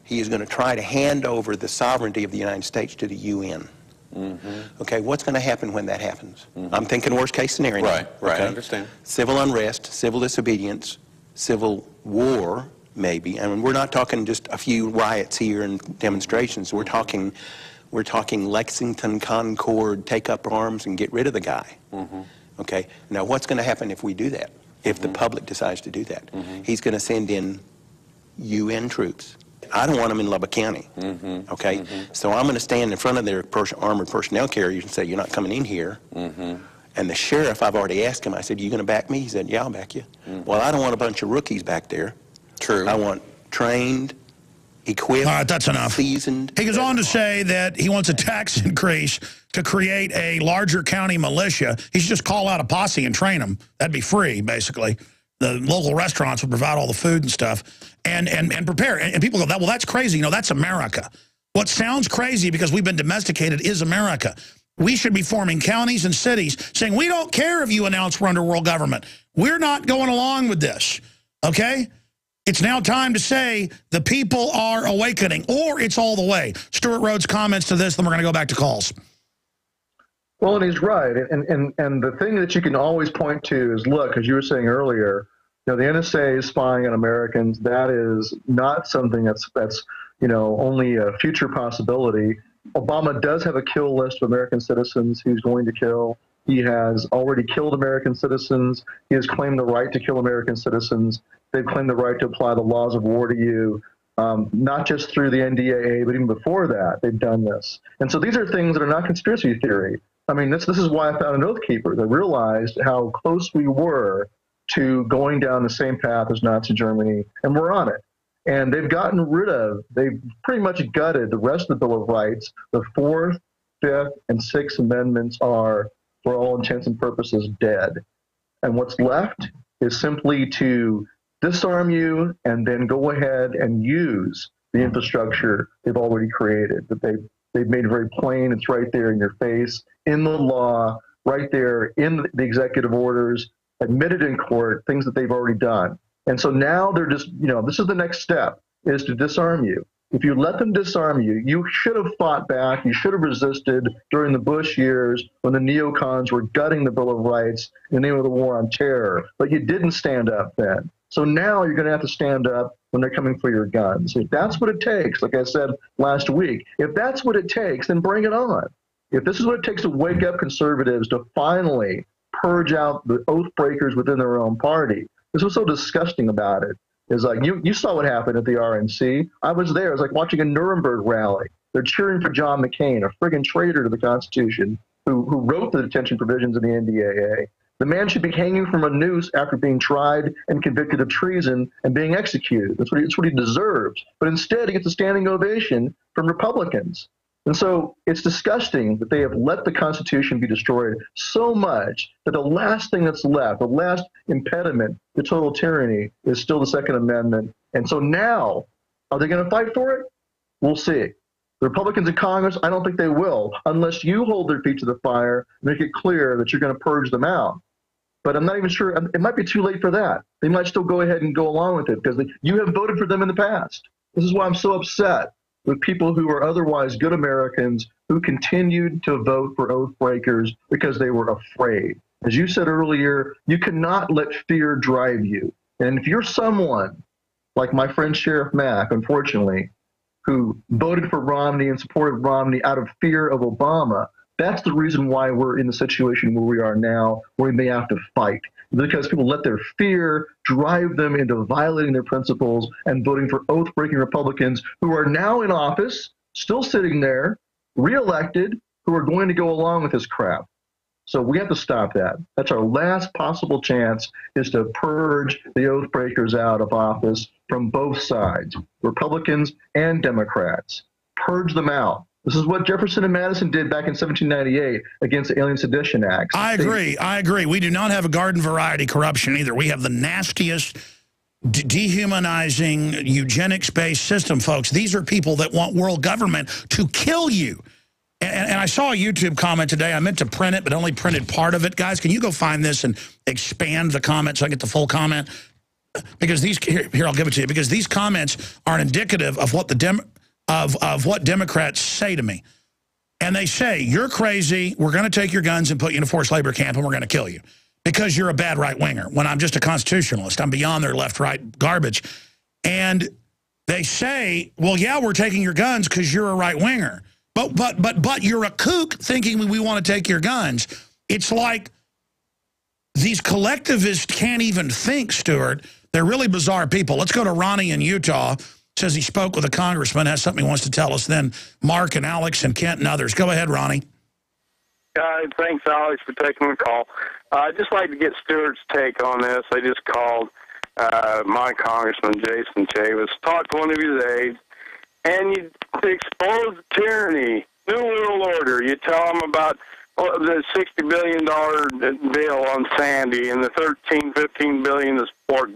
He is going to try to hand over the sovereignty of the United States to the UN. Okay, what's going to happen when that happens? I'm thinking worst case scenario. Right, right, okay? I understand. Civil unrest, civil disobedience, civil war, maybe. I mean, we're not talking just a few riots here and demonstrations. We're talking Lexington, Concord, take up arms and get rid of the guy. Okay, now what's going to happen if we do that? If the public decides to do that? He's going to send in UN troops. I don't want them in Lubbock County, okay? So I'm going to stand in front of their armored personnel carriers and say, you're not coming in here. And the sheriff, I've already asked him, I said, you going to back me? He said, yeah, I'll back you. Well, I don't want a bunch of rookies back there. True. I want trained, equipped, all right, that's enough. Seasoned. He goes on to say that he wants a tax increase to create a larger county militia. He should just call out a posse and train them. That'd be free, basically. The local restaurants would provide all the food and stuff and prepare. And people go, well, that's crazy. You know, that's America. What sounds crazy because we've been domesticated is America. We should be forming counties and cities saying, we don't care if you announce we're under world government. We're not going along with this, okay? It's now time to say the people are awakening, or it's all the way. Stuart Rhodes' comments to this, then we're going to go back to calls. Well, and he's right. And the thing that you can always point to is, look, as you were saying earlier, the NSA is spying on Americans. That is not something that's only a future possibility. Obama does have a kill list of American citizens he's going to kill. He has already killed American citizens. He has claimed the right to kill American citizens. They've claimed the right to apply the laws of war to you, not just through the NDAA, but even before that, they've done this. And so these are things that are not conspiracy theory. I mean, this is why I found an Oath Keepers. I realized how close we were to going down the same path as Nazi Germany, and we're on it. And they've pretty much gutted the rest of the Bill of Rights. The 4th, 5th, and 6th Amendments are, for all intents and purposes, dead. And what's left is simply to disarm you and then go ahead and use the infrastructure they've already created, that they've made very plain. It's right there in your face, in the law, right there in the executive orders, admitted in court, things that they've already done. And so now they're just, this is the next step, is to disarm you. If you let them disarm you, you should have fought back. You should have resisted during the Bush years when the neocons were gutting the Bill of Rights in the name of the war on terror. But you didn't stand up then. So now you're going to have to stand up when they're coming for your guns. If that's what it takes, like I said last week, if that's what it takes, then bring it on. If this is what it takes to wake up conservatives to finally purge out the oath breakers within their own party, this was so disgusting about it. Is like you saw what happened at the RNC. I was there. It was like watching a Nuremberg rally. They're cheering for John McCain, a friggin' traitor to the Constitution, who wrote the detention provisions of the NDAA. The man should be hanging from a noose after being tried and convicted of treason and being executed. That's what he deserves. But instead, he gets a standing ovation from Republicans. And so it's disgusting that they have let the Constitution be destroyed so much that the last thing that's left, the last impediment to total tyranny, is still the Second Amendment. And so now, are they going to fight for it? We'll see. The Republicans in Congress, I don't think they will, unless you hold their feet to the fire and make it clear that you're going to purge them out. But I'm not even sure. It might be too late for that. They might still go ahead and go along with it because you have voted for them in the past. This is why I'm so upset with people who are otherwise good Americans who continued to vote for oath breakers because they were afraid. As you said earlier, you cannot let fear drive you. And if you're someone like my friend Sheriff Mack, unfortunately, who voted for Romney and supported Romney out of fear of Obama, that's the reason why we're in the situation where we are now, where we may have to fight. Because people let their fear drive them into violating their principles and voting for oath-breaking Republicans who are now in office, still sitting there, reelected, who are going to go along with this crap. So we have to stop that. That's our last possible chance, is to purge the oath breakers out of office from both sides, Republicans and Democrats. Purge them out. This is what Jefferson and Madison did back in 1798 against the Alien Sedition Acts. I agree. We do not have a garden variety corruption either. We have the nastiest, dehumanizing, eugenics-based system, folks. These are people that want world government to kill you. And I saw a YouTube comment today. I meant to print it, but only printed part of it. Guys, can you go find this and expand the comment so I get the full comment? Because these, here I'll give it to you, because these comments are indicative of what of what Democrats say to me. And they say, you're crazy, we're going to take your guns and put you in a forced labor camp and we're going to kill you because you're a bad right-winger, when I'm just a constitutionalist. I'm beyond their left-right garbage. And they say, well, yeah, we're taking your guns because you're a right-winger. But you're a kook thinking we want to take your guns. It's like these collectivists can't even think, Stuart. They're really bizarre people. Let's go to Ronnie in Utah. Says he spoke with a congressman, has something he wants to tell us. Then Mark and Alex and Kent and others. Go ahead, Ronnie. Thanks, Alex, for taking the call. I'd just like to get Stuart's take on this. I just called my congressman, Jason Chavis, talked to one of his aides, and you expose tyranny, New World Order. You tell them about the $60 billion bill on Sandy and the $15 billion of pork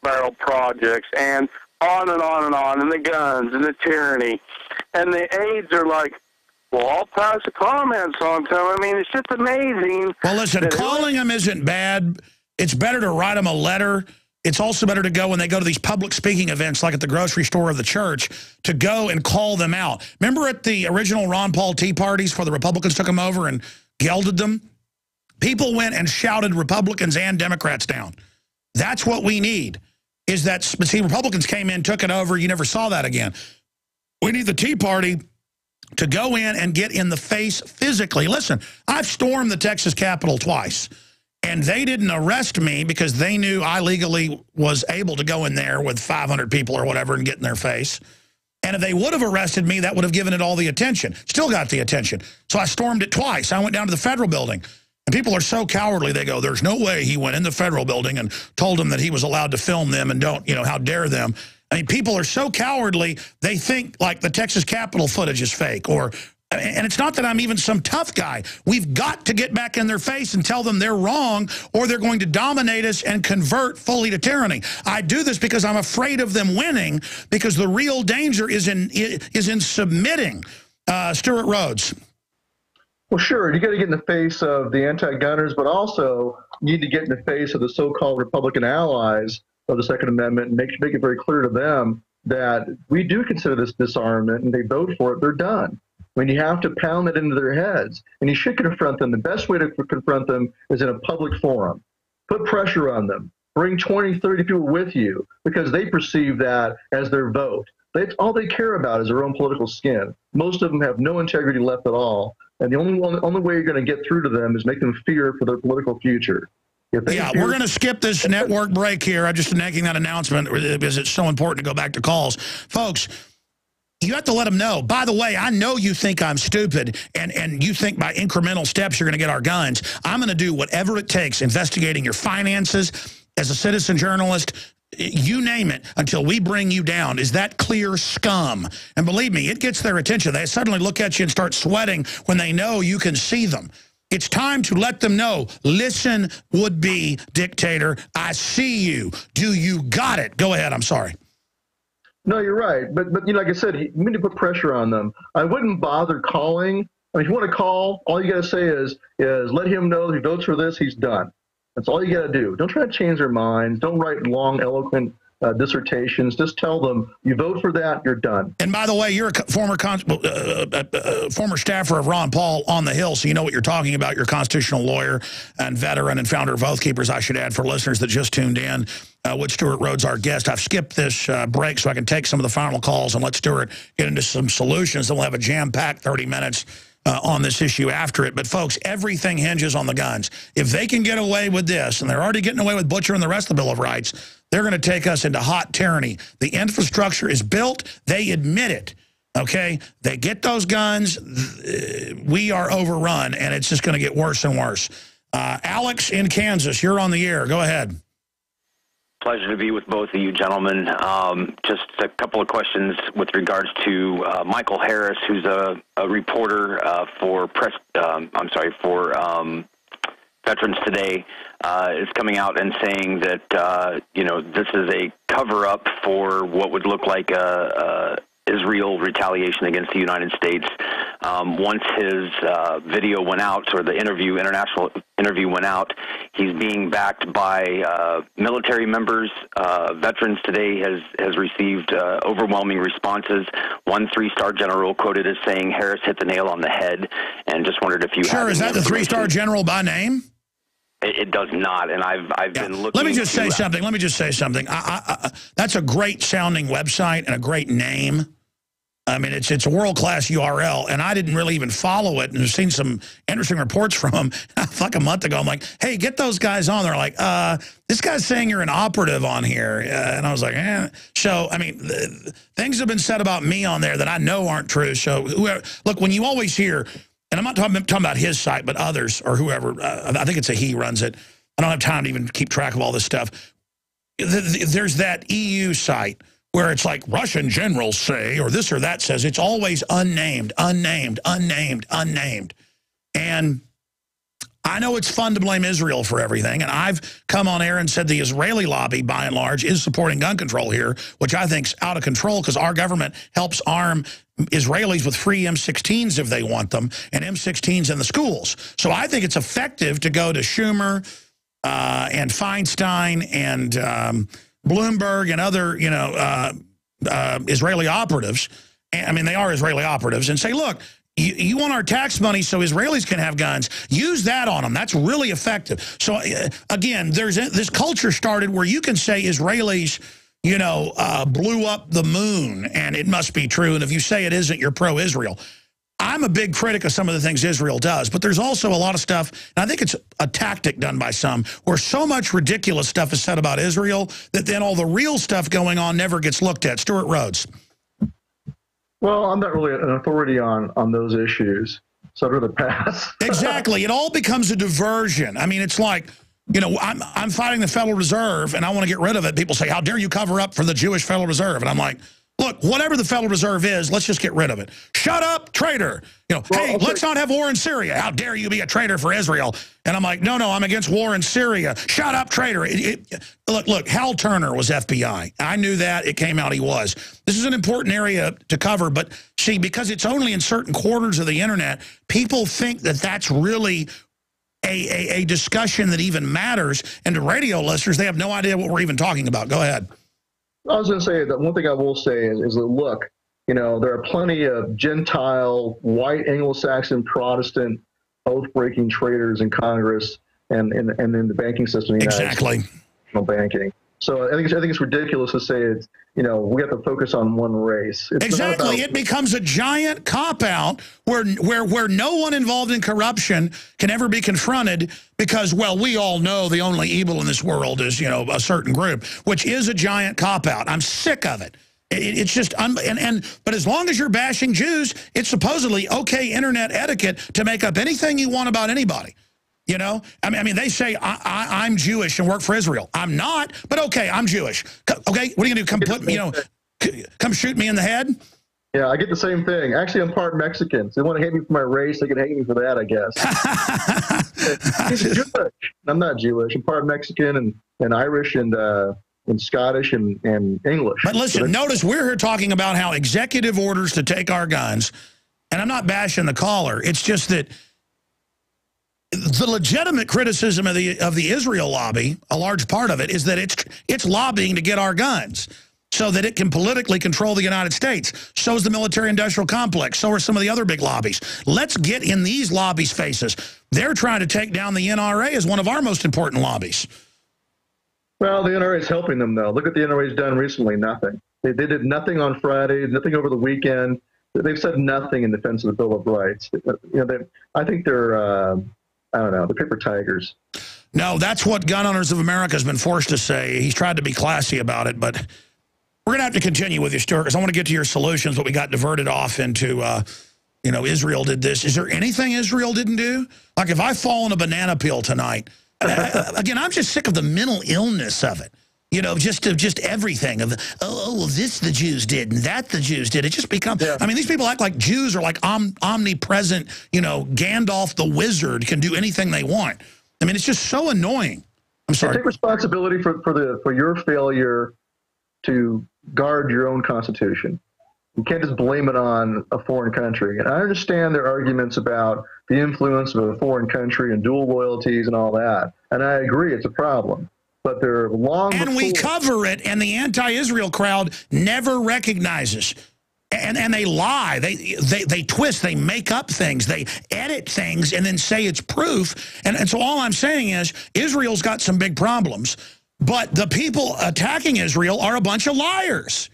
barrel projects, and on and on and on, and the guns and the tyranny. And the aides are like, well, I'll pass the comments on to them. I mean, it's just amazing. Well, listen, calling them isn't bad. It's better to write them a letter. It's also better to go when they go to these public speaking events, like at the grocery store or the church, to go and call them out. Remember at the original Ron Paul Tea Parties where the Republicans took them over and gelded them. People went and shouted Republicans and Democrats down. That's what we need, is that, see, Republicans came in, took it over. You never saw that again. We need the Tea Party to go in and get in the face physically. Listen, I've stormed the Texas Capitol twice, and they didn't arrest me because they knew I legally was able to go in there with 500 people or whatever and get in their face. And if they would have arrested me, that would have given it all the attention. Still got the attention. So I stormed it twice. I went down to the federal building. And people are so cowardly, they go, there's no way he went in the federal building and told them that he was allowed to film them and don't, you know, how dare them. I mean, people are so cowardly, they think like the Texas Capitol footage is fake. And it's not that I'm even some tough guy. We've got to get back in their face and tell them they're wrong, or they're going to dominate us and convert fully to tyranny. I do this because I'm afraid of them winning, because the real danger is in submitting. Stewart Rhodes. Well, sure, you got to get in the face of the anti-gunners, but also you need to get in the face of the so-called Republican allies of the Second Amendment and make it very clear to them that we do consider this disarmament, and they vote for it, they're done. I mean, you have to pound that into their heads, and you should confront them. The best way to confront them is in a public forum. Put pressure on them. Bring 20, 30 people with you, because they perceive that as their vote. All they care about is their own political skin. Most of them have no integrity left at all, and the only way you're going to get through to them is make them fear for their political future. Yeah, we're going to skip this network break here. I'm just making that announcement because it's so important to go back to calls. Folks, you have to let them know. By the way, I know you think I'm stupid, and you think by incremental steps you're going to get our guns. I'm going to do whatever it takes, investigating your finances as a citizen journalist, you name it, until we bring you down. Is that clear scum? And believe me, it gets their attention. They suddenly look at you and start sweating when they know you can see them. It's time to let them know, listen, would-be dictator, I see you. Do you got it? Go ahead, I'm sorry. No, you're right. But you know, like I said, we need to put pressure on them. I wouldn't bother calling. I mean, if you want to call, all you got to say is let him know if he votes for this, he's done. That's all you got to do. Don't try to change their minds. Don't write long, eloquent dissertations. Just tell them, you vote for that, you're done. And by the way, you're a former staffer of Ron Paul on the Hill, so you know what you're talking about. You're a constitutional lawyer and veteran and founder of Oath Keepers, I should add, for listeners that just tuned in. With Stewart Rhodes, our guest. I've skipped this break so I can take some of the final calls and let Stewart get into some solutions. Then we'll have a jam-packed 30 minutes on this issue after it. But, folks, everything hinges on the guns. If they can get away with this, and they're already getting away with butchering the rest of the Bill of Rights, they're going to take us into hot tyranny. The infrastructure is built. They admit it. Okay? They get those guns. We are overrun, and it's just going to get worse and worse. Alex in Kansas, you're on the air. Go ahead. Pleasure to be with both of you gentlemen. Just a couple of questions with regards to Michael Harris, who's a reporter for Veterans Today, is coming out and saying that this is a cover-up for what would look like Israel retaliation against the United States. Once his video went out, or the international interview went out, he's being backed by military members. Veterans Today has received overwhelming responses. One 3-star general quoted as saying Harris hit the nail on the head, and just wondered if you Sure, is that the 3-star general by name? It does not, and I've been looking. Let me just say something. That's a great sounding website and a great name. I mean, it's a world-class URL, and I didn't really even follow it, and I've seen some interesting reports from them like a month ago. I'm like, hey, get those guys on. They're like, this guy's saying you're an operative on here. And I was like, eh. So, I mean, things have been said about me on there that I know aren't true. So, look, when you always hear, and I'm not talking about his site, but others or whoever, I think it's he runs it. I don't have time to even keep track of all this stuff. There's that EU site where it's like Russian generals say, or this or that says. It's always unnamed. And I know it's fun to blame Israel for everything, and I've come on air and said the Israeli lobby, by and large, is supporting gun control here, which I think's out of control because our government helps arm Israelis with free M16s if they want them, and M16s in the schools. So I think it's effective to go to Schumer and Feinstein and Bloomberg and other, Israeli operatives, I mean, they are Israeli operatives, and say, look, You want our tax money so Israelis can have guns. Use that on them. That's really effective. So, again, there's this culture started where you can say Israelis, you know, blew up the moon, and it must be true. And if you say it isn't, you're pro-Israel. I'm a big critic of some of the things Israel does, but there's also a lot of stuff, and I think it's a tactic done by some, where so much ridiculous stuff is said about Israel that then all the real stuff going on never gets looked at. Stuart Rhodes. Well, I'm not really an authority on those issues, so I'd rather pass. Exactly. It all becomes a diversion. I mean, it's like, you know, I'm fighting the Federal Reserve, and I want to get rid of it. People say, how dare you cover up for the Jewish Federal Reserve? And I'm like, look, whatever the Federal Reserve is, let's just get rid of it. Shut up, traitor. You know, well, hey, let's not have war in Syria. How dare you be a traitor for Israel? And I'm like, no, I'm against war in Syria. Shut up, traitor. Look, Hal Turner was FBI. I knew that. It came out he was. This is an important area to cover, but see, because it's only in certain quarters of the internet, people think that that's really a discussion that even matters. And to radio listeners, they have no idea what we're even talking about. Go ahead. I was going to say that one thing I will say is that, look, you know, there are plenty of Gentile, white, Anglo-Saxon, Protestant, oath-breaking traitors in Congress and in the banking system. In the exactly. Banking. So I think it's ridiculous to say it's, you know, we have to focus on one race. It's exactly. It becomes a giant cop-out where no one involved in corruption can ever be confronted because, well, we all know the only evil in this world is, you know, a certain group, which is a giant cop-out. I'm sick of it. It's just, but as long as you're bashing Jews, it's supposedly okay internet etiquette to make up anything you want about anybody. You know, I mean, they say I'm Jewish and work for Israel. I'm not, but okay, I'm Jewish. Okay, what are you gonna do? Come shoot me in the head? Yeah, I get the same thing. Actually, I'm part Mexican. So they want to hate me for my race. They can hate me for that, I guess. He's Jewish. I'm not Jewish. I'm part Mexican and Irish and Scottish and English. But listen, notice we're here talking about how executive orders to take our guns, and I'm not bashing the caller. It's just that the legitimate criticism of the Israel lobby, a large part of it, is that it's lobbying to get our guns so that it can politically control the United States. So is the military-industrial complex. So are some of the other big lobbies. Let's get in these lobbies' faces. They're trying to take down the NRA as one of our most important lobbies. Well, the NRA is helping them, though. Look what the NRA's done recently. Nothing. They did nothing on Friday, nothing over the weekend. They've said nothing in defense of the Bill of Rights. You know, I think they're... I don't know, the paper tigers. No, that's what Gun Owners of America has been forced to say. He's tried to be classy about it, but we're going to have to continue with you, Stuart, because I want to get to your solutions, but we got diverted off into, you know, Israel did this. Is there anything Israel didn't do? Like if I fall in a banana peel tonight, again, I'm just sick of the mental illness of it. You know, just everything of, well, this the Jews did and that the Jews did. It just becomes, yeah. I mean, these people act like Jews are like omnipresent, you know, Gandalf the wizard can do anything they want. I mean, it's just so annoying. I'm sorry. Take responsibility for your failure to guard your own constitution. You can't just blame it on a foreign country. And I understand their arguments about the influence of a foreign country and dual loyalties and all that. And I agree, it's a problem. But they're long and before. We cover it, and the anti-Israel crowd never recognizes. And they lie. They twist. They make up things. They edit things and then say it's proof. And so all I'm saying is Israel's got some big problems. But the people attacking Israel are a bunch of liars.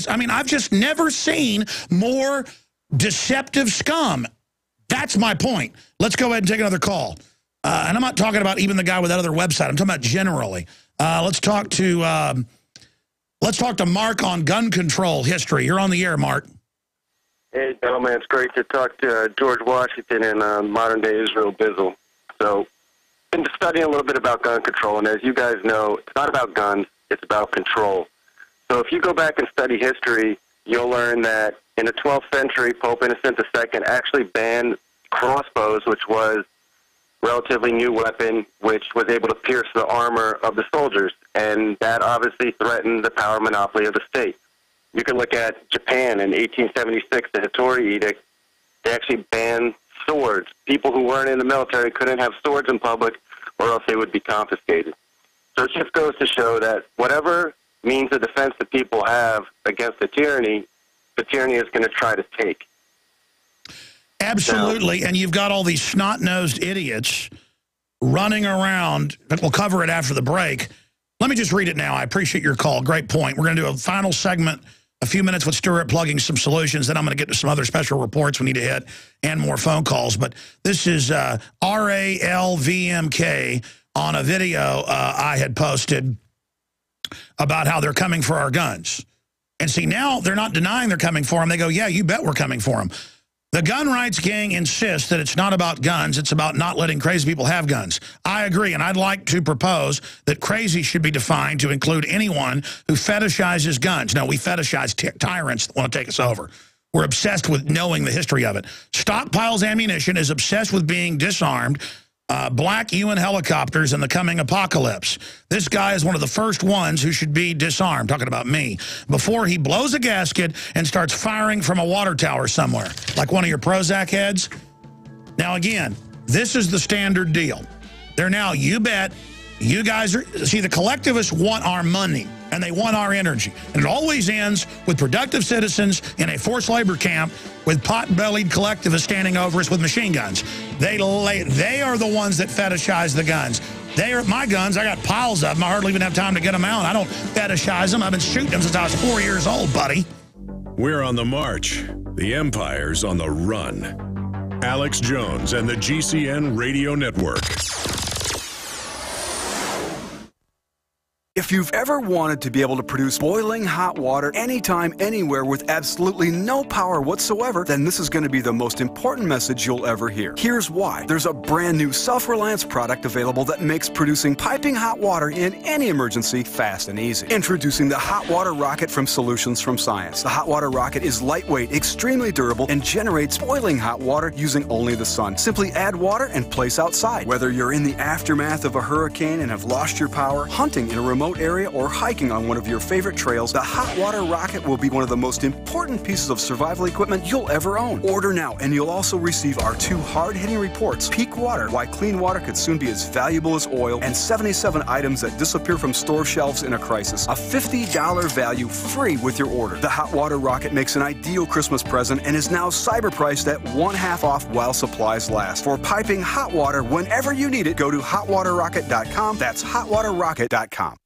I mean, I've just never seen more deceptive scum. That's my point. Let's go ahead and take another call. And I'm not talking about even the guy with that other website. I'm talking about generally. Let's talk to Mark on gun control history. You're on the air, Mark. Hey, gentlemen, it's great to talk to George Washington and modern-day Israel Bizzle. So, been studying a little bit about gun control, and as you guys know, it's not about guns, it's about control. So if you go back and study history, you'll learn that in the 12th century, Pope Innocent II actually banned crossbows, which was relatively new weapon, which was able to pierce the armor of the soldiers, and that obviously threatened the power monopoly of the state. You can look at Japan in 1876, the Hattori Edict. They actually banned swords. People who weren't in the military couldn't have swords in public, or else they would be confiscated. So it just goes to show that whatever means of defense that people have against the tyranny is going to try to take. Absolutely, and you've got all these snot-nosed idiots running around. We'll cover it after the break. Let me just read it now. I appreciate your call. Great point. We're going to do a final segment, a few minutes with Stuart plugging some solutions. Then I'm going to get to some other special reports we need to hit and more phone calls. But this is RALVMK on a video I had posted about how they're coming for our guns. And see, now they're not denying they're coming for them. They go, yeah, you bet we're coming for them. The gun rights gang insists that it's not about guns. It's about not letting crazy people have guns. I agree, and I'd like to propose that crazy should be defined to include anyone who fetishizes guns. No, we fetishize tyrants that want to take us over. We're obsessed with knowing the history of it. Stockpiles ammunition is obsessed with being disarmed. Black UN helicopters and the coming apocalypse. This guy is one of the first ones who should be disarmed, talking about me, before he blows a gasket and starts firing from a water tower somewhere, like one of your Prozac heads. Now, again, this is the standard deal. They're now, you bet, you guys are, see, the collectivists want our money, and they want our energy. And it always ends with productive citizens in a forced labor camp with pot-bellied collectivists standing over us with machine guns. They are the ones that fetishize the guns. They are my guns. I got piles of them. I hardly even have time to get them out. I don't fetishize them. I've been shooting them since I was 4 years old, buddy. We're on the march. The empire's on the run. Alex Jones and the GCN Radio Network. If you've ever wanted to be able to produce boiling hot water anytime, anywhere with absolutely no power whatsoever, then this is going to be the most important message you'll ever hear. Here's why. There's a brand new self-reliance product available that makes producing piping hot water in any emergency fast and easy. Introducing the Hot Water Rocket from Solutions from Science. The Hot Water Rocket is lightweight, extremely durable, and generates boiling hot water using only the sun. Simply add water and place outside. Whether you're in the aftermath of a hurricane and have lost your power, hunting in a remote area, or hiking on one of your favorite trails, the Hot Water Rocket will be one of the most important pieces of survival equipment you'll ever own. Order now, and you'll also receive our 2 hard-hitting reports, Peak Water, Why Clean Water Could Soon Be as Valuable as Oil, and 77 items that disappear from store shelves in a crisis. A $50 value free with your order. The Hot Water Rocket makes an ideal Christmas present and is now cyber priced at 1/2 off while supplies last. For piping hot water whenever you need it, go to hotwaterrocket.com. That's hotwaterrocket.com.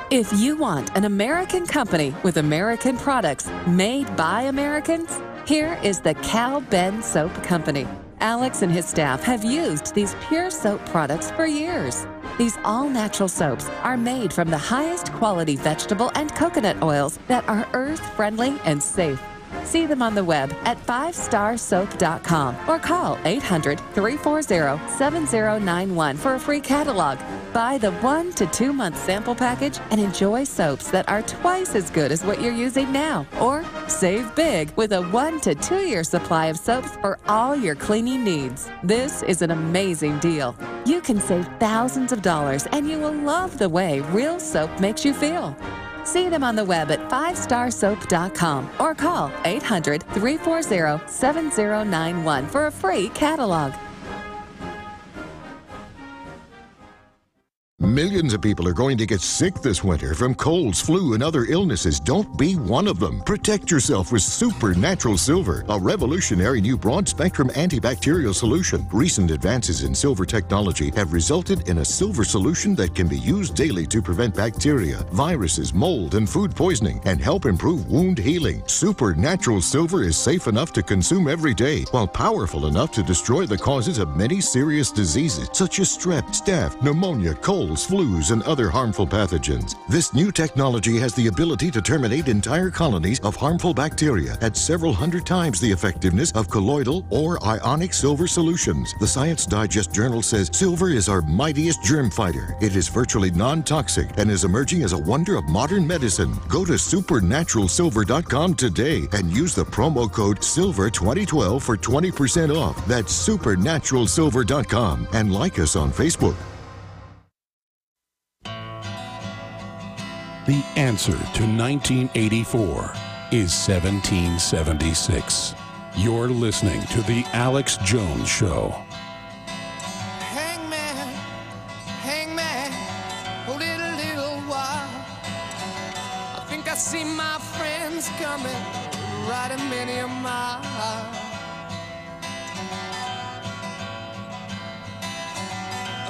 If you want an American company with American products made by Americans, here is the Cal Ben Soap Company. Alex and his staff have used these pure soap products for years. These all-natural soaps are made from the highest quality vegetable and coconut oils that are earth-friendly and safe. See them on the web at 5starsoap.com or call 800-340-7091 for a free catalog. Buy the 1 to 2 month sample package and enjoy soaps that are twice as good as what you're using now. Or save big with a 1 to 2 year supply of soaps for all your cleaning needs. This is an amazing deal. You can save thousands of dollars and you will love the way real soap makes you feel. See them on the web at 5starsoap.com or call 800-340-7091 for a free catalog. Millions of people are going to get sick this winter from colds, flu, and other illnesses. Don't be one of them. Protect yourself with Supernatural Silver, a revolutionary new broad-spectrum antibacterial solution. Recent advances in silver technology have resulted in a silver solution that can be used daily to prevent bacteria, viruses, mold, and food poisoning, and help improve wound healing. Supernatural Silver is safe enough to consume every day, while powerful enough to destroy the causes of many serious diseases, such as strep, staph, pneumonia, colds, flus, and other harmful pathogens. This new technology has the ability to terminate entire colonies of harmful bacteria at several hundred times the effectiveness of colloidal or ionic silver solutions. The Science Digest journal says silver is our mightiest germ fighter. It is virtually non-toxic and is emerging as a wonder of modern medicine. Go to supernaturalsilver.com today and use the promo code SILVER2012 for 20% off. That's supernaturalsilver.com, and like us on Facebook. The answer to 1984 is 1776. You're listening to The Alex Jones Show. Hangman, hold it a little while. I think I see my friends coming riding many a mile.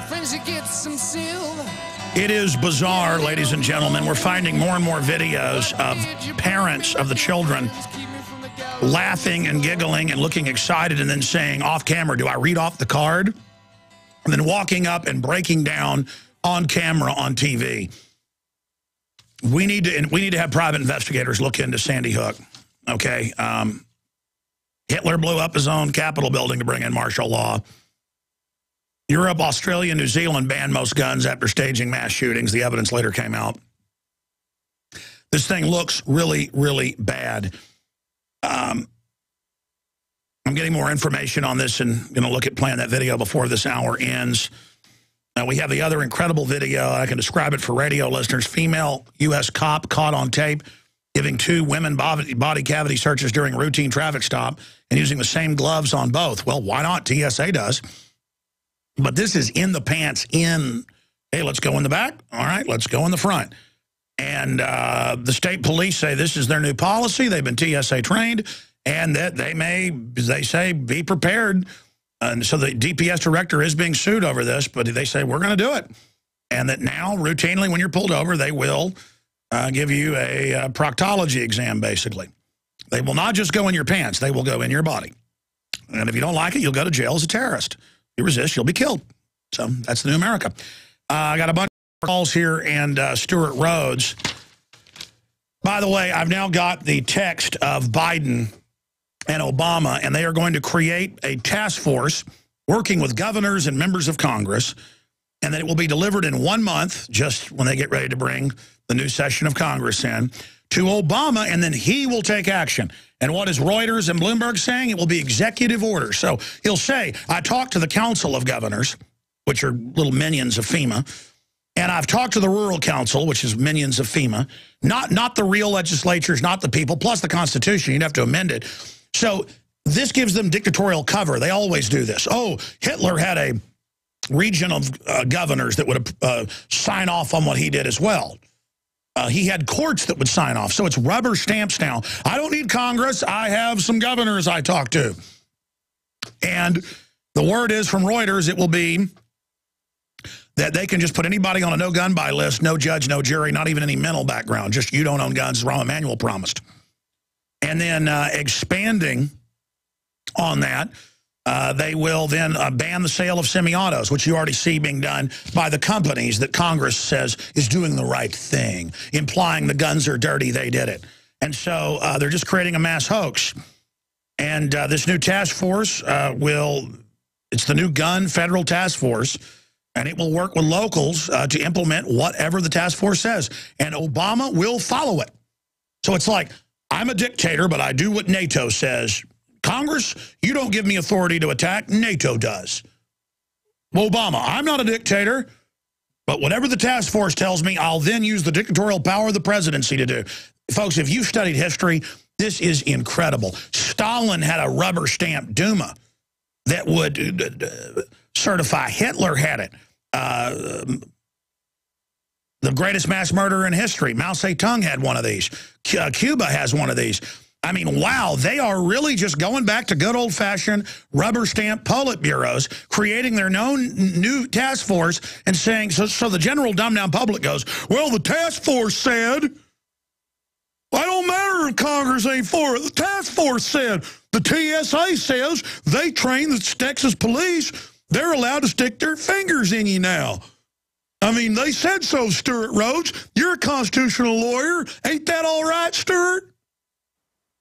Friends, you get some silver. It is bizarre, ladies and gentlemen. We're finding more and more videos of parents of the children laughing and giggling and looking excited and then saying off camera, do I read off the card? And then walking up and breaking down on camera on TV. We need to have private investigators look into Sandy Hook, okay? Hitler blew up his own Capitol building to bring in martial law. Europe, Australia, New Zealand banned most guns after staging mass shootings. The evidence later came out. This thing looks really, really bad. I'm getting more information on this and going to look at playing that video before this hour ends. Now, we have the other incredible video. I can describe it for radio listeners. Female U.S. cop caught on tape giving 2 women body cavity searches during routine traffic stop and using the same gloves on both. Well, why not? TSA does. But this is in the pants in, hey, let's go in the back. All right, let's go in the front. And the state police say this is their new policy. They've been TSA trained, and that they say, be prepared. And so the DPS director is being sued over this, but they say, we're going to do it. And that now, routinely, when you're pulled over, they will give you a proctology exam, basically. They will not just go in your pants. They will go in your body. And if you don't like it, you'll go to jail as a terrorist. You resist, you'll be killed. So that's the new America. I got a bunch of calls here, and Stewart Rhodes. By the way, I've now got the text of Biden and Obama, and they are going to create a task force working with governors and members of Congress, and that it will be delivered in 1 month, just when they get ready to bring the new session of Congress in, to Obama, and then he will take action. And what is Reuters and Bloomberg saying? It will be executive order. So he'll say, I talked to the Council of Governors, which are little minions of FEMA, and I've talked to the Rural Council, which is minions of FEMA, not the real legislatures, not the people, plus the Constitution. You'd have to amend it. So this gives them dictatorial cover. They always do this. Oh, Hitler had a region of governors that would sign off on what he did as well. He had courts that would sign off. So it's rubber stamps now. I don't need Congress. I have some governors I talk to. And the word is from Reuters, it will be that they can just put anybody on a no-gun buy list, no judge, no jury, not even any mental background. Just you don't own guns, Rahm Emanuel promised. And then expanding on that, they will then ban the sale of semi-autos, which you already see being done by the companies that Congress says is doing the right thing, implying the guns are dirty, they did it. And so they're just creating a mass hoax. And this new task force it's the new gun federal task force, and it will work with locals to implement whatever the task force says. And Obama will follow it. So it's like, I'm a dictator, but I do what NATO says. Congress, you don't give me authority to attack. NATO does. Obama, I'm not a dictator, but whatever the task force tells me, I'll then use the dictatorial power of the presidency to do. Folks, if you've studied history, this is incredible. Stalin had a rubber stamp Duma that would certify. Hitler had it. The greatest mass murderer in history, Mao Zedong, had one of these. Cuba has one of these. I mean, wow, they are really just going back to good old-fashioned rubber stamp Politburos, creating their own new task force and saying, so the general dumbed-down public goes, well, the task force said, I don't matter if Congress ain't for it. The task force said, the TSA says they train the Texas police. They're allowed to stick their fingers in you now. I mean, they said so, Stewart Rhodes. You're a constitutional lawyer. Ain't that all right, Stewart?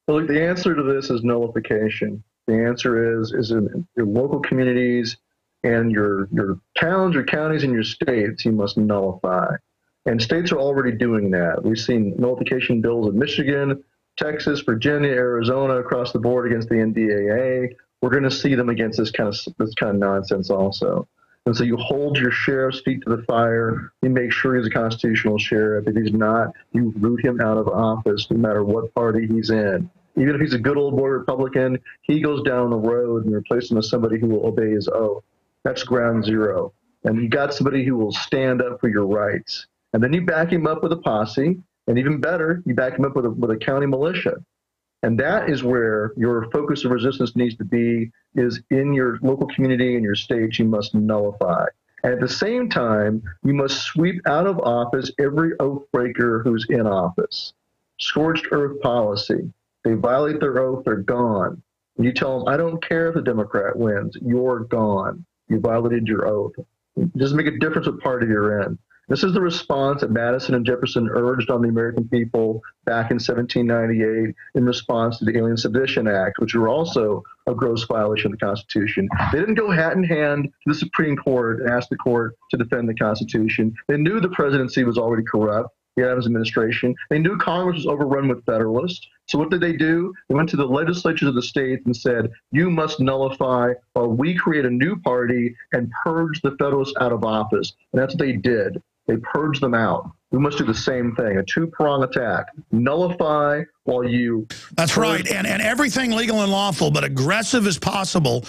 Well, the answer to this is nullification. The answer is in your local communities and your towns, your counties, and your states, you must nullify. And states are already doing that. We've seen nullification bills in Michigan, Texas, Virginia, Arizona, across the board against the NDAA. We're going to see them against this kind of nonsense also. And so you hold your sheriff's feet to the fire. You make sure he's a constitutional sheriff. If he's not, you root him out of office, no matter what party he's in. Even if he's a good old boy Republican, he goes down the road and replace him with somebody who will obey his oath. That's ground zero. And you got somebody who will stand up for your rights. And then you back him up with a posse, and even better, you back him up with a county militia. And that is where your focus of resistance needs to be, is in your local community and your states. You must nullify. And at the same time, you must sweep out of office every oath breaker who's in office. Scorched earth policy. They violate their oath, they're gone. And you tell them, I don't care if the Democrat wins, you're gone. You violated your oath. It doesn't make a difference what party you're in. This is the response that Madison and Jefferson urged on the American people back in 1798 in response to the Alien Sedition Act, which were also a gross violation of the Constitution. They didn't go hat in hand to the Supreme Court and ask the court to defend the Constitution. They knew the presidency was already corrupt, the Adams administration. They knew Congress was overrun with Federalists. So what did they do? They went to the legislatures of the states and said, you must nullify while we create a new party and purge the Federalists out of office. And that's what they did. They purged them out. We must do the same thing, a two-prong attack. Nullify while you... That's right, and everything legal and lawful, but aggressive as possible.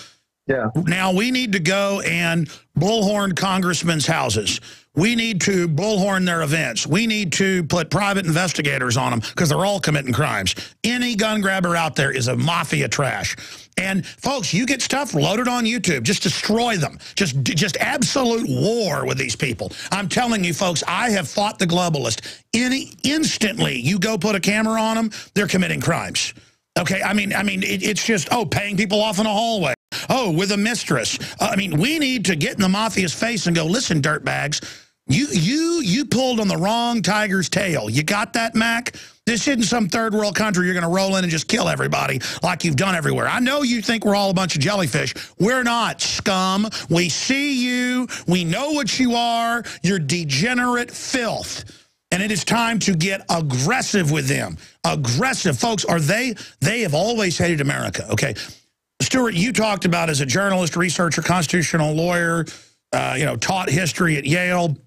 Yeah. Now, we need to go and bullhorn congressmen's houses. We need to bullhorn their events. We need to put private investigators on them because they're all committing crimes. Any gun grabber out there is a mafia trash. And, folks, you get stuff loaded on YouTube. Just destroy them. Just absolute war with these people. I'm telling you, folks, I have fought the globalist. Instantly, you go put a camera on them, they're committing crimes. Okay, I mean, it's just, paying people off in a hallway. With a mistress. I mean, we need to get in the mafia's face and go, listen, dirtbags, you pulled on the wrong tiger's tail. You got that, Mac? This isn't some third world country you're going to roll in and just kill everybody like you've done everywhere. I know you think we're all a bunch of jellyfish. We're not, scum. We see you. We know what you are. You're degenerate filth. And it is time to get aggressive with them. Aggressive. Folks, they have always hated America, okay? Stuart, you talked about as a journalist, researcher, constitutional lawyer, taught history at Yale,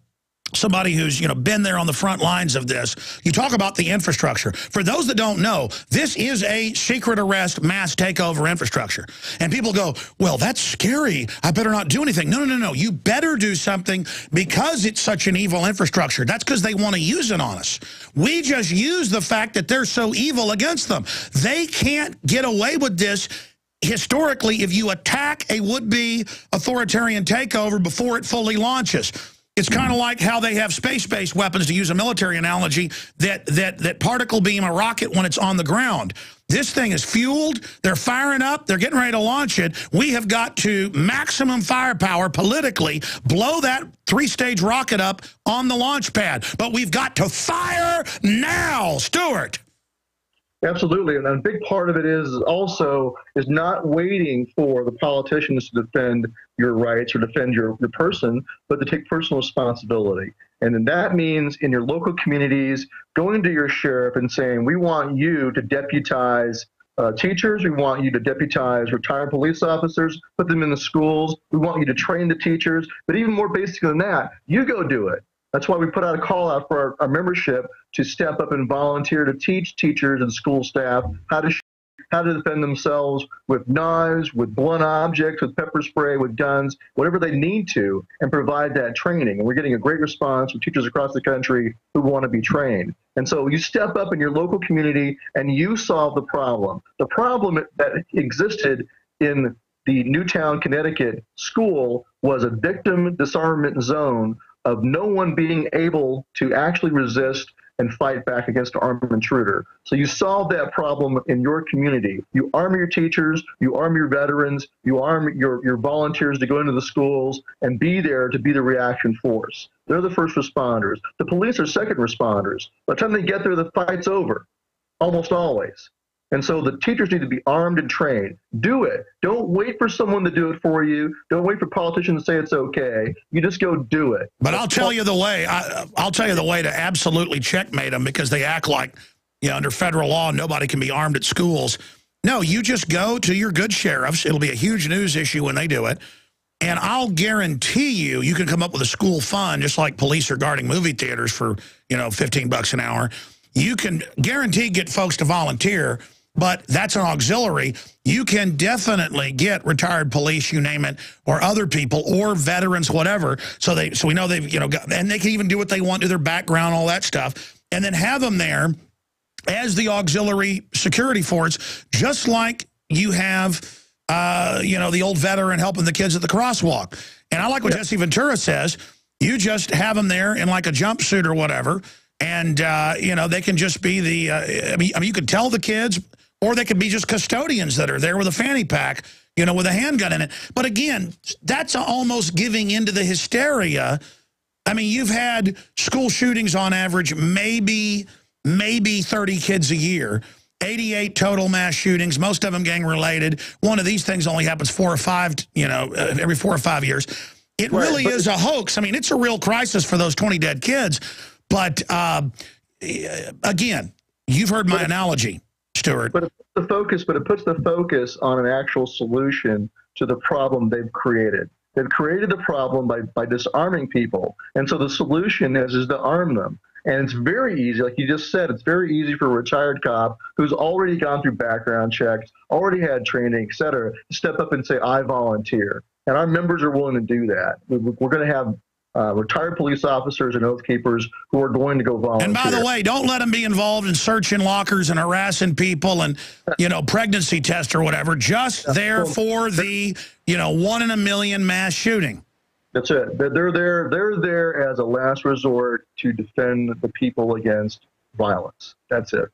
somebody who's, been there on the front lines of this. You talk about the infrastructure. For those that don't know, this is a secret arrest, mass takeover infrastructure. And people go, well, that's scary. I better not do anything. No. You better do something because it's such an evil infrastructure. That's because they want to use it on us. We just use the fact that they're so evil against them. They can't get away with this. Historically, if you attack a would-be authoritarian takeover before it fully launches, it's kind of like how they have space-based weapons, to use a military analogy, that particle beam a rocket when it's on the ground. This thing is fueled. They're firing up. They're getting ready to launch it. We have got to maximum firepower politically blow that 3-stage rocket up on the launch pad. But we've got to fire now, Stuart. Absolutely, and a big part of it is not waiting for the politicians to defend your rights or defend your person, but to take personal responsibility. And then that means in your local communities, going to your sheriff and saying, we want you to deputize teachers, we want you to deputize retired police officers, put them in the schools, we want you to train the teachers, but even more basic than that, you go do it. That's why we put out a call out for our membership to step up and volunteer to teach teachers and school staff how to defend themselves with knives, with blunt objects, with pepper spray, with guns, whatever they need to, and provide that training. And we're getting a great response from teachers across the country who want to be trained. And so you step up in your local community and you solve the problem. The problem that existed in the Newtown, Connecticut school was a victim disarmament zone of no one being able to actually resist and fight back against an armed intruder. So you solve that problem in your community. You arm your teachers, you arm your veterans, you arm your volunteers to go into the schools and be there to be the reaction force. They're the first responders. The police are second responders. By the time they get there, the fight's over, almost always. And so the teachers need to be armed and trained. Do it. Don't wait for someone to do it for you. Don't wait for politicians to say it's okay. You just go do it. But I'll tell you the way. I'll tell you the way to absolutely checkmate them, because they act like, under federal law, nobody can be armed at schools. No, you just go to your good sheriffs. It'll be a huge news issue when they do it. And I'll guarantee you can come up with a school fund, just like police are guarding movie theaters for, $15 an hour. You can guarantee get folks to volunteer. But that's an auxiliary. You can definitely get retired police, you name it, or other people, or veterans, whatever. So we know they've, and they can even do what they want to their background, all that stuff, and then have them there as the auxiliary security force, just like you have, the old veteran helping the kids at the crosswalk. And I like what Jesse Ventura says. You just have them there in like a jumpsuit or whatever, and, they can just be the, I mean, you could tell the kids, or they could be just custodians that are there with a fanny pack, with a handgun in it. But again, that's almost giving into the hysteria. I mean, you've had school shootings on average, maybe 30 kids a year, 88 total mass shootings, most of them gang-related. One of these things only happens 4 or 5, every 4 or 5 years. It really is a hoax. I mean, it's a real crisis for those 20 dead kids. But, again, you've heard my analogy, Stuart. But it puts the focus on an actual solution to the problem they've created. They've created the problem by disarming people. And so the solution is to arm them. And it's very easy, like you just said, it's very easy for a retired cop who's already gone through background checks, already had training, et cetera, to step up and say, I volunteer. And our members are willing to do that. We're going to have retired police officers and oath keepers who are going to go volunteer. And by the way, don't let them be involved in searching lockers and harassing people and, pregnancy tests or whatever. Just there for the, 1 in a million mass shooting. That's it. They're there as a last resort to defend the people against violence. That's it.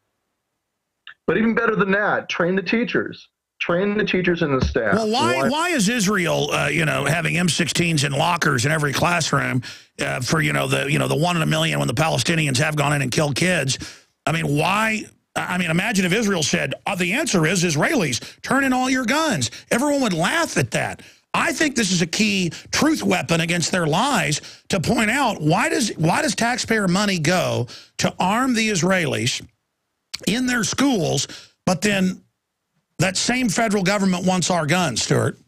But even better than that, train the teachers. Train the teachers and the staff. Well, why is Israel, having M16s in lockers in every classroom for, the 1 in a million when the Palestinians have gone in and killed kids? I mean, why? I mean, imagine if Israel said, the answer is Israelis, turn in all your guns. Everyone would laugh at that. I think this is a key truth weapon against their lies to point out why does taxpayer money go to arm the Israelis in their schools, but then that same federal government wants our guns, Stuart?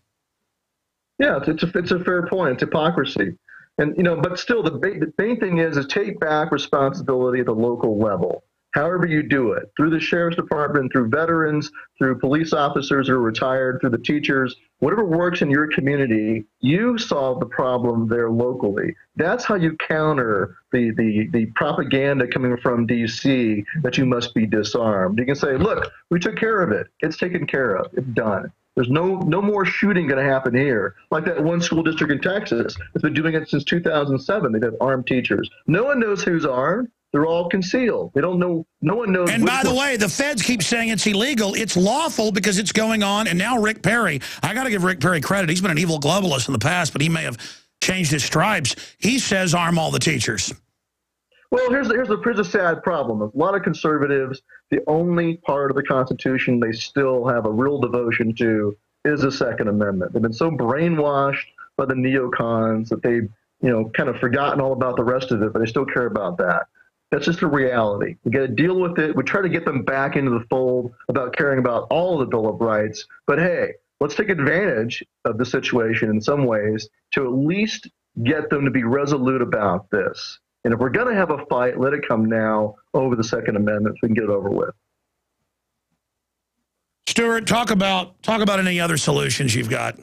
Yeah, it's a fair point. It's hypocrisy. And, but still the main thing is take back responsibility at the local level. However you do it, through the sheriff's department, through veterans, through police officers who are retired, through the teachers, whatever works in your community, you solve the problem there locally. That's how you counter the propaganda coming from D.C. that you must be disarmed. You can say, look, we took care of it. It's taken care of. It's done. There's no more shooting going to happen here. Like that one school district in Texas that's been doing it since 2007. They've had armed teachers. No one knows who's armed. They're all concealed. They don't know. No one knows. And by the way, the feds keep saying it's illegal. It's lawful because it's going on. And now Rick Perry, I got to give Rick Perry credit. He's been an evil globalist in the past, but he may have changed his stripes. He says arm all the teachers. Well, here's a sad problem. A lot of conservatives, the only part of the Constitution they still have a real devotion to is the Second Amendment. They've been so brainwashed by the neocons that they've kind of forgotten all about the rest of it, but they still care about that. That's just a reality. We got to deal with it. We try to get them back into the fold about caring about all of the Bill of Rights. But hey, let's take advantage of the situation in some ways to at least get them to be resolute about this. And if we're going to have a fight, let it come now over the Second Amendment so we can get it over with. Stuart, talk about any other solutions you've got.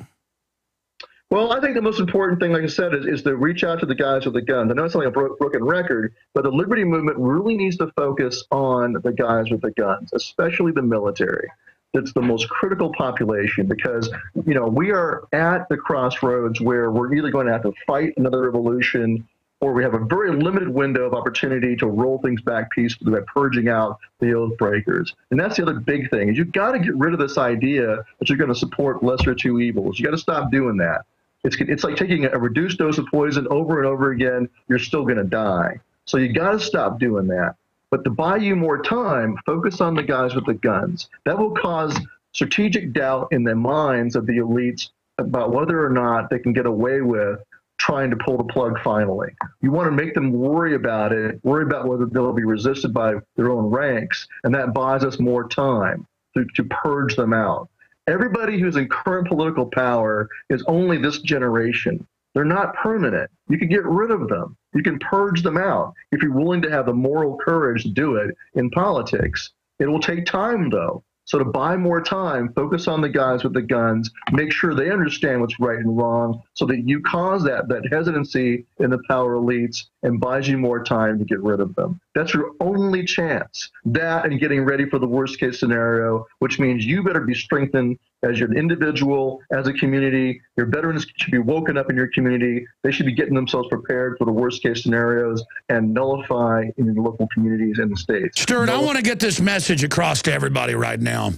Well, I think the most important thing, like I said, is to reach out to the guys with the guns. I know it's only a broken record, but the Liberty Movement really needs to focus on the guys with the guns, especially the military. It's the most critical population because, we are at the crossroads where we're either going to have to fight another revolution or we have a very limited window of opportunity to roll things back peacefully by purging out the oath breakers. And that's the other big thing is you've got to get rid of this idea that you're going to support lesser of two evils. You got to stop doing that. It's like taking a reduced dose of poison over and over again. You're still going to die. So you got to stop doing that. But to buy you more time, focus on the guys with the guns. That will cause strategic doubt in the minds of the elites about whether or not they can get away with trying to pull the plug finally. You want to make them worry about it, worry about whether they'll be resisted by their own ranks, and that buys us more time to purge them out. Everybody who's in current political power is only this generation. They're not permanent. You can get rid of them. You can purge them out if you're willing to have the moral courage to do it in politics. It will take time, though. So to buy more time, focus on the guys with the guns, make sure they understand what's right and wrong so that you cause that hesitancy in the power elites and buys you more time to get rid of them. That's your only chance. That and getting ready for the worst case scenario, which means you better be strengthened as an individual, as a community. Your veterans should be woken up in your community. They should be getting themselves prepared for the worst case scenarios and nullify in your local communities and the states. Stuart, I want to get this message across to everybody right now.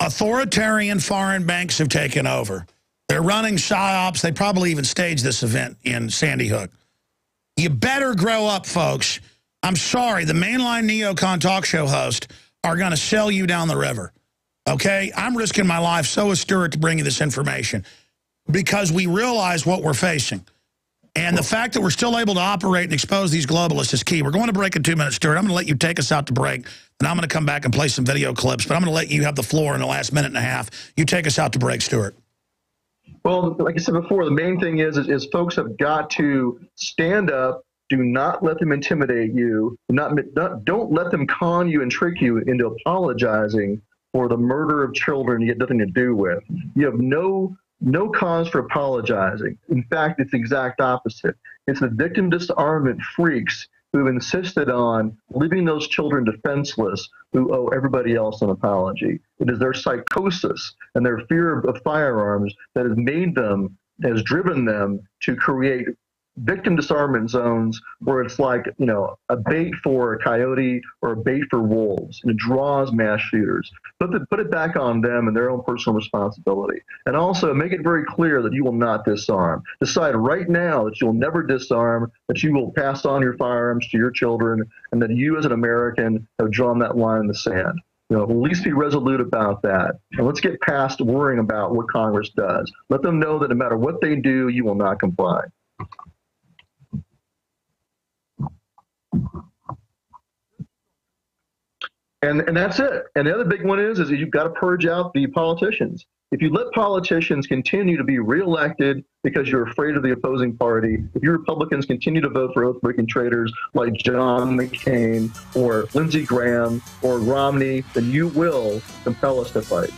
Authoritarian foreign banks have taken over. They're running psyops. They probably even staged this event in Sandy Hook. You better grow up, folks. I'm sorry, the mainline neocon talk show hosts are going to sell you down the river. Okay? I'm risking my life, so is Stuart, to bring you this information because we realize what we're facing. And the fact that we're still able to operate and expose these globalists is key. We're going to break in 2 minutes, Stuart. I'm going to let you take us out to break, and I'm going to come back and play some video clips, but I'm going to let you have the floor in the last minute and a half. You take us out to break, Stuart. Well, like I said before, the main thing is folks have got to stand up. Do not let them intimidate you. Don't let them con you and trick you into apologizing for the murder of children you had nothing to do with. You have no cause for apologizing. In fact, it's the exact opposite. It's the victim disarmament freaks who've insisted on leaving those children defenseless who owe everybody else an apology. It is their psychosis and their fear of firearms that has driven them to create victim disarmament zones where it's like, a bait for a coyote or a bait for wolves, and it draws mass shooters. Put it back on them and their own personal responsibility. And also make it very clear that you will not disarm. Decide right now that you'll never disarm, that you will pass on your firearms to your children, and that you as an American have drawn that line in the sand. At least be resolute about that. And let's get past worrying about what Congress does. Let them know that no matter what they do, you will not comply. And that's it. And the other big one is you've got to purge out the politicians. If you let politicians continue to be reelected because you're afraid of the opposing party, if you Republicans continue to vote for oath-breaking traitors like John McCain or Lindsey Graham or Romney, then you will compel us to fight.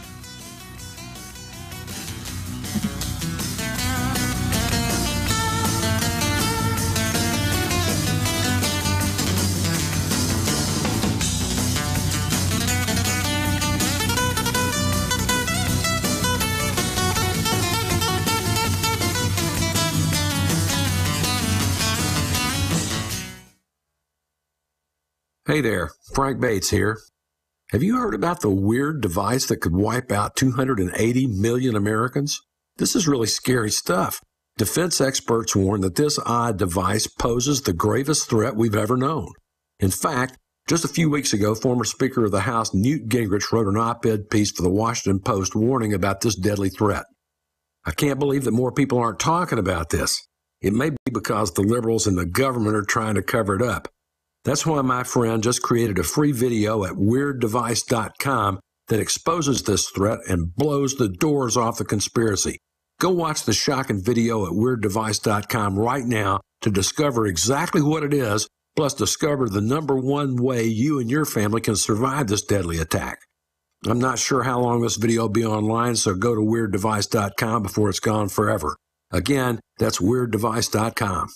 Hey there, Frank Bates here. Have you heard about the weird device that could wipe out 280 million Americans? This is really scary stuff. Defense experts warn that this odd device poses the gravest threat we've ever known. In fact, just a few weeks ago, former Speaker of the House Newt Gingrich wrote an op-ed piece for the Washington Post warning about this deadly threat. I can't believe that more people aren't talking about this. It may be because the liberals and the government are trying to cover it up. That's why my friend just created a free video at WeirdDevice.com that exposes this threat and blows the doors off the conspiracy. Go watch the shocking video at WeirdDevice.com right now to discover exactly what it is, plus discover the #1 way you and your family can survive this deadly attack. I'm not sure how long this video will be online, so go to WeirdDevice.com before it's gone forever. Again, that's WeirdDevice.com.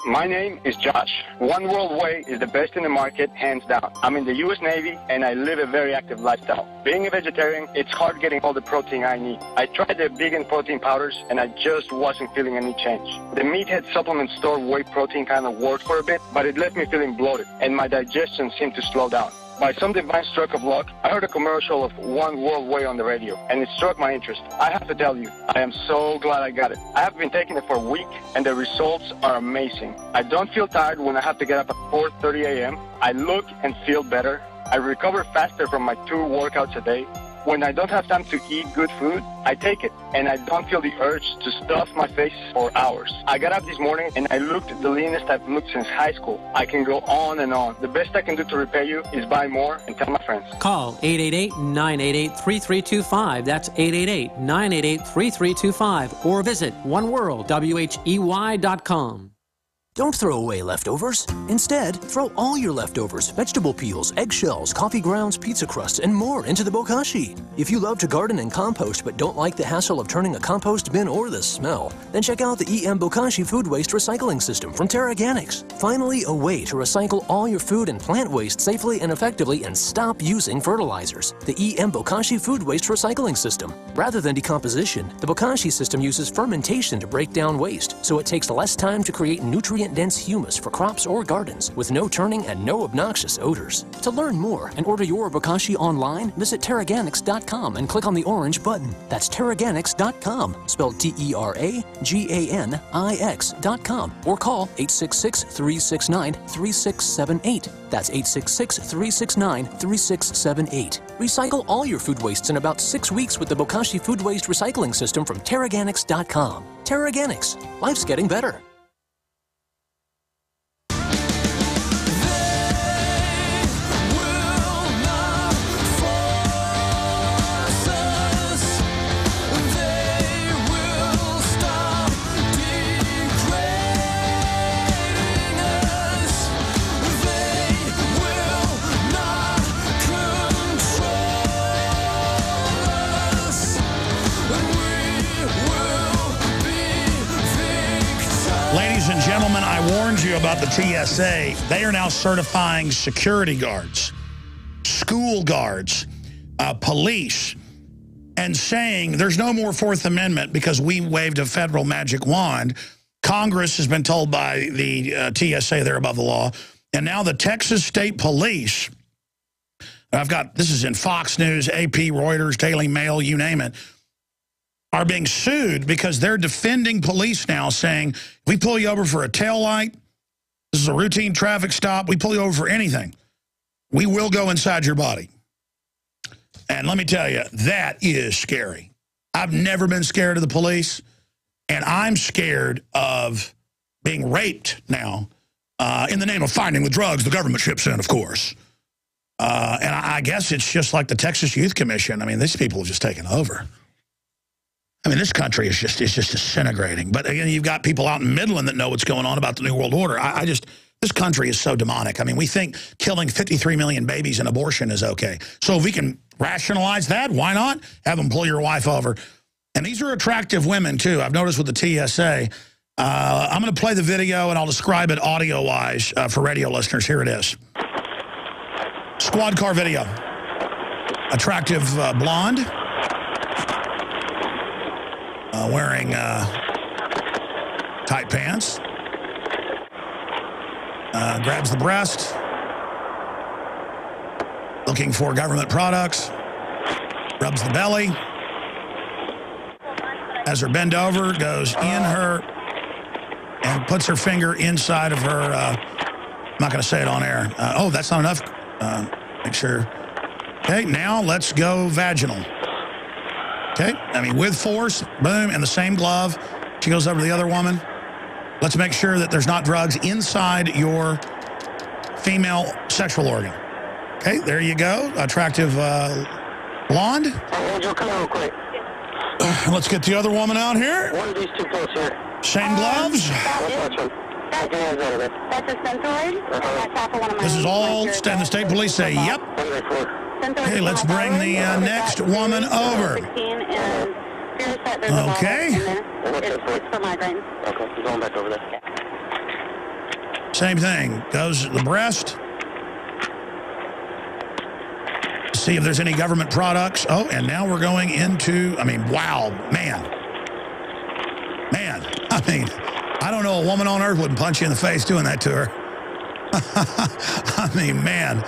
My name is Josh. One World Whey is the best in the market, hands down. I'm in the U.S. Navy, and I live a very active lifestyle. Being a vegetarian, it's hard getting all the protein I need. I tried the vegan protein powders, and I just wasn't feeling any change. The Meathead supplement store whey protein kind of worked for a bit, but it left me feeling bloated, and my digestion seemed to slow down. By some divine stroke of luck, I heard a commercial of One World Whey on the radio, and it struck my interest. I have to tell you, I am so glad I got it. I have been taking it for a week, and the results are amazing. I don't feel tired when I have to get up at 4:30 a.m. I look and feel better. I recover faster from my 2 workouts a day. When I don't have time to eat good food, I take it, and I don't feel the urge to stuff my face for hours. I got up this morning, and I looked the leanest I've looked since high school. I can go on and on. The best I can do to repay you is buy more and tell my friends. Call 888-988-3325. That's 888-988-3325. Or visit oneworldwhey.com. Don't throw away leftovers. Instead, throw all your leftovers, vegetable peels, eggshells, coffee grounds, pizza crusts, and more into the bokashi. If you love to garden and compost but don't like the hassle of turning a compost bin or the smell, then check out the EM Bokashi Food Waste Recycling System from TerraGanix. Finally, a way to recycle all your food and plant waste safely and effectively and stop using fertilizers. The EM Bokashi Food Waste Recycling System. Rather than decomposition, the Bokashi system uses fermentation to break down waste, so it takes less time to create nutrient-dense humus for crops or gardens with no turning and no obnoxious odors. To learn more and order your Bokashi online, visit TerraGanix.com and click on the orange button. That's TerraGanix.com, spelled TerraGanix.com, or call 866-369-3678. That's 866-369-3678. Recycle all your food wastes in about 6 weeks with the Bokashi Food Waste Recycling System from TerraGanix.com. TerraGanix. Life's getting better. Ladies and gentlemen, I warned you about the TSA. They are now certifying security guards, school guards, police, and saying there's no more Fourth Amendment because we waved a federal magic wand. Congress has been told by the TSA they're above the law. And now the Texas State Police, this is in Fox News, AP, Reuters, Daily Mail, you name it, are being sued because they're defending police now, saying, if we pull you over for a taillight, this is a routine traffic stop, we pull you over for anything, we will go inside your body. And let me tell you, that is scary. I've never been scared of the police, and I'm scared of being raped now in the name of fighting the drugs the government ships in, of course. And I guess it's just like the Texas Youth Commission. I mean, these people have just taken over. I mean, this country is just disintegrating. But again, you've got people out in Midland that know what's going on about the New World Order. This country is so demonic. I mean, we think killing 53 million babies in abortion is okay. So if we can rationalize that, why not? Have them pull your wife over. And these are attractive women, too. I've noticed with the TSA. I'm going to play the video, and I'll describe it audio-wise for radio listeners. Here it is. Squad car video. Attractive blonde. Wearing tight pants. Grabs the breast. Looking for government products. Rubs the belly. Has her bend over, goes in her, and puts her finger inside of her. I'm not going to say it on air. Oh, that's not enough. Make sure. Okay, now let's go vaginal. Okay, I mean, with force, boom, and the same glove. She goes over to the other woman. Let's make sure that there's not drugs inside your female sexual organ. Okay, there you go. Attractive blonde. Come quick. Let's get the other woman out here. One of these two folks here. Same gloves. That's a Centroid. That's off of one of my. This is all, and the state police say, yep. Okay, let's bring the next woman over. Okay. It's for migraine. Okay, we're going back over there. Same thing. Goes the breast. See if there's any government products. Oh, and now we're going into, I mean, wow, man. Man, I mean, I don't know a woman on earth wouldn't punch you in the face doing that to her. I mean, man.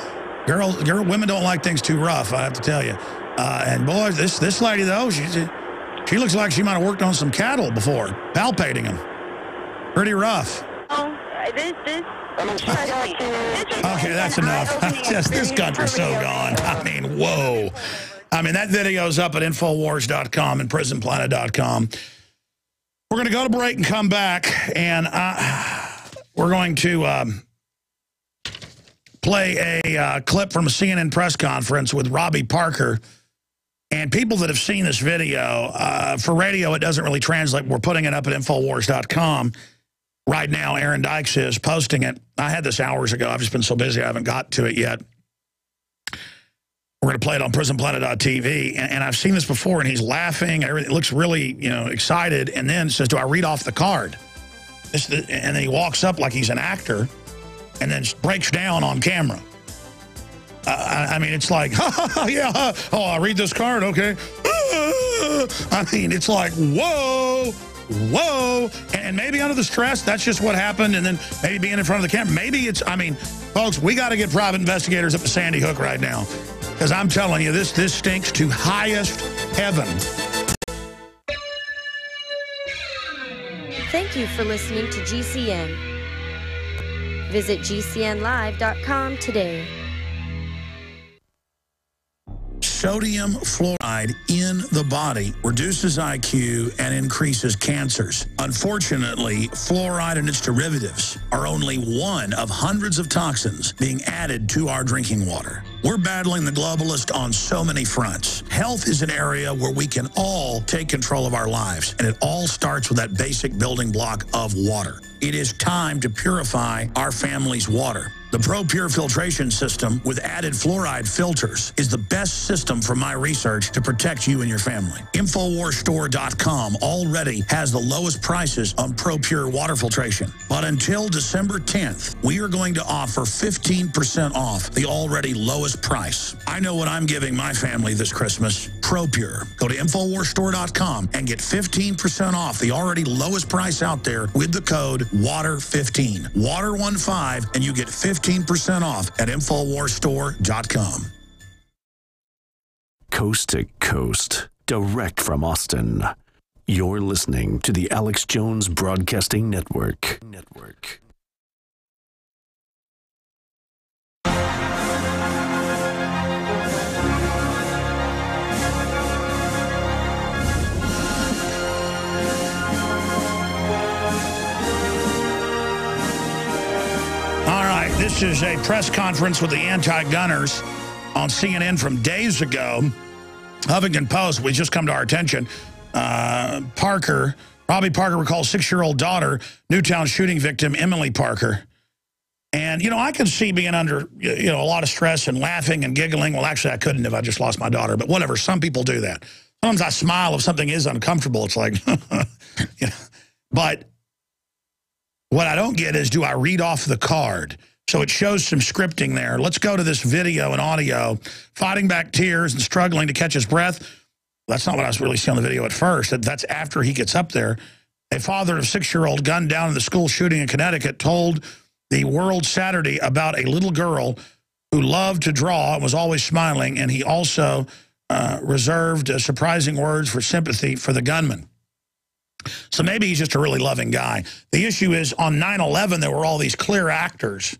Women don't like things too rough, I have to tell you. And boy, this lady, though, she looks like she might have worked on some cattle before, palpating them. Pretty rough. Oh, this Okay, that's enough. Just this country's so gone. I mean, whoa. I mean, that video's up at Infowars.com and PrisonPlanet.com. We're going to go to break and come back, and we're going to play a clip from a CNN press conference with Robbie Parker. And people that have seen this video, for radio, it doesn't really translate. We're putting it up at Infowars.com. right now, Aaron Dykes is posting it. I had this hours ago. I've just been so busy I haven't got to it yet. We're going to play it on PrisonPlanet.tv, and I've seen this before, and he's laughing. It looks really, excited, and then says, do I read off the card? And then he walks up like he's an actor, and then breaks down on camera. I mean, it's like, yeah, oh, I read this card, okay. I mean, it's like, whoa. Whoa, and maybe under the stress, that's just what happened, and then maybe being in front of the camera, maybe it's, I mean, folks, we got to get private investigators up to Sandy Hook right now, because I'm telling you, this stinks to highest heaven. Thank you for listening to GCN. Visit GCNlive.com today. Sodium fluoride in the body reduces IQ and increases cancers. Unfortunately, fluoride and its derivatives are only one of hundreds of toxins being added to our drinking water. We're battling the globalists on so many fronts. Health is an area where we can all take control of our lives, and it all starts with that basic building block of water. It is time to purify our family's water. The ProPure filtration system with added fluoride filters is the best system from my research to protect you and your family. InfoWarsStore.com already has the lowest prices on ProPure water filtration. But until December 10th, we are going to offer 15% off the already lowest price. I know what I'm giving my family this Christmas. ProPure. Go to InfoWarsStore.com and get 15% off the already lowest price out there with the code WATER15. WATER15, and you get 15% off at InfoWarsStore.com. Coast to coast, direct from Austin. You're listening to the Alex Jones Broadcasting Network. This is a press conference with the anti-gunners on CNN from days ago. Huffington Post, we just come to our attention. Robbie Parker recalls 6-year-old daughter, Newtown shooting victim, Emily Parker. And, I could see being under, a lot of stress and laughing and giggling. Well, actually, I couldn't if I just lost my daughter. But whatever, some people do that. Sometimes I smile if something is uncomfortable. It's like, But what I don't get is, do I read off the card? So it shows some scripting there. Let's go to this video and audio. Fighting back tears and struggling to catch his breath. That's not what I was really seeing on the video at first. That's after he gets up there. A father of 6-year-old gunned down in the school shooting in Connecticut told the World Saturday about a little girl who loved to draw and was always smiling, and he also reserved surprising words for sympathy for the gunman. So maybe he's just a really loving guy. The issue is, on 9/11, there were all these clear actors.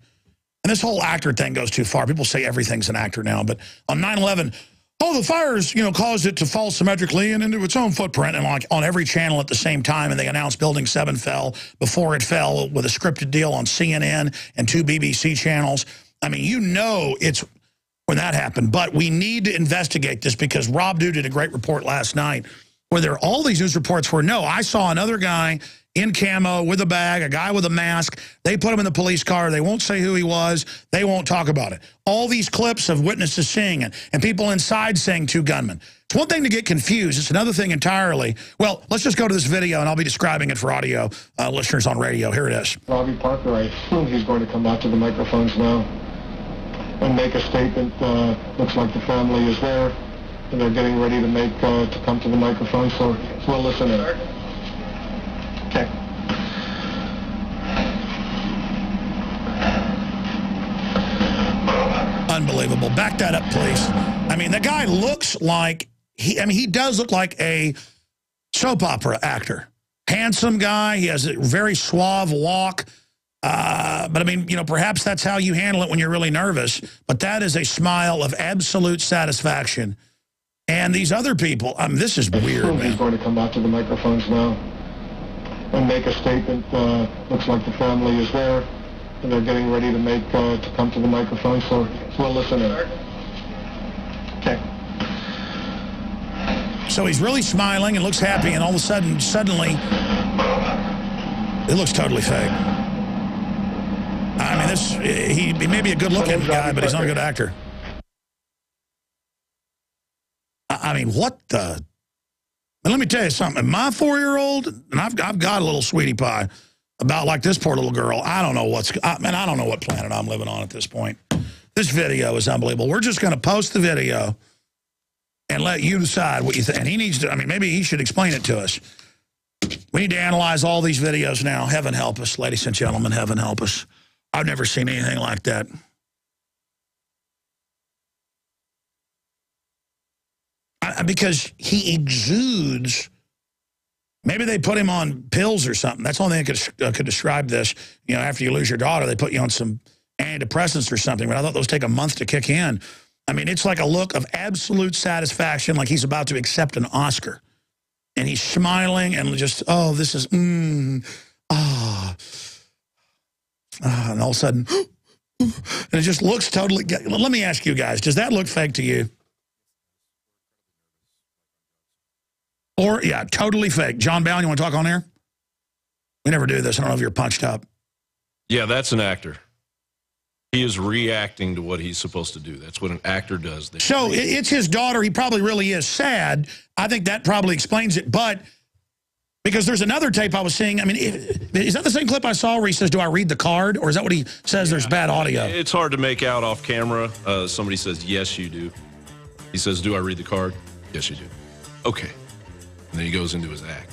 And this whole actor thing goes too far. People say everything's an actor now. But on 9/11, the fires, caused it to fall symmetrically and into its own footprint. And like on every channel at the same time, and they announced Building 7 fell before it fell with a scripted deal on CNN and 2 BBC channels. I mean, it's when that happened. But we need to investigate this, because Rob Dew did a great report last night where there are all these news reports where, no, I saw another guy in camo with a bag, a guy with a mask. They put him in the police car. They won't say who he was. They won't talk about it. All these clips of witnesses seeing it and people inside saying 2 gunmen. It's one thing to get confused. It's another thing entirely. Well, let's just go to this video, and I'll be describing it for audio listeners on radio. Here it is. Robbie Parker, I assume he's going to come out to the microphones now and make a statement. Looks like the family is there, and they're getting ready to come to the microphone, so we'll listen in. Okay. Unbelievable. Back that up, please. I mean, the guy looks like, he does look like a soap opera actor. Handsome guy. He has a very suave walk. But I mean, perhaps that's how you handle it when you're really nervous. But that is a smile of absolute satisfaction. And these other people, this is weird, man. He's going to come out to the microphones now and make a statement. Looks like the family is there, and they're getting ready to come to the microphone, so we'll listen in. Okay. So he's really smiling and looks happy, and all of a sudden, suddenly, It looks totally fake. I mean, he may be a good-looking guy, but he's not a good actor. I mean, what the? And let me tell you something. My 4-year-old, and I've got a little sweetie pie about like this poor little girl. I don't know I don't know what planet I'm living on at this point. This video is unbelievable. We're just going to post the video and let you decide what you think. And he needs to, I mean, maybe he should explain it to us. We need to analyze all these videos now. Heaven help us, ladies and gentlemen. Heaven help us. I've never seen anything like that. Because he exudes. Maybe they put him on pills or something. That's the only thing that could describe this. You know, after you lose your daughter, they put you on some antidepressants or something. But I thought those take a month to kick in. I mean, it's like a look of absolute satisfaction, like he's about to accept an Oscar. And he's smiling and just, oh, this is, and all of a sudden, and it just looks totally, let me ask you guys, does that look fake to you? Or, yeah, totally fake. John Bowne, you want to talk on air? We never do this. I don't know if you're punched up. Yeah, that's an actor. He is reacting to what he's supposed to do. That's what an actor does. So it's his daughter. He probably really is sad. I think that probably explains it. But because there's another tape I was seeing. I mean, is that the same clip I saw where he says, do I read the card? Or is that what he says there's bad audio? It's hard to make out off camera. Somebody says, yes, you do. He says, do I read the card? Yes, you do. Okay. And then he goes into his act.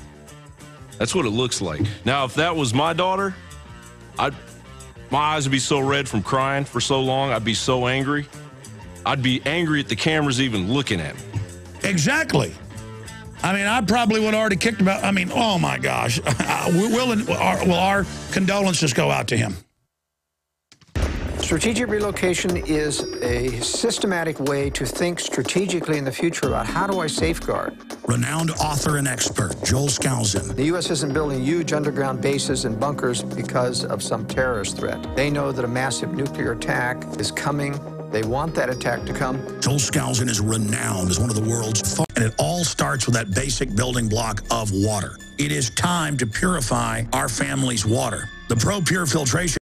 That's what it looks like. Now, if that was my daughter, my eyes would be so red from crying for so long. I'd be so angry. I'd be angry at the cameras even looking at me. Exactly. I mean, I probably would have already kicked about. I mean, oh my gosh. Will our condolences go out to him? Strategic relocation is a systematic way to think strategically in the future about how do I safeguard. Renowned author and expert, Joel Skousen. The U.S. isn't building huge underground bases and bunkers because of some terrorist threat. They know that a massive nuclear attack is coming. They want that attack to come. Joel Skousen is renowned as one of the world's, and it all starts with that basic building block of water. It is time to purify our family's water. The ProPure filtration